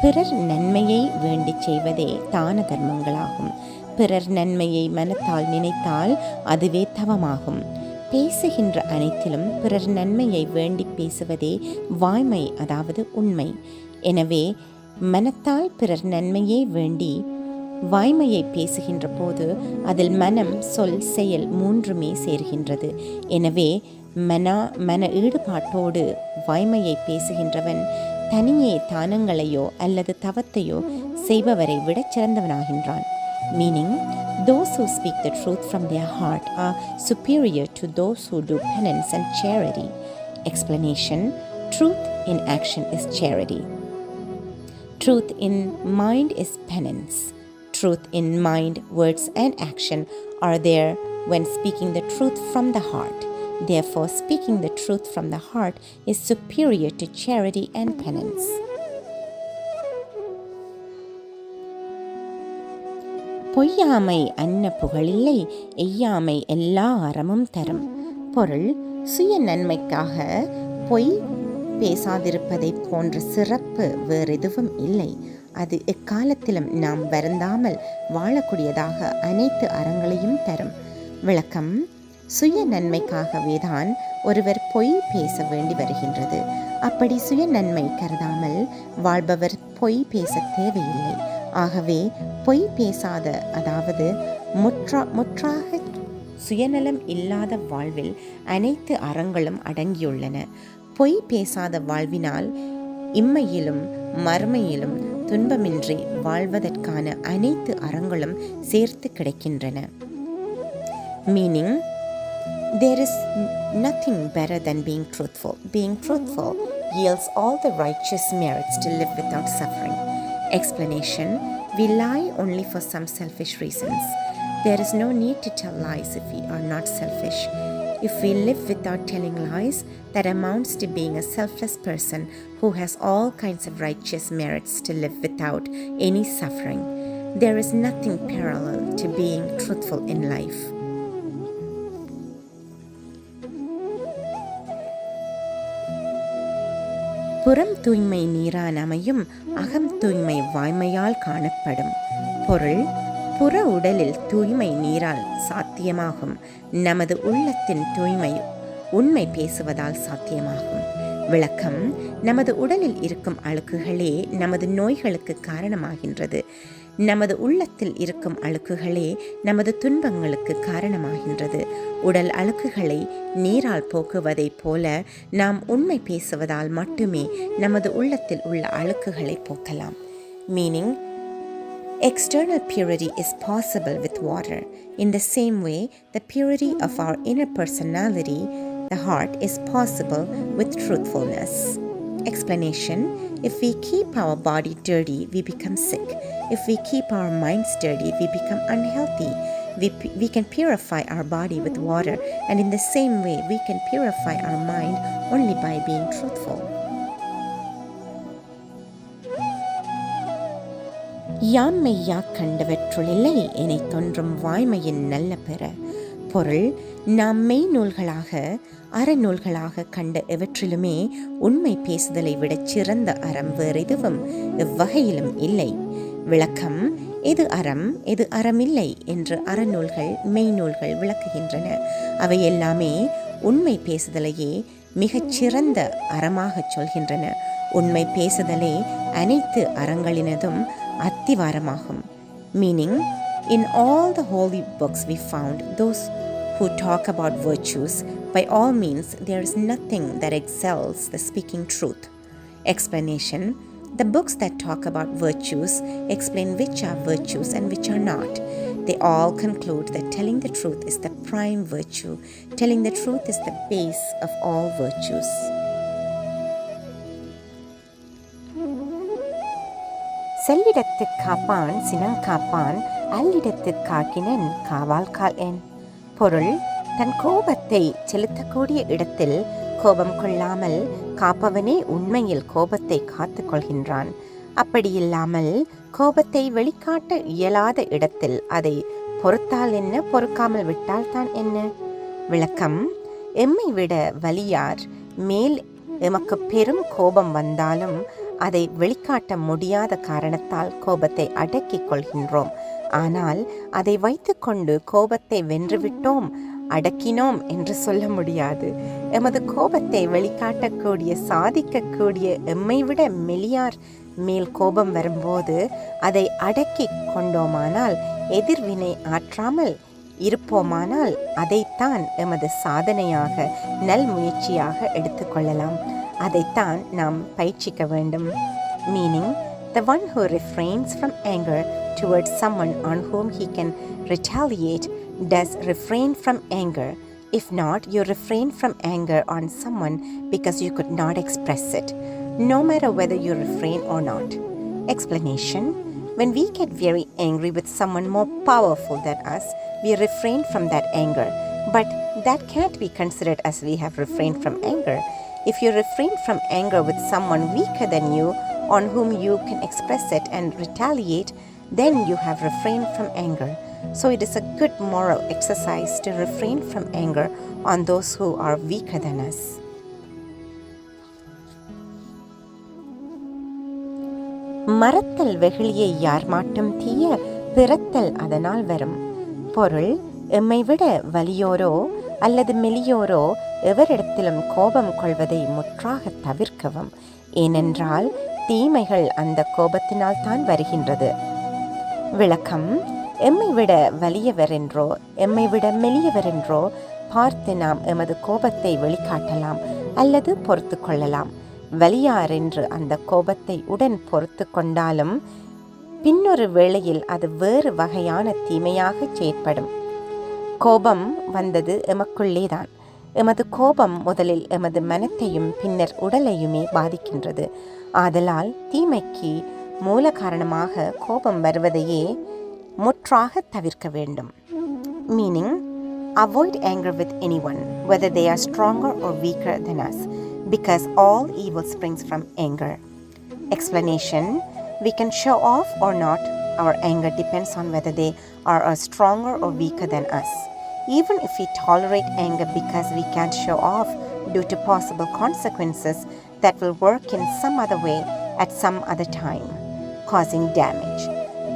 பிறர் நன்மையை வேண்டி செய்வதே தான தர்மங்களாகும். பிறர் நன்மையை மனத்தால் நினைத்தால் அதுவே தவமாகும். பேசுகின்ற அனைத்திலும் பிறர் நன்மையை வேண்டி பேசுவதே வாய்மை, அதாவது உண்மை. எனவே மனத்தால் பிறர் நன்மையை வேண்டி வாய்மையை பேசுகின்ற போது அதில் மனம், சொல், செயல் மூன்றுமே சேர்கின்றது. எனவே மன ஈடுபாட்டோடு வாய்மையை பேசுகின்றவன் தனியே தானங்களையோ அல்லது தவத்தையோ செய்பவரை விட சிறந்தவனாகின்றான். Meaning, those who speak the truth from their heart are superior to those who do penance and charity. Explanation, truth in action is charity. Truth in mind is penance. Truth in mind, words and action are there when speaking the truth from the heart. Therefore, speaking the truth from the heart is superior to charity and penance. பொய்யாமை அன்ன புகழில்லை, எய்யாமை எல்லா அறமும் தரும். பொருள், சுய நன்மைக்காக பொய் பேசாதிருப்பதை போன்ற சிறப்பு வேறெதுவும் இல்லை. அது எக்காலத்திலும் நாம் வருந்தாமல் வாழக்கூடியதாக அனைத்து அறங்களையும் தரும். விளக்கம், சுய நன்மைக்காகவேதான் ஒருவர் பொய் பேச வேண்டி வருகின்றது. அப்படி சுய நன்மை கருதாமல் வாழ்பவர் பொய் பேச தேவையில்லை. ஆகவே பொய் பேசாத, அதாவது முற்றாக சுயநலம் இல்லாத வாழ்வில் அனைத்து அறங்களும் அடங்கியுள்ளன. பொய் பேசாத வாழ்வினால் இம்மையிலும் மறுமையிலும் துன்பமின்றி வாழ்வதற்கான அனைத்து அறங்களும் சேர்த்து கிடைக்கின்றன. Meaning, there is nothing better than being truthful. Being truthful yields all the righteous merits to live without suffering. Explanation, we lie only for some selfish reasons. There is no need to tell lies if we are not selfish. If we live without telling lies, that amounts to being a selfless person who has all kinds of righteous merits to live without any suffering. There is nothing parallel to being truthful in life. புறம் தூய்மை நீரான் அமையும், அகம் தூய்மை வாய்மையால் காணப்படும். பொருள், புற உடலில் தூய்மை நீரால் சாத்தியமாகும். நமது உள்ளத்தின் தூய்மை உண்மை பேசுவதால் சாத்தியமாகும். விளக்கம், நமது உடலில் இருக்கும் அழுக்குகளே நமது நோய்களுக்கு காரணமாகின்றது. நமது உள்ளத்தில் இருக்கும் அழுக்குகளே நமது துன்பங்களுக்கு காரணமாகின்றது. உடல் அழுக்குகளை நீரால் போக்குவதைப் போல நாம் உண்மை பேசுவதால் மட்டுமே நமது உள்ளத்தில் உள்ள அழுக்குகளை போக்கலாம். Meaning, external purity is possible with water. In the same way, the purity of our inner personality, the heart, is possible with truthfulness. Explanation, if we keep our body dirty, we become sick. If we keep our minds dirty, we become unhealthy. We can purify our body with water, and in the same way, we can purify our mind only by being truthful. யாம் மெய்யா கண்டவற்றுளில்லை எனை தோன்றும் வாய்மையின் நல்ல பெற. பொருள், நாம் மெய் நூல்களாக அறநூல்களாக கண்ட எவற்றிலுமே உண்மை பேசுதலை விடச் சிறந்த அறம் வேறெதுவும் எவ்வகையிலும் இல்லை. விளக்கம், எது அறம் எது அறமில்லை என்று அறநூல்கள் மெய்நூல்கள் விளக்குகின்றன. அவை எல்லாமே உண்மை பேசுதலையே மிகச்சிறந்த அறமாகச் சொல்கின்றன. உண்மை பேசுதலே அனைத்து அறங்களினதும் அத்திவாரமாகும். Meaning, in all the holy books we found those who talk about virtues. By all means, there is nothing that excels the speaking truth. Explanation, the books that talk about virtues explain which are virtues and which are not. They all conclude that telling the truth is the prime virtue. Telling the truth is the base of all virtues. செல்லிடத்துக் காப்பான் சினங்காப்பான், அல்லிடத்துக் காக்கினன் காவால் கால் என். பொருள், தன் கோபத்தை செலுத்தக்கூடிய இடத்தில் கோபம் கொள்ளாமல் காப்பவனே உண்மையில் கோபத்தை காத்து கொள்கின்றான். அப்படியில்லாமல் கோபத்தை வெளிக்காட்ட இயலாத இடத்தில் அதை பொறுத்தால் என்ன, பொறுக்காமல் விட்டால் தான் என்ன. விளக்கம், எம்மை விட வலியார் மேல் எமக்கு பெரும் கோபம் வந்தாலும் அதை வெளிக்காட்ட முடியாத காரணத்தால் கோபத்தை அடக்கிக் கொள்கின்றோம். ஆனால் அதை வைத்துக்கொண்டு கோபத்தை வென்றுவிட்டோம், அடக்கினோம் என்று சொல்ல முடியாது. எமது கோபத்தை வெளிக்காட்டக்கூடிய சாதிக்கக்கூடிய எம்மை விட மெலியார் மேல் கோபம் வரும்போது அதை அடக்கி கொண்டோமானால், எதிர்வினை ஆற்றாமல் இருப்போமானால் அதைத்தான் எமது சாதனையாக நல் முயற்சியாக எடுத்துக்கொள்ளலாம். அதைத்தான் நாம் பயிற்சிக்க வேண்டும். Meaning, the one who refrains from anger towards someone on whom he can retaliate does refrain from anger. If not, you refrain from anger on someone because you could not express it, no matter whether you refrain or not. Explanation, when we get very angry with someone more powerful than us, we refrain from that anger. But that can't be considered as we have refrained from anger. If you refrain from anger with someone weaker than you, on whom you can express it and retaliate, then you have refrained from anger. So it is a good moral exercise to refrain from anger on those who are weaker than us. மறத்தல் வெகுளியை யார் மாட்டும் தீய, பிறத்தல் அதனால் வரும். பொருள், எம்மை விட வலியோரோ அல்லது மெலியோரோ எவரிடத்திலும் கோபம் கொள்வதை முற்றாக தவிர்க்கவும். ஏனென்றால் தீமைகள் அந்த கோபத்தினால் தான் வருகின்றது. விளக்கம், எம்மை விட வலியவரென்றோ எம்மை விட மெலியவரென்றோ பார்த்து நாம் எமது கோபத்தை வெளிக்காட்டலாம் அல்லது பொறுத்து கொள்ளலாம். வலியாரென்று அந்த கோபத்தை உடன் பொறுத்து கொண்டாலும் பின்னொரு வேளையில் அது வேறு வகையான தீமையாக செயற்படும். கோபம் வந்தது எமக்குள்ளேதான். எமது கோபம் முதலில் எமது மனத்தையும் பின்னர் உடலையுமே பாதிக்கின்றது. ஆதலால் தீமைக்கு மூல காரணமாக கோபம் வருவதையே முற்றாக தவிர்க்க வேண்டும். Meaning, avoid anger with anyone, whether they are stronger or weaker than us, because all evil springs from anger. Explanation, we can show off or not. Our anger depends on whether they are stronger or weaker than us. Even if we tolerate anger because we can't show off due to possible consequences that will work in some other way at some other time, causing damage.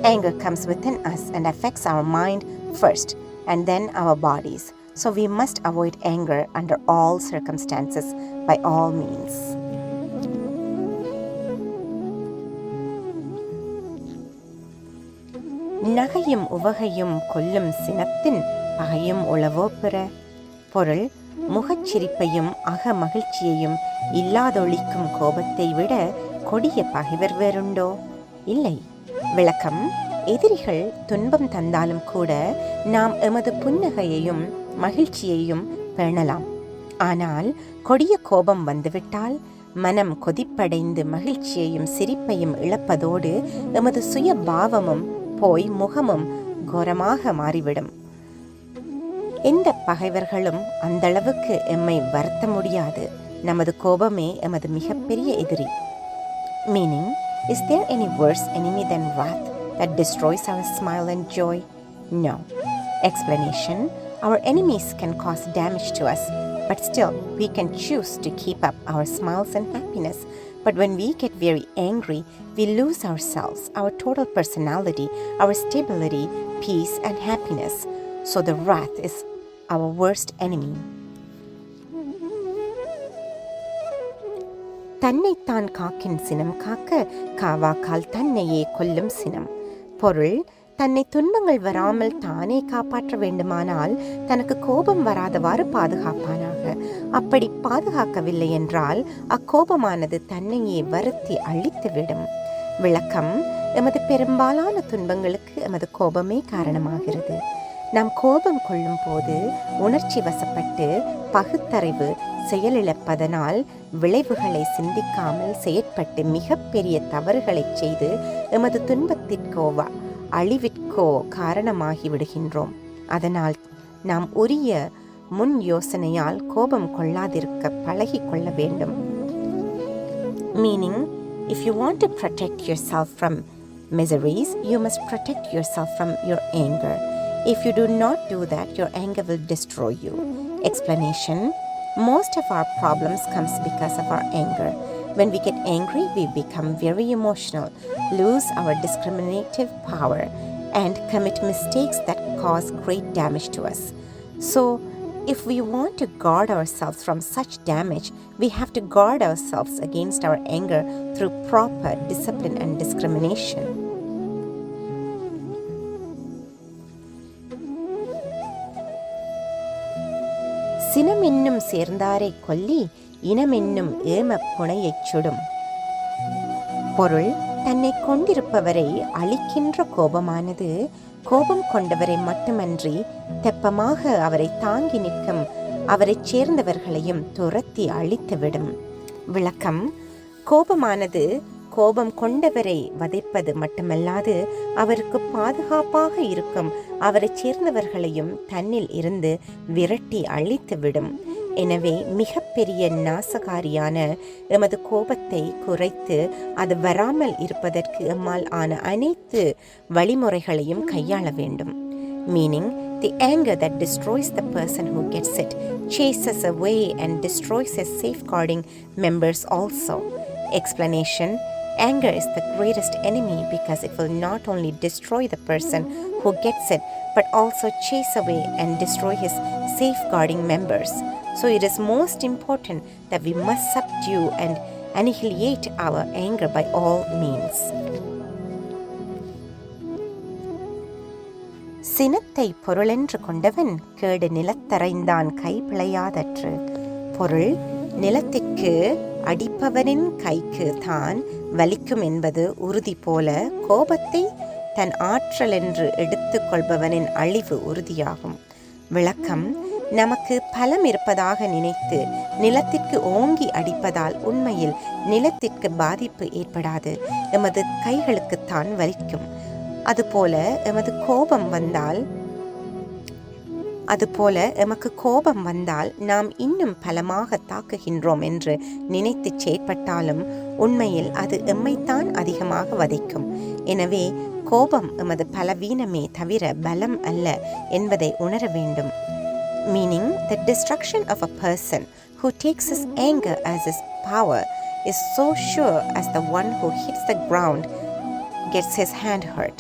Anger comes within us and affects our mind first and then our bodies. So we must avoid anger under all circumstances by all means. நகையும் உவகையும் கொல்லும் சினத்தின் பகையும் உளவோ பிற. பொருள், முகச்சிரிப்பையும் அக மகிழ்ச்சியையும் இல்லாதொழிக்கும் கோபத்தை விட கொடிய பகைவர் வேறுண்டோ? இல்லை. விளக்கம், எதிரிகள் துன்பம் தந்தாலும் கூட நாம் எமது புன்னகையையும் மகிழ்ச்சியையும் பேணலாம். ஆனால் கொடிய கோபம் வந்துவிட்டால் மனம் கொதிப்படைந்து மகிழ்ச்சியையும் சிரிப்பையும் இழப்பதோடு எமது சுய பாவமும் போய் முகமும் கோரமாக மாறிவிடும். எந்த பகைவர்களும் அந்தளவுக்கு எம்மை வருத்த முடியாது. நமது கோபமே எமது மிகப்பெரிய எதிரி. Meaning, is there any worse enemy than wrath that destroys our smile and joy? No. Explanation, our enemies can cause damage to us, but still we can choose to keep up our smiles and happiness. But when we get very angry, we lose ourselves, our total personality, our stability, peace and happiness. So the wrath is our worst enemy. தன்னைத்தான் காக்கின் சினம் காக்க காவாக்கால் தன்னையே கொல்லும் சினம். பொருள், தன்னை துன்பங்கள் வராமல் தானே காப்பாற்ற வேண்டுமானால் தனக்கு கோபம் வராதவாறு பாதுகாப்பானாக. அப்படி பாதுகாக்கவில்லை என்றால் அக்கோபமானது தன்னையே வருத்தி அழித்துவிடும். விளக்கம், எமது பெரும்பாலான துன்பங்களுக்கு எமது கோபமே காரணமாகிறது. நாம் கோபம் கொள்ளும் போது உணர்ச்சி வசப்பட்டு பகுத்தறிவு செயலிழப்பதனால் விளைவுகளை சிந்திக்காமல் செயற்பட்டு மிகப்பெரிய தவறுகளை செய்து எமது துன்பத்திற்கோ அழிவிற்கோ காரணமாகி விடுகின்றோம். அதனால் நாம் உரிய முன் யோசனையால் கோபம் கொள்ளாதிருக்க பழகி கொள்ள வேண்டும். Meaning, if you want to protect yourself from miseries, you must protect yourself from your anger. If you do not do that, your anger will destroy you. Explanation, most of our problems comes because of our anger. When we get angry, we become very emotional, lose our discriminative power, and commit mistakes that cause great damage to us. So, if we want to guard ourselves from such damage, we have to guard ourselves against our anger through proper discipline and discrimination. சினமென்னும் சேர்ந்தாரை கொல்லி இனமென்னும் ஏம புனையைச் சுடும். பொருள், தன்னை கொண்டிருப்பவரை அழிக்கின்ற கோபமானது கோபம் கொண்டவரை மட்டுமன்றி தெப்பமாக அவரை தாங்கி நிற்கும் அவரைச் சேர்ந்தவர்களையும் துரத்தி அழித்துவிடும். விளக்கம், கோபமானது கோபம் கொண்டவரை வதைப்பது மட்டுமல்லாது அவருக்கு பாதுகாப்பாக இருக்கும் அவரைச் சேர்ந்தவர்களையும் தன்னில் இருந்து விரட்டி அழித்துவிடும். எனவே மிகப்பெரிய நாசகாரியான எமது கோபத்தை குறைத்து அது வராமல் இருப்பதற்கு எம்மால் ஆன அனைத்து வழிமுறைகளையும் கையாள வேண்டும். Meaning, the anger that destroys the person who gets it chases away and destroys his safeguarding members also. Explanation, anger is the greatest enemy because it will not only destroy the person who gets it but also chase away and destroy his safeguarding members. So it is most important that we must subdue and annihilate our anger by all means. சினத்தை பொருளென்று கொண்டவன் கேடு நிலத்தரைந்தான் கை பிழையாதற்று. பொருள், நிலத்திற்கு அடிப்பவனின் கைக்கு தான் வலிக்கும் என்பது உறுதி போல கோபத்தை தன் ஆற்றல் என்று எடுத்துக்கொள்பவனின் அழிவு உறுதியாகும். விளக்கம்: நமக்கு பலம் இருப்பதாக நினைத்து நிலத்திற்கு ஓங்கி அடிப்பதால் உண்மையில் நிலத்திற்கு பாதிப்பு ஏற்படாது, எமது கைகளுக்குத்தான் வலிக்கும். அதுபோல எமக்கு கோபம் வந்தால் நாம் இன்னும் பலமாக தாக்குகின்றோம் என்று நினைத்து செயற்பட்டாலும் உண்மையில் அது எம்மைத்தான் அதிகமாக வதைக்கும். எனவே கோபம் எமது பலவீனமே தவிர பலம் அல்ல என்பதை உணர வேண்டும். Meaning, the destruction of a person who takes his anger as his power is so sure as the one who hits the ground gets his hand hurt.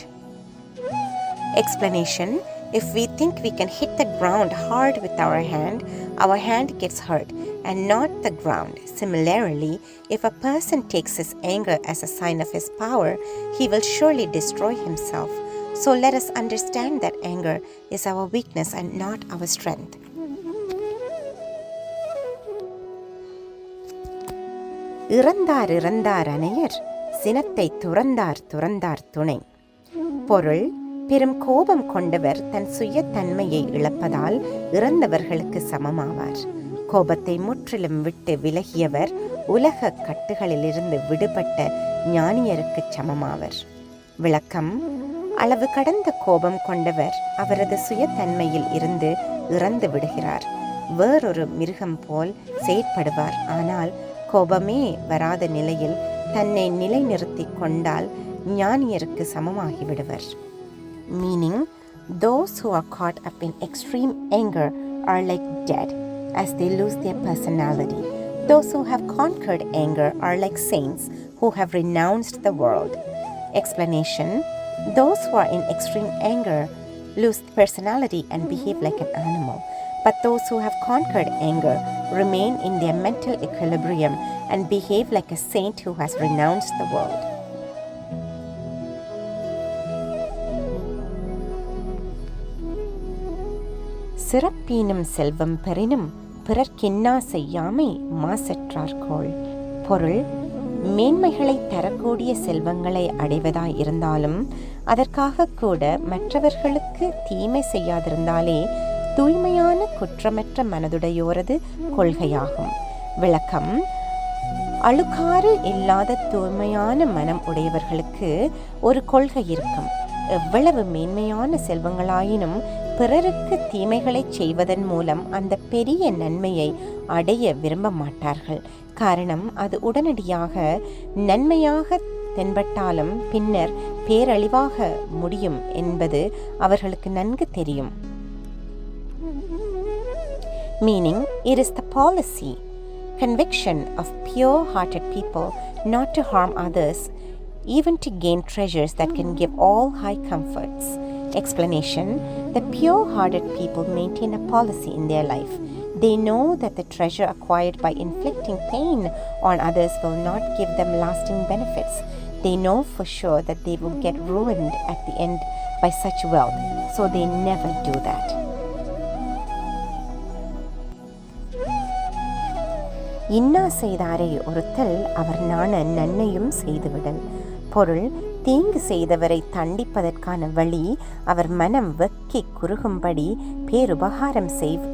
Explanation: if we think we can hit the ground hard with our hand gets hurt and not the ground. Similarly, if a person takes his anger as a sign of his power, he will surely destroy himself. So let us understand that anger is our weakness and not our strength. இறந்தார் அனையர் சினத்தை துறந்தார் துணை. பொருள்: பெரும் கோபம் கொண்டவர் தன் சுய தன்மையை இழப்பதால் இறந்தவர்களுக்கு சமமாவார். கோபத்தை முற்றிலும் விட்டு விலகியவர் உலக கட்டுகளிலிருந்து விடுபட்ட ஞானியருக்கு சமமாவர். விளக்கம்: அளவு கடந்த கோபம் கொண்டவர் அவரது சுயத்தன்மையில் இருந்து இறந்து விடுகிறார். வேறொரு மிருகம் போல் செயற்படுவார். ஆனால் கோபமே வராத நிலையில் தன்னை நிலைநிறுத்தி கொண்டால் ஞானியருக்கு சமமாகி விடுவர். Meaning, those who are caught up in extreme anger are like dead as they lose their personality. Those who have conquered anger are like saints who have renounced the world. Explanation: those who are in extreme anger lose personality and behave like an animal. But those who have conquered anger remain in their mental equilibrium and behave like a saint who has renounced the world. சிறப்பீனும் செல்வம் பெறினும் பிறர்க்கின்னா செய்யாமை மாசற்றார்கோள். பொருள்: மேன்மைகளை தரக்கூடிய செல்வங்களை அடைவதாய் இருந்தாலும் அதற்காக கூட மற்றவர்களுக்கு தீமை செய்யாதிருந்தாலே தூய்மையான குற்றமற்ற மனதுடையோரது கொள்கையாகும். விளக்கம்: அழுக்காறு இல்லாத தூய்மையான மனம் உடையவர்களுக்கு ஒரு கொள்கை இருக்கும். எவ்வளவு மேன்மையான செல்வங்களாயினும் பிறருக்கு தீமைகளை செய்வதன் மூலம் அந்த பெரிய நன்மையை அடைய விரும்ப மாட்டார்கள். காரணம், அது உடனடியாக நன்மையாக தென்பட்டாலும் பின்னர் பேரழிவாக முடியும் என்பது அவர்களுக்கு நன்கு தெரியும். Meaning, it is the policy, conviction of pure-hearted people not to harm others, even to gain treasures that can give all high comforts. Explanation: the pure-hearted people maintain a policy in their life. They know that the treasure acquired by inflicting pain on others will not give them lasting benefits. They know for sure that they will get ruined at the end by such wealth, so they never do that. இன்னா செய்தாரை ஒருத்தல் அவர் நாண நன்மையும் செய்துவிடல். பொருள்: தீங்கு செய்தவரை தண்டிப்பதற்கான வழி அவர் மனம் வெக்கி குறுகும்படி பேருபகாரம்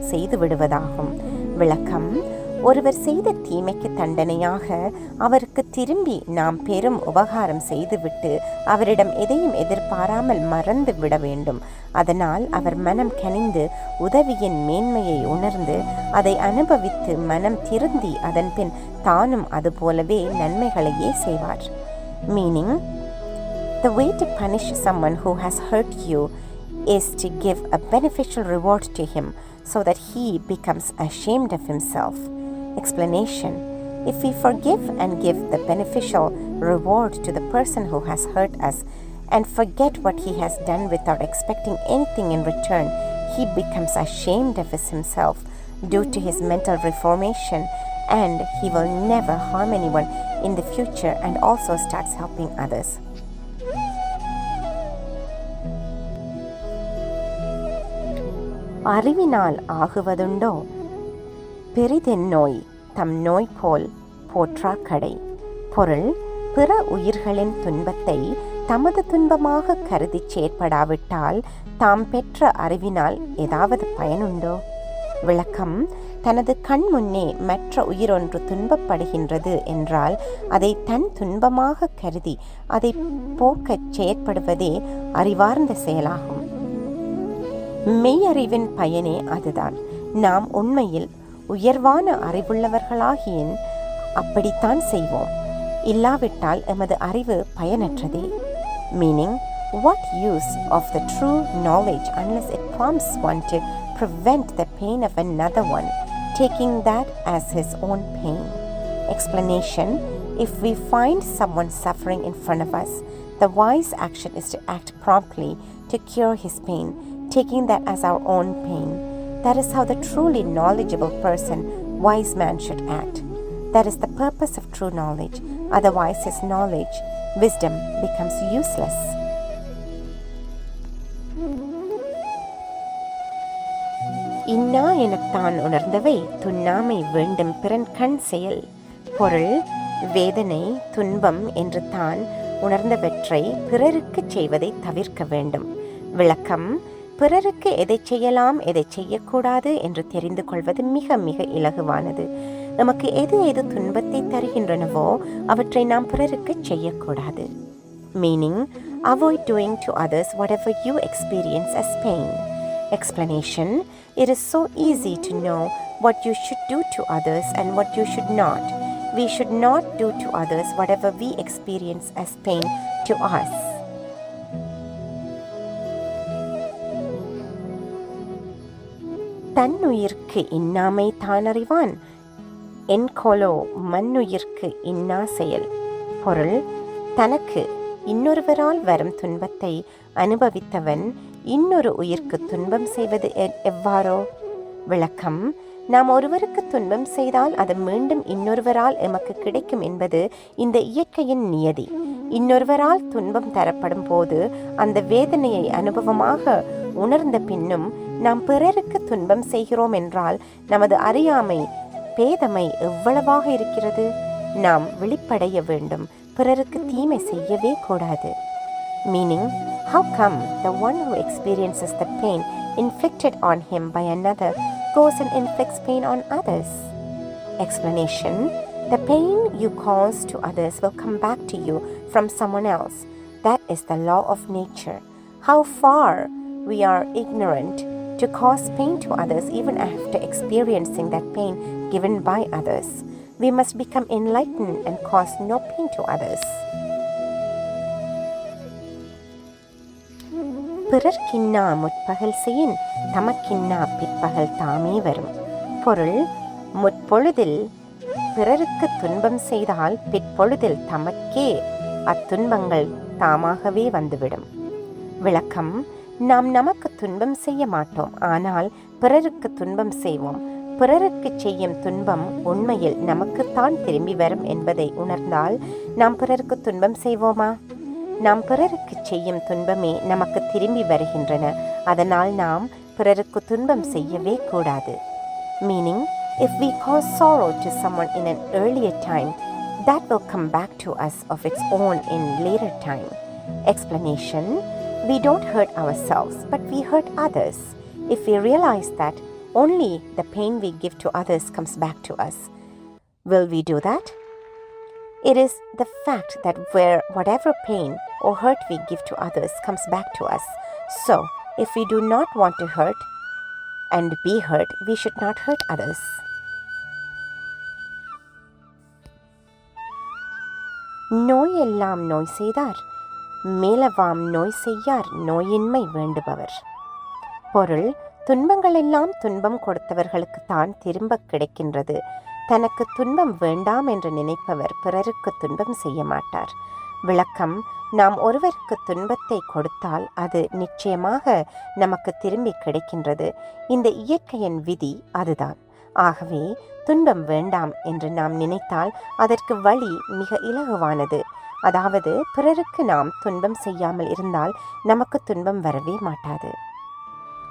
செய்து விடுவதாகும். விளக்கம்: ஒருவர் செய்த தீமைக்கு தண்டனையாக அவருக்கு திரும்பி நாம் பெரும் உபகாரம் செய்துவிட்டு அவரிடம் எதையும் எதிர்பாராமல் மறந்து விட வேண்டும். அதனால் அவர் மனம் கனிந்து உதவியின் மேன்மையை உணர்ந்து அதை அனுபவித்து மனம் திருந்தி அதன் பின் தானும் அதுபோலவே நன்மைகளையே செய்வார். Meaning, the way to punish someone who has hurt you is to give a beneficial reward to him so that he becomes ashamed of himself. Explanation: if we forgive and give the beneficial reward to the person who has hurt us and forget what he has done without expecting anything in return, he becomes ashamed of himself due to his mental reformation, and he will never harm anyone in the future and also starts helping others. அறிவினால் ஆகுவதுண்டோ பெரிதென் நோய் தம் நோய் போல் போற்றா கடை. பொருள்: பிற உயிர்களின் துன்பத்தை தமது துன்பமாக கருதி செயற்படாவிட்டால் தாம் பெற்ற அறிவினால் ஏதாவது பயனுண்டோ? விளக்கம்: தனது கண் முன்னே மற்ற உயிரொன்று துன்பப்படுகின்றது என்றால் அதை தன் துன்பமாக கருதி அதை போக்கச் செயற்படுவதே அறிவார்ந்த செயலாகும். மெய்யறிவின் பயனே அதுதான். நாம் உண்மையில் உயர்வான அறிவுள்ளவர்களாகியின் அப்படித்தான் செய்வோம். இல்லாவிட்டால் எமது அறிவு பயனற்றதே. Meaning, what use of the true knowledge unless it prompts one to prevent the pain of another one, taking that as his own pain? Explanation: if we find someone suffering in front of us, the wise action is to act promptly to cure his pain, taking that as our own pain. That is how the truly knowledgeable person, wise man, should act. That is the purpose of true knowledge. Otherwise, his knowledge, wisdom, becomes useless. இன்னா எனத்தான் உணர்ந்தவை துண்ணாமை வேண்டும் பிறன் கண் செயல். பொருள்: வேதனை, துன்பம் என்று தான் உணர்ந்தவற்றை பிறருக்கு செய்வதை தவிர்க்க வேண்டும். விளக்கம்: பிறருக்கு எதை செய்யலாம் எதை செய்யக்கூடாது என்று தெரிந்து கொள்வது மிக மிக இலகுவானது. நமக்கு எது எது துன்பத்தை தருகின்றனவோ அவற்றை நாம் பிறருக்கு செய்யக்கூடாது. Meaning, avoid doing to others whatever you experience as pain. Explanation: it is so easy to know what you should do to others and what you should not. We should not do to others whatever we experience as pain to us. தன்னுயிர்க்கு இன்னாமை தானறிவான் என்கொலோ மண்ணுயிர்க்கு இன்னா செயல். பொருள்: தனக்கு இன்னொருவரால் வரும் துன்பத்தை அனுபவித்தவன் இன்னொரு உயிர்க்கு துன்பம் செய்வது எவ்வாறோ? விளக்கம்: நாம் ஒருவருக்கு துன்பம் செய்தால் அது மீண்டும் இன்னொருவரால் எமக்கு கிடைக்கும் என்பது இந்த இயற்கையின் நியதி. இன்னொருவரால் துன்பம் தரப்படும் போது அந்த வேதனையை அனுபவமாக உணர்ந்த பின்னும் நாம் பிறருக்கு துன்பம் செய்கிறோம் என்றால் நமது அறியாமை, பேதமை எவ்வளவாக இருக்கிறது. நாம் விழிப்படைய வேண்டும். பிறருக்கு தீமை செய்யவே கூடாது. Meaning, how come the one who experiences the pain inflicted on him by another goes and inflicts pain on others? Explanation: the pain you cause to others will come back to you from someone else. That is the law of nature. How far we are ignorant to cause pain to others even after experiencing that pain given by others. We must become enlightened and cause no pain to others. பிறர்க்கின்னா முற்பகல் செய்யின் தமக்கின்னா பிற்பகல் தாமே வரும். பொருள்: முற்பொழுதில் பிறருக்கு துன்பம் செய்தால் பிற்பொழுதில் தமக்கே அத்துன்பங்கள் தாமாகவே வந்துவிடும். விளக்கம்: நாம் நமக்கு துன்பம் செய்ய மாட்டோம், ஆனால் பிறருக்கு துன்பம் செய்வோம். பிறருக்கு செய்யும் துன்பம் உண்மையில் நமக்குத்தான் திரும்பி வரும் என்பதை உணர்ந்தால் நாம் பிறருக்கு துன்பம் செய்வோமா? நாம் பிறருக்கு செய்யும் துன்பமே நமக்கு திரும்பி வருகின்றன. அதனால் நாம் பிறருக்கு துன்பம் செய்யவே கூடாது. Meaning, if we cause sorrow to someone in an earlier time, that will come back to us of its own in later time. Explanation: we don't hurt ourselves, but we hurt others. If we realize that only the pain we give to others comes back to us, will we do that? It is the fact that whatever pain or hurt we give to others comes back to us. So, if we do not want to hurt and be hurt, we should not hurt others. நோயெல்லாம் நோய் செய்தார் மேலவாம் நோய் செய்யார் நோயின்மை வேண்டுபவர். பொருள்: துன்பங்களெல்லாம் துன்பம் கொடுத்தவர்களுக்கு தான் திரும்ப கிடைக்கின்றது. தனக்கு துன்பம் வேண்டாம் என்று நினைப்பவர் பிறருக்கு துன்பம் செய்ய மாட்டார். விளக்கம்: நாம் ஒருவருக்கு துன்பத்தை கொடுத்தால் அது நிச்சயமாக நமக்கு திரும்பி கிடைக்கின்றது. இந்த இயற்கையின் விதி அதுதான். ஆகவே துன்பம் வேண்டாம் என்று நாம் நினைத்தால் அதற்கு வழி மிக இலகுவானது. அதாவது பிறருக்கு நாம் துன்பம் செய்யாமல் இருந்தால் நமக்கு துன்பம் வரவே மாட்டாது.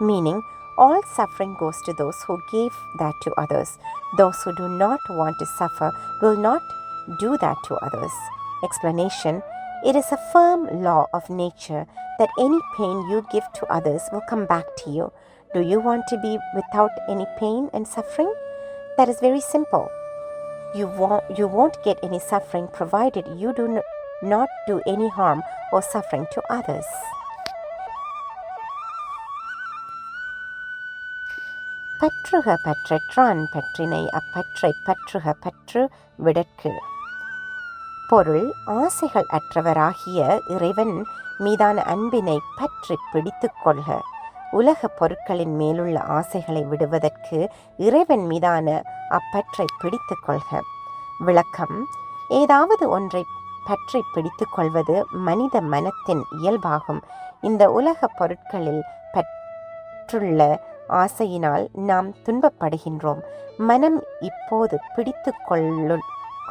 Meaning, All suffering goes to those who gave that to others. Those who do not want to suffer will not do that to others. Explanation: it is a firm law of nature that any pain you give to others will come back to you. Do you want to be without any pain and suffering? That is very simple. You won't get any suffering provided you do not do any harm or suffering to others. பற்றுக பற்றற்றான் பற்றினை அப்பற்றை பற்றுக பற்று விடற்கு. பொருள்: ஆசைகள் அற்றவராகிய இறைவன் மீதான அன்பினை பற்றி பிடித்து கொள்க. உலக பொருட்களின் மேலுள்ள ஆசைகளை விடுவதற்கு இறைவன் மீதான அப்பற்றை பிடித்து கொள்க. விளக்கம்: ஏதாவது ஒன்றை பற்றி பிடித்து கொள்வது மனித மனத்தின் இயல்பாகும். இந்த உலக பொருட்களில் பற்றுள்ள ஆசையினால் நாம் துன்பப்படுகின்றோம். மனம் இப்போது பிடித்து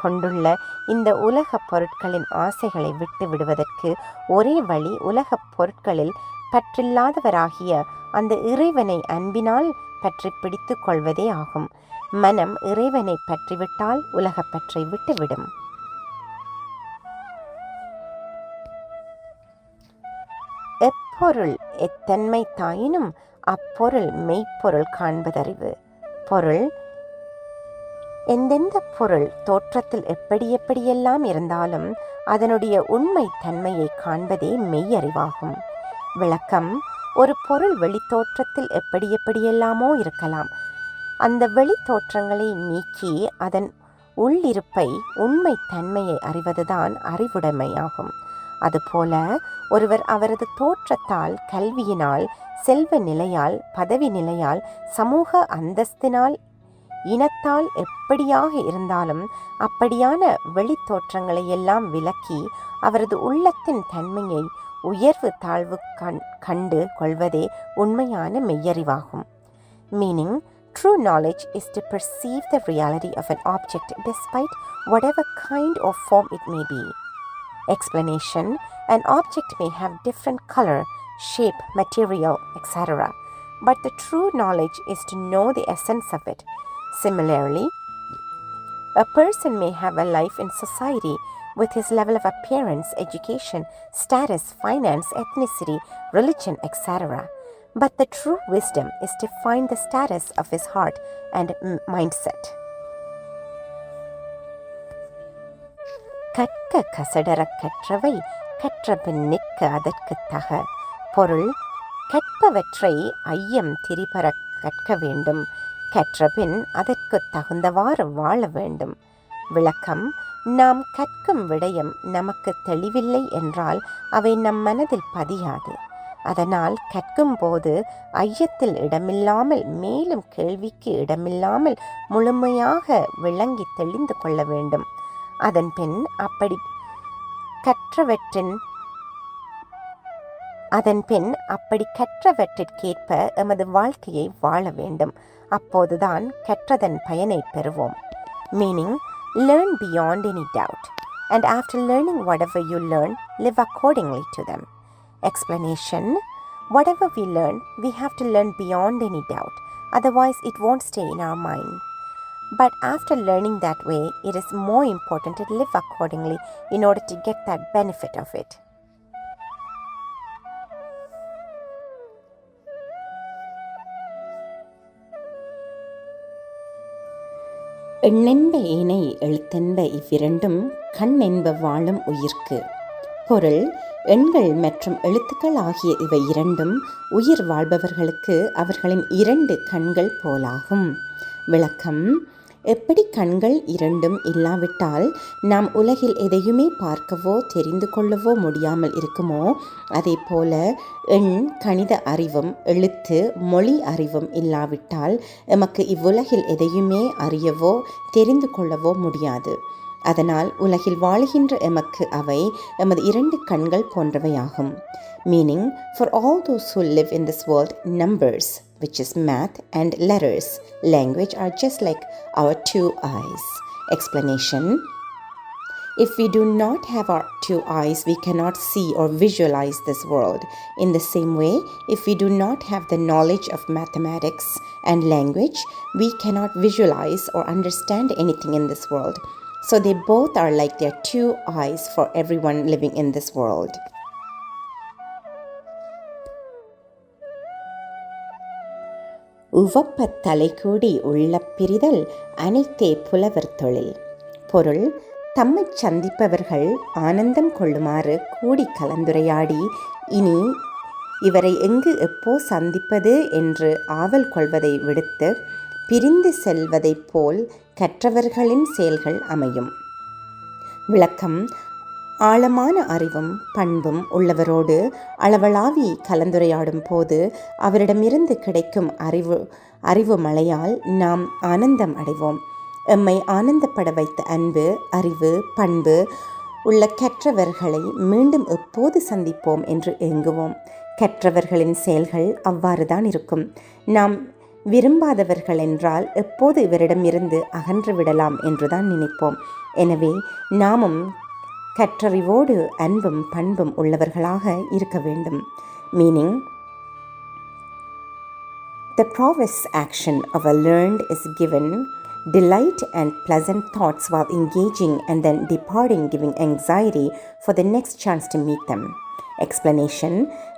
கொண்டுள்ள இந்த உலக பொருட்களின் ஆசைகளை விட்டு விடுவதற்கு ஒரே வழி உலகப் பொருட்களில் பற்றில்லாதவராகிய அந்த இறைவனை அன்பினால் பற்றி பிடித்து கொள்வதே ஆகும். மனம் இறைவனை பற்றிவிட்டால் உலகப் பற்றை விட்டுவிடும். எப்பொருள் எத்தன்மை தாயினும் அப்பொருள் மெய்ப்பொருள் காண்பதறிவு. பொருள்: எந்தெந்த பொருள் தோற்றத்தில் எப்படியெல்லாம் இருந்தாலும் அதனுடைய உண்மை தன்மையை காண்பதே மெய்யறிவாகும். விளக்கம்: ஒரு பொருள் வெளித்தோற்றத்தில் எப்படியெல்லாமோ இருக்கலாம். அந்த வெளித்தோற்றங்களை நீக்கி அதன் உள்ளிருப்பை உண்மை தன்மையை அறிவதுதான் அறிவுடைமையாகும். அதுபோல ஒருவர் அவரது தோற்றத்தால், கல்வியினால், செல்வ நிலையால், பதவி நிலையால், சமூக அந்தஸ்தினால், இனத்தால் எப்படியாக இருந்தாலும் அப்படியான வெளித்தோற்றங்களை எல்லாம் விலக்கி அவரது உள்ளத்தின் தன்மையை உயர்வு தாழ்வு கண்டு கொள்வதே உண்மையான மெய்யறிவாகும். Meaning: true knowledge is to perceive the reality of an object despite whatever kind or form it may be. Explanation: an object may have different color, shape, material, etc. But the true knowledge is to know the essence of it. Similarly, a person may have a life in society with his level of appearance, education, status, finance, ethnicity, religion, etc. But the true wisdom is to find the status of his heart and mindset. கற்க கசடரக் கற்றவை கற்றபின் நிற்க அதற்குத் தக. பொருள்: கற்பவற்றை ஐயம் திரிபரக் கற்க வேண்டும். கற்றபின் அதற்கு தகுந்தவாறு வாழ வேண்டும். விளக்கம்: நாம் கற்கும் விடயம் நமக்கு தெளிவில்லை என்றால் அவை நம் மனதில் பதியாது. அதனால் கற்கும் போது ஐயத்தில் இடமில்லாமல், மேலும் கேள்விக்கு இடமில்லாமல் முழுமையாக விளங்கி தெளிந்து கொள்ள வேண்டும். அதன்பின் அப்படி கற்றவற்றிற்கேற்ப எமது வாழ்க்கையை வாழ வேண்டும். அப்போதுதான் கற்றதன் பயனை பெறுவோம். Meaning: learn beyond any doubt, and after learning whatever you learn, live accordingly to them. Explanation: whatever we learn, we have to learn beyond any doubt, otherwise it won't stay in our mind. But after learning that way, it is more important to live accordingly in order to get that benefit of it. எண்ணென்ப ஏனை எழுத்தென்ப இவ்விரண்டும் கண் என்ப வாழும் உயிர்க்கு. பொருள்: எண்கள் மற்றும் எழுத்துக்கள் ஆகிய இவை இரண்டும் உயிர் வாழ்பவர்களுக்கு அவர்களின் இரண்டு கண்கள் போலாகும். விளக்கம்: எப்படி கண்கள் இரண்டும் இல்லாவிட்டால் நாம் உலகில் எதையுமே பார்க்கவோ தெரிந்து கொள்ளவோ முடியாமல் இருக்குமோ, அதே போல எண், கணித அறிவும் எழுத்து, மொழி அறிவும் இல்லாவிட்டால் எமக்கு இவ்வுலகில் எதையுமே அறியவோ தெரிந்து கொள்ளவோ முடியாது. அதனால் உலகில் வாழுகின்ற எமக்கு அவை எமது இரண்டு கண்கள் போன்றவையாகும். Meaning, for all those who live in this world, numbers, which is math, and letters, language, are just like our two eyes. Explanation: If we do not have our two eyes, we cannot see or visualize this world. In the same way, if we do not have the knowledge of mathematics and language, we cannot visualize or understand anything in this world. So they both are like their two eyes for everyone living in this world. உவப்பத் தலைக்கூடி உள்ள பிரிதல் அனைத்தே புலவர் தொழில். பொருள்: தம்மைச் சந்திப்பவர்கள் ஆனந்தம் கொள்ளுமாறு கூடி கலந்துரையாடி இனி இவரை எங்கு எப்போ சந்திப்பது என்று ஆவல் கொள்வதை விடுத்து பிரிந்து செல்வதைப் போல் கற்றவர்களின் செயல்கள் அமையும். விளக்கம்: ஆழமான அறிவும் பண்பும் உள்ளவரோடு அளவளாவி கலந்துரையாடும் போது அவரிடமிருந்து கிடைக்கும் அறிவு மழையால் நாம் ஆனந்தம் அடைவோம். எம்மை ஆனந்தப்பட வைத்த அன்பு, அறிவு, பண்பு உள்ள கற்றவர்களை மீண்டும் எப்போது சந்திப்போம் என்று ஏங்குவோம். கற்றவர்களின் செயல்கள் அவ்வாறுதான் இருக்கும். நாம் விரும்பாதவர்கள் என்றால் எப்போது இவரிடமிருந்து அகன்று விடலாம் என்றுதான் நினைப்போம். எனவே நாமும் கற்றறிவோடு அன்பும் பண்பும் உள்ளவர்களாக இருக்க வேண்டும். Meaning, the prowess action of a learned is given delight and pleasant thoughts while engaging and then departing, giving anxiety for the next chance to meet them. Explanation: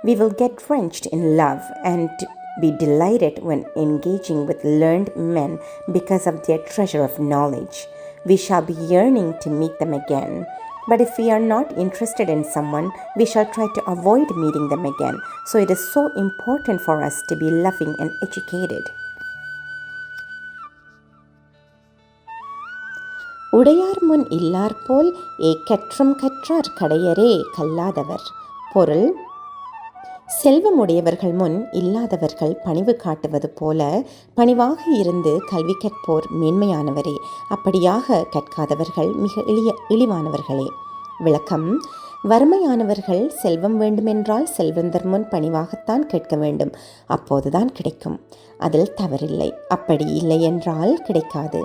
we will get drenched in love and be delighted when engaging with learned men because of their treasure of knowledge. We shall be yearning to meet them again. But if we are not interested in someone, we shall try to avoid meeting them again. So it is so important for us to be loving and educated. உடையார் முன் இல்லார் போல் கற்றும் கற்றார் கடையரே கல்லாதவர். பொருள்: செல்வமுடையவர்கள் முன் இல்லாதவர்கள் பணிவு காட்டுவது போல பணிவாக இருந்து கல்வி கற்போர் மேன்மையானவரே, அப்படியாக கற்காதவர்கள் மிக இழிவானவர்களே. விளக்கம்: வறுமையானவர்கள் செல்வம் வேண்டுமென்றால் செல்வந்தர் முன் பணிவாகத்தான் கேட்க வேண்டும். அப்போதுதான் கிடைக்கும். அதில் தவறில்லை. அப்படி இல்லை என்றால் கிடைக்காது.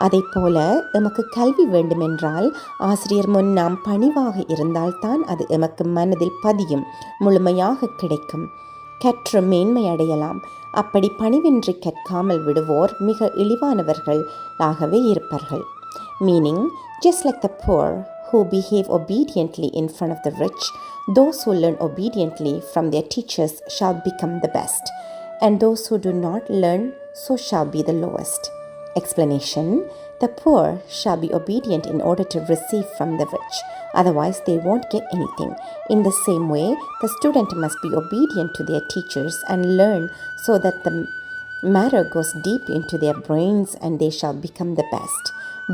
அதைப்போல எமக்கு கல்வி வேண்டுமென்றால் ஆசிரியர் முன் நாம் பணிவாக இருந்தால்தான் அது எமக்கு மனதில் பதியும், முழுமையாக கிடைக்கும், கற்று மேன்மை அடையலாம். அப்படி பணிவின்றி கற்காமல் விடுவோர் மிக இழிவானவர்களாகவே இருப்பார்கள். Meaning, just like the poor who behave obediently in front of the rich, those who learn obediently from their teachers shall become the best, and those who do not learn so shall be the lowest. Explanation: the poor shall be obedient in order to receive from the rich, otherwise they won't get anything. In the same way, the student must be obedient to their teachers and learn so that the matter goes deep into their brains and they shall become the best.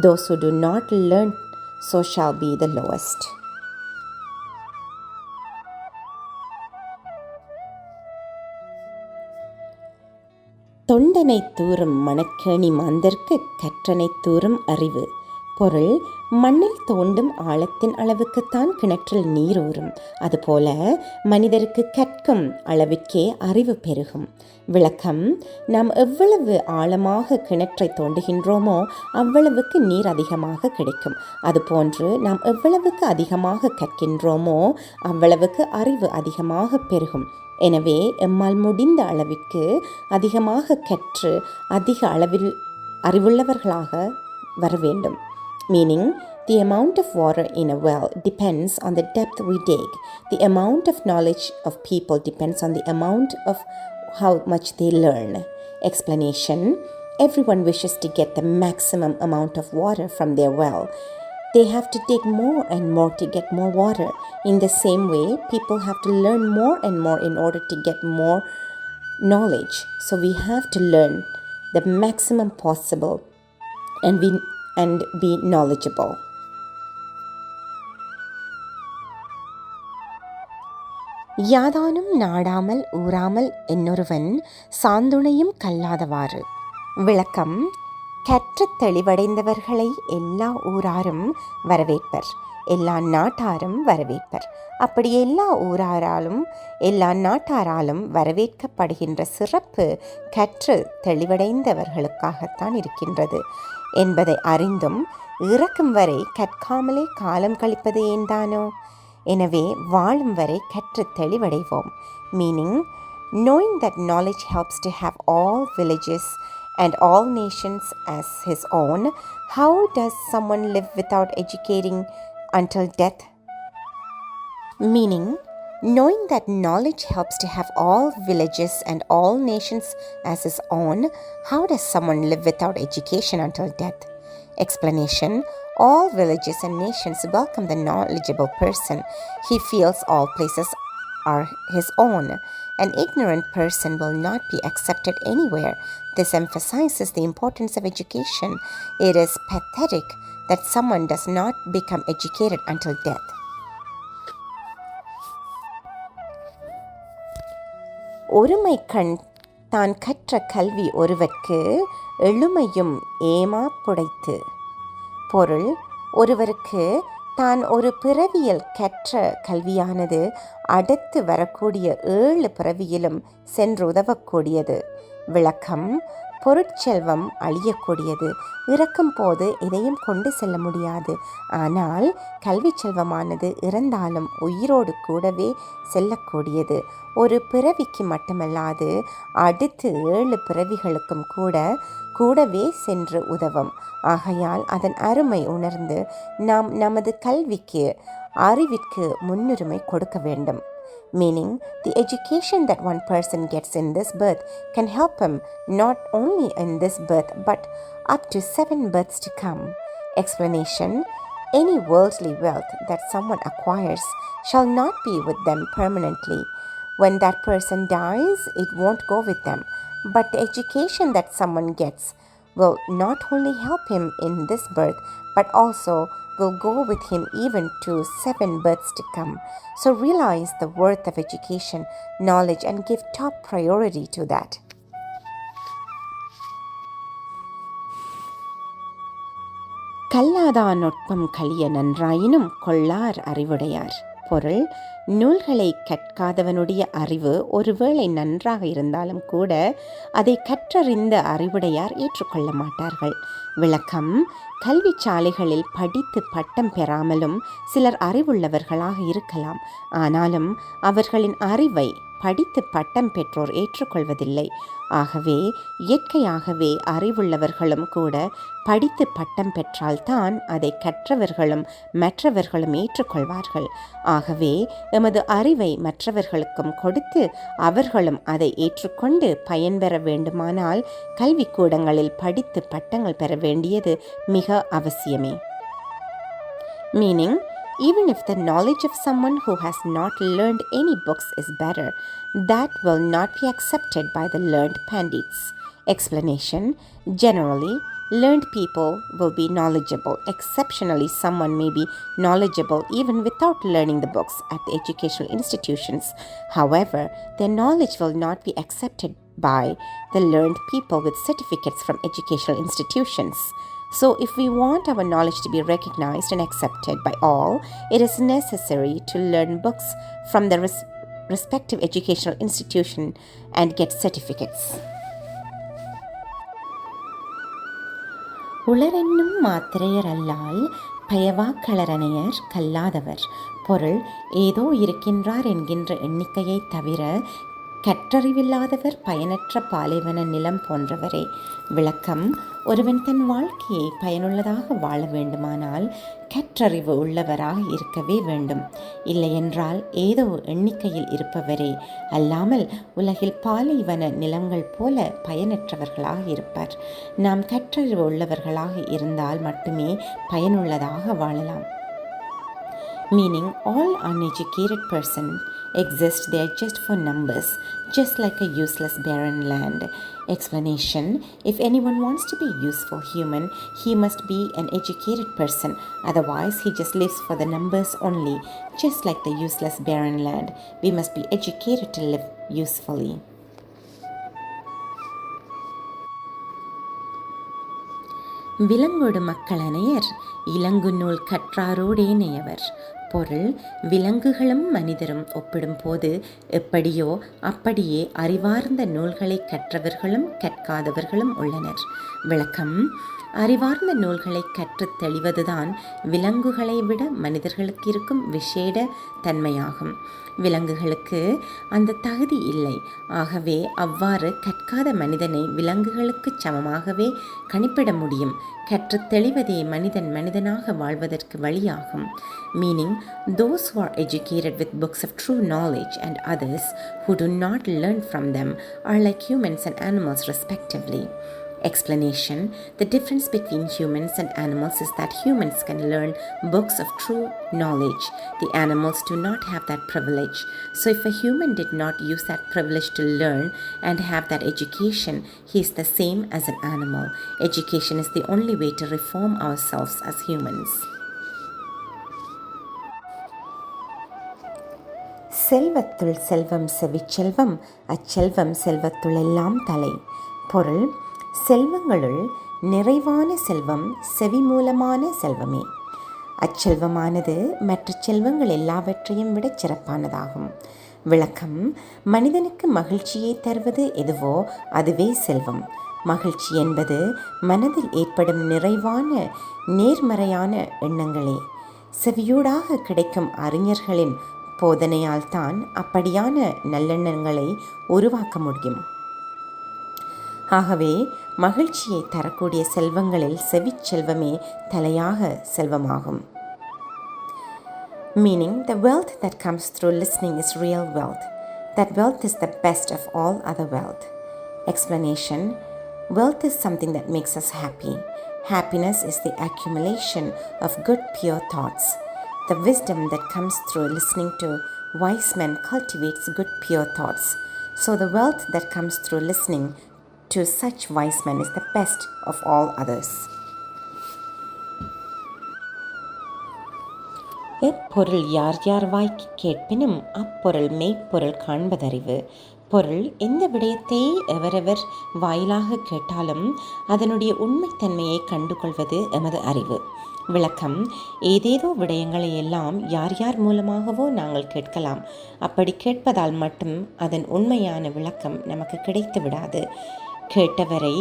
Those who do not learn so shall be the lowest. தொண்டனை தூறும் மணக்கேணி மாந்தர்க்கு கற்றனை தூறும் அறிவு. பொருள்: மண்ணில் தோண்டும் ஆழத்தின் அளவுக்குத்தான் கிணற்றில் நீர் ஊறும். அதுபோல மனிதருக்கு கற்கும் அளவிற்கே அறிவு பெருகும். விளக்கம்: நாம் எவ்வளவு ஆழமாக கிணற்றை தோண்டுகின்றோமோ அவ்வளவுக்கு நீர் அதிகமாக கிடைக்கும். அதுபோன்று நாம் எவ்வளவுக்கு அதிகமாக கற்கின்றோமோ அவ்வளவுக்கு அறிவு அதிகமாக பெருகும். எனவே எம்மால் முடிந்த அளவிற்கு அதிகமாக கற்று அதிக அளவில் அறிவுள்ளவர்களாக வர வேண்டும். Meaning, the amount of water in a well depends on the depth we dig. The amount of knowledge of people depends on the amount of how much they learn. Explanation: everyone wishes to get the maximum amount of water from their well. They have to dig more and more to get more water. In the same way, people have to learn more and more in order to get more knowledge. So we have to learn the maximum possible and be knowledgeable. யாதானும் நாடாமல் ஊறாமல் என்னொருவன் சாந்துணையும் கல்லாதவாறு. விளக்கம்: கற்றுத் தெளிவடைந்தவர்களை எல்லா ஊராரும் வரவேற்பர், எல்லா நாட்டாரும் வரவேற்பர். அப்படி எல்லா ஊராராலும் எல்லா நாட்டாராலும் வரவேற்கப்படுகின்ற சிறப்பு கற்று தெளிவடைந்தவர்களுக்காகத்தான் இருக்கின்றது என்பதை அறிந்தும் இறக்கும் வரை கற்காமலே காலம் கழிப்பது ஏன்தானோ? எனவே வாழும் வரை கற்று தெளிவடைவோம். Meaning, knowing that knowledge helps to have all villages and all nations as his own, how does someone live without educating until death? Meaning, knowing that knowledge helps to have all villages and all nations as his own, how does someone live without education until death? Explanation: all villages and nations welcome the knowledgeable person. He feels all places are his own. An ignorant person will not be accepted anywhere. This emphasizes the importance of education. It is pathetic that someone does not become educated until death. ஒருமை கண் தான் கற்ற கல்வி ஒருவர்க்கு எழுமையும் ஏமா புடைத்து. பொருள்: ஒருவருக்கு தான் ஒரு பிறவியில் கற்ற கல்வியானது அடுத்து வரக்கூடிய 7 பிறவியிலும் சென்று உதவக்கூடியது. விளக்கம்: பொருட்செல்வம் அழியக்கூடியது, இறக்கும் போது இதையும் கொண்டு செல்ல முடியாது. ஆனால் கல்வி செல்வமானது இறந்தாலும் உயிரோடு கூடவே செல்லக்கூடியது. ஒரு பிறவிக்கு மட்டுமல்லாது அடுத்து 7 பிறவிகளுக்கும் கூடவே சென்று உதவும். ஆகையால் அதன் அருமை உணர்ந்து நாம் நமது கல்விக்கு, அறிவிற்கு முன்னுரிமை கொடுக்க வேண்டும். Meaning, the education that one person gets in this birth can help him not only in this birth but up to 7 births to come. Explanation: any worldly wealth that someone acquires shall not be with them permanently. When that person dies, it won't go with them. But the education that someone gets will not only help him in this birth but also will go with him even to 7 births to come. So realize the worth of education, knowledge, and give top priority to that. கல்லாதான் நுட்பம் கலிய நன்றாயினும் கொள்ளார் அறிவுடையார். பொருள்: நூல்களை கற்காதவனுடைய அறிவு ஒருவேளை நன்றாக இருந்தாலும் கூட அதை கற்றறிந்த அறிவுடையார் ஏற்றுக்கொள்ள மாட்டார்கள். விளக்கம்: கல்வி சாலைகளில் படித்து பட்டம் பெறாமலும் சிலர் அறிவுள்ளவர்களாக இருக்கலாம். ஆனாலும் அவர்களின் அறிவை படித்து பட்டம் பெற்றோர் ஏற்றுக்கொள்வதில்லை. ஆகவே இயற்கையாகவே அறிவுள்ளவர்களும் கூட படித்து பட்டம் பெற்றால்தான் அதை கற்றவர்களும் மற்றவர்களும் ஏற்றுக்கொள்வார்கள். ஆகவே எமது அறிவை மற்றவர்களுக்கும் கொடுத்து அவர்களும் அதை ஏற்றுக்கொண்டு பயன்பெற வேண்டுமானால் கல்விக்கூடங்களில் படித்து பட்டங்கள் பெற வேண்டியது மிக அவசியமே. Meaning, even if the knowledge of someone who has not learned any books is better, that will not be accepted by the learned pandits. Explanation: generally, learned people will be knowledgeable. Exceptionally, someone may be knowledgeable even without learning the books at the educational institutions. However, their knowledge will not be accepted by the learned people with certificates from educational institutions. So, if we want our knowledge to be recognized and accepted by all, it is necessary to learn books from the respective educational institution and get certificates. உளரென்னும் மாத்திரையர் அல்லால் பயவாக்களரனையர் கல்லாதவர். பொருள்: ஏதோ இருக்கின்றார் என்கின்ற எண்ணிக்கையை தவிர கற்றறிவில்லாதவர் பயனற்ற பாலைவன நிலம் போன்றவரே. விளக்கம்: ஒருவன் தன் வாழ்க்கையை பயனுள்ளதாக வாழ வேண்டுமானால் கற்றறிவு உள்ளவராக இருக்கவே வேண்டும். இல்லையென்றால் ஏதோ எண்ணிக்கையில் இருப்பவரே அல்லாமல் உலகில் பாலைவன நிலங்கள் போல பயனற்றவர்களாக இருப்பர். நாம் கற்றறிவு உள்ளவர்களாக இருந்தால் மட்டுமே பயனுள்ளதாக வாழலாம். Meaning, all uneducated persons exist there just for numbers, just like a useless barren land. Explanation: if anyone wants to be useful human, he must be an educated person. Otherwise, he just lives for the numbers only, just like the useless barren land. We must be educated to live usefully. விலங்கொடு மக்களனையர் இலங்கு நூல் கற்றாரோடேனையவர். பொருள்: விலங்குகளும் மனிதரும் ஒப்பிடும்போது எப்படியோ அப்படியே அறிவார்ந்த நூல்களை கற்றவர்களும் கற்காதவர்களும் உள்ளனர். விளக்கம்: அறிவார்ந்த நூல்களை கற்றுத் தெளிவதுதான் விலங்குகளை விட மனிதர்களுக்கு இருக்கும் விசேட தன்மையாகும். விலங்குகளுக்கு அந்த தகுதி இல்லை. ஆகவே அவ்வாறு கற்காத மனிதனை விலங்குகளுக்கு சமமாகவே கணிப்பிட முடியும். கற்றுத் தெளிவதே மனிதன் மனிதனாக வாழ்வதற்கு வழியாகும். Meaning, those who are educated with books of true knowledge and others who do not learn from them are like humans and animals respectively. Explanation: the difference between humans and animals is that humans can learn books of true knowledge. The animals do not have that privilege. So if a human did not use that privilege to learn and have that education, he is the same as an animal. Education is the only way to reform ourselves as humans. செல்வத்துள் செல்வம் செவிச்செல்வம், அச்செல்வம் செல்வத்துள் எல்லாம் தலை. பொருள்: செல்வங்களுள் நிறைவான செல்வம் செவி மூலமான செல்வமே. அச்செல்வமானது மற்ற செல்வங்கள் எல்லாவற்றையும் விட சிறப்பானதாகும். விளக்கம்: மனிதனுக்கு மகிழ்ச்சியை தருவது எதுவோ அதுவே செல்வம். மகிழ்ச்சி என்பது மனதில் ஏற்படும் நிறைவான நேர்மறையான எண்ணங்களே. செவியூடாக கிடைக்கும் அறிஞர்களின் போதனையால் தான் அப்படியான நல்லெண்ணங்களை உருவாக்க முடியும். ஆகவே மகிழ்ச்சியை தரக்கூடிய செல்வங்களில் செவிச்செல்வமே தலையாக செல்வமாகும். Meaning, the wealth that comes through listening is real wealth. That wealth is the best of all other wealth. Explanation: wealth is something that makes us happy. Happiness is the accumulation of good pure thoughts. The wisdom that comes through listening to wise men cultivates good pure thoughts. So the wealth that comes through listening to such wise men is the best of all others. எப்பொருள் யார் யார் வாய்க்கு கேட்பினும் அப்பொருள் மெய்ப்பொருள் காண்பதறிவு. பொருள்: எந்த விடயத்தை எவரவர் வாயிலாக கேட்டாலும் அதனுடைய உண்மைத்தன்மையை கண்டுகொள்வது எமது அறிவு. விளக்கம்: ஏதேதோ விடயங்களை எல்லாம் யார் யார் மூலமாகவோ நாங்கள் கேட்கலாம். அப்படி கேட்பதால் மட்டும் அதன் உண்மையான விளக்கம் நமக்கு கிடைத்து விடாது. கேட்டவரை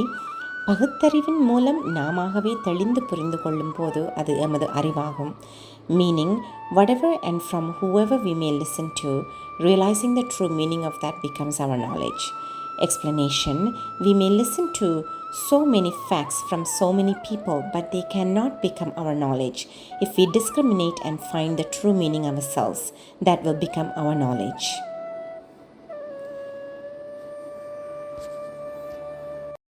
பகுத்தறிவின் மூலம் நாமாகவே தெளிந்து புரிந்து கொள்ளும் போது அது எமது அறிவாகும். Meaning, whatever and from whoever we may listen to, realizing the true meaning of that becomes our knowledge. Explanation: we may listen to so many facts from so many people, but they cannot become our knowledge. If we discriminate and find the true meaning ourselves, that will become our knowledge.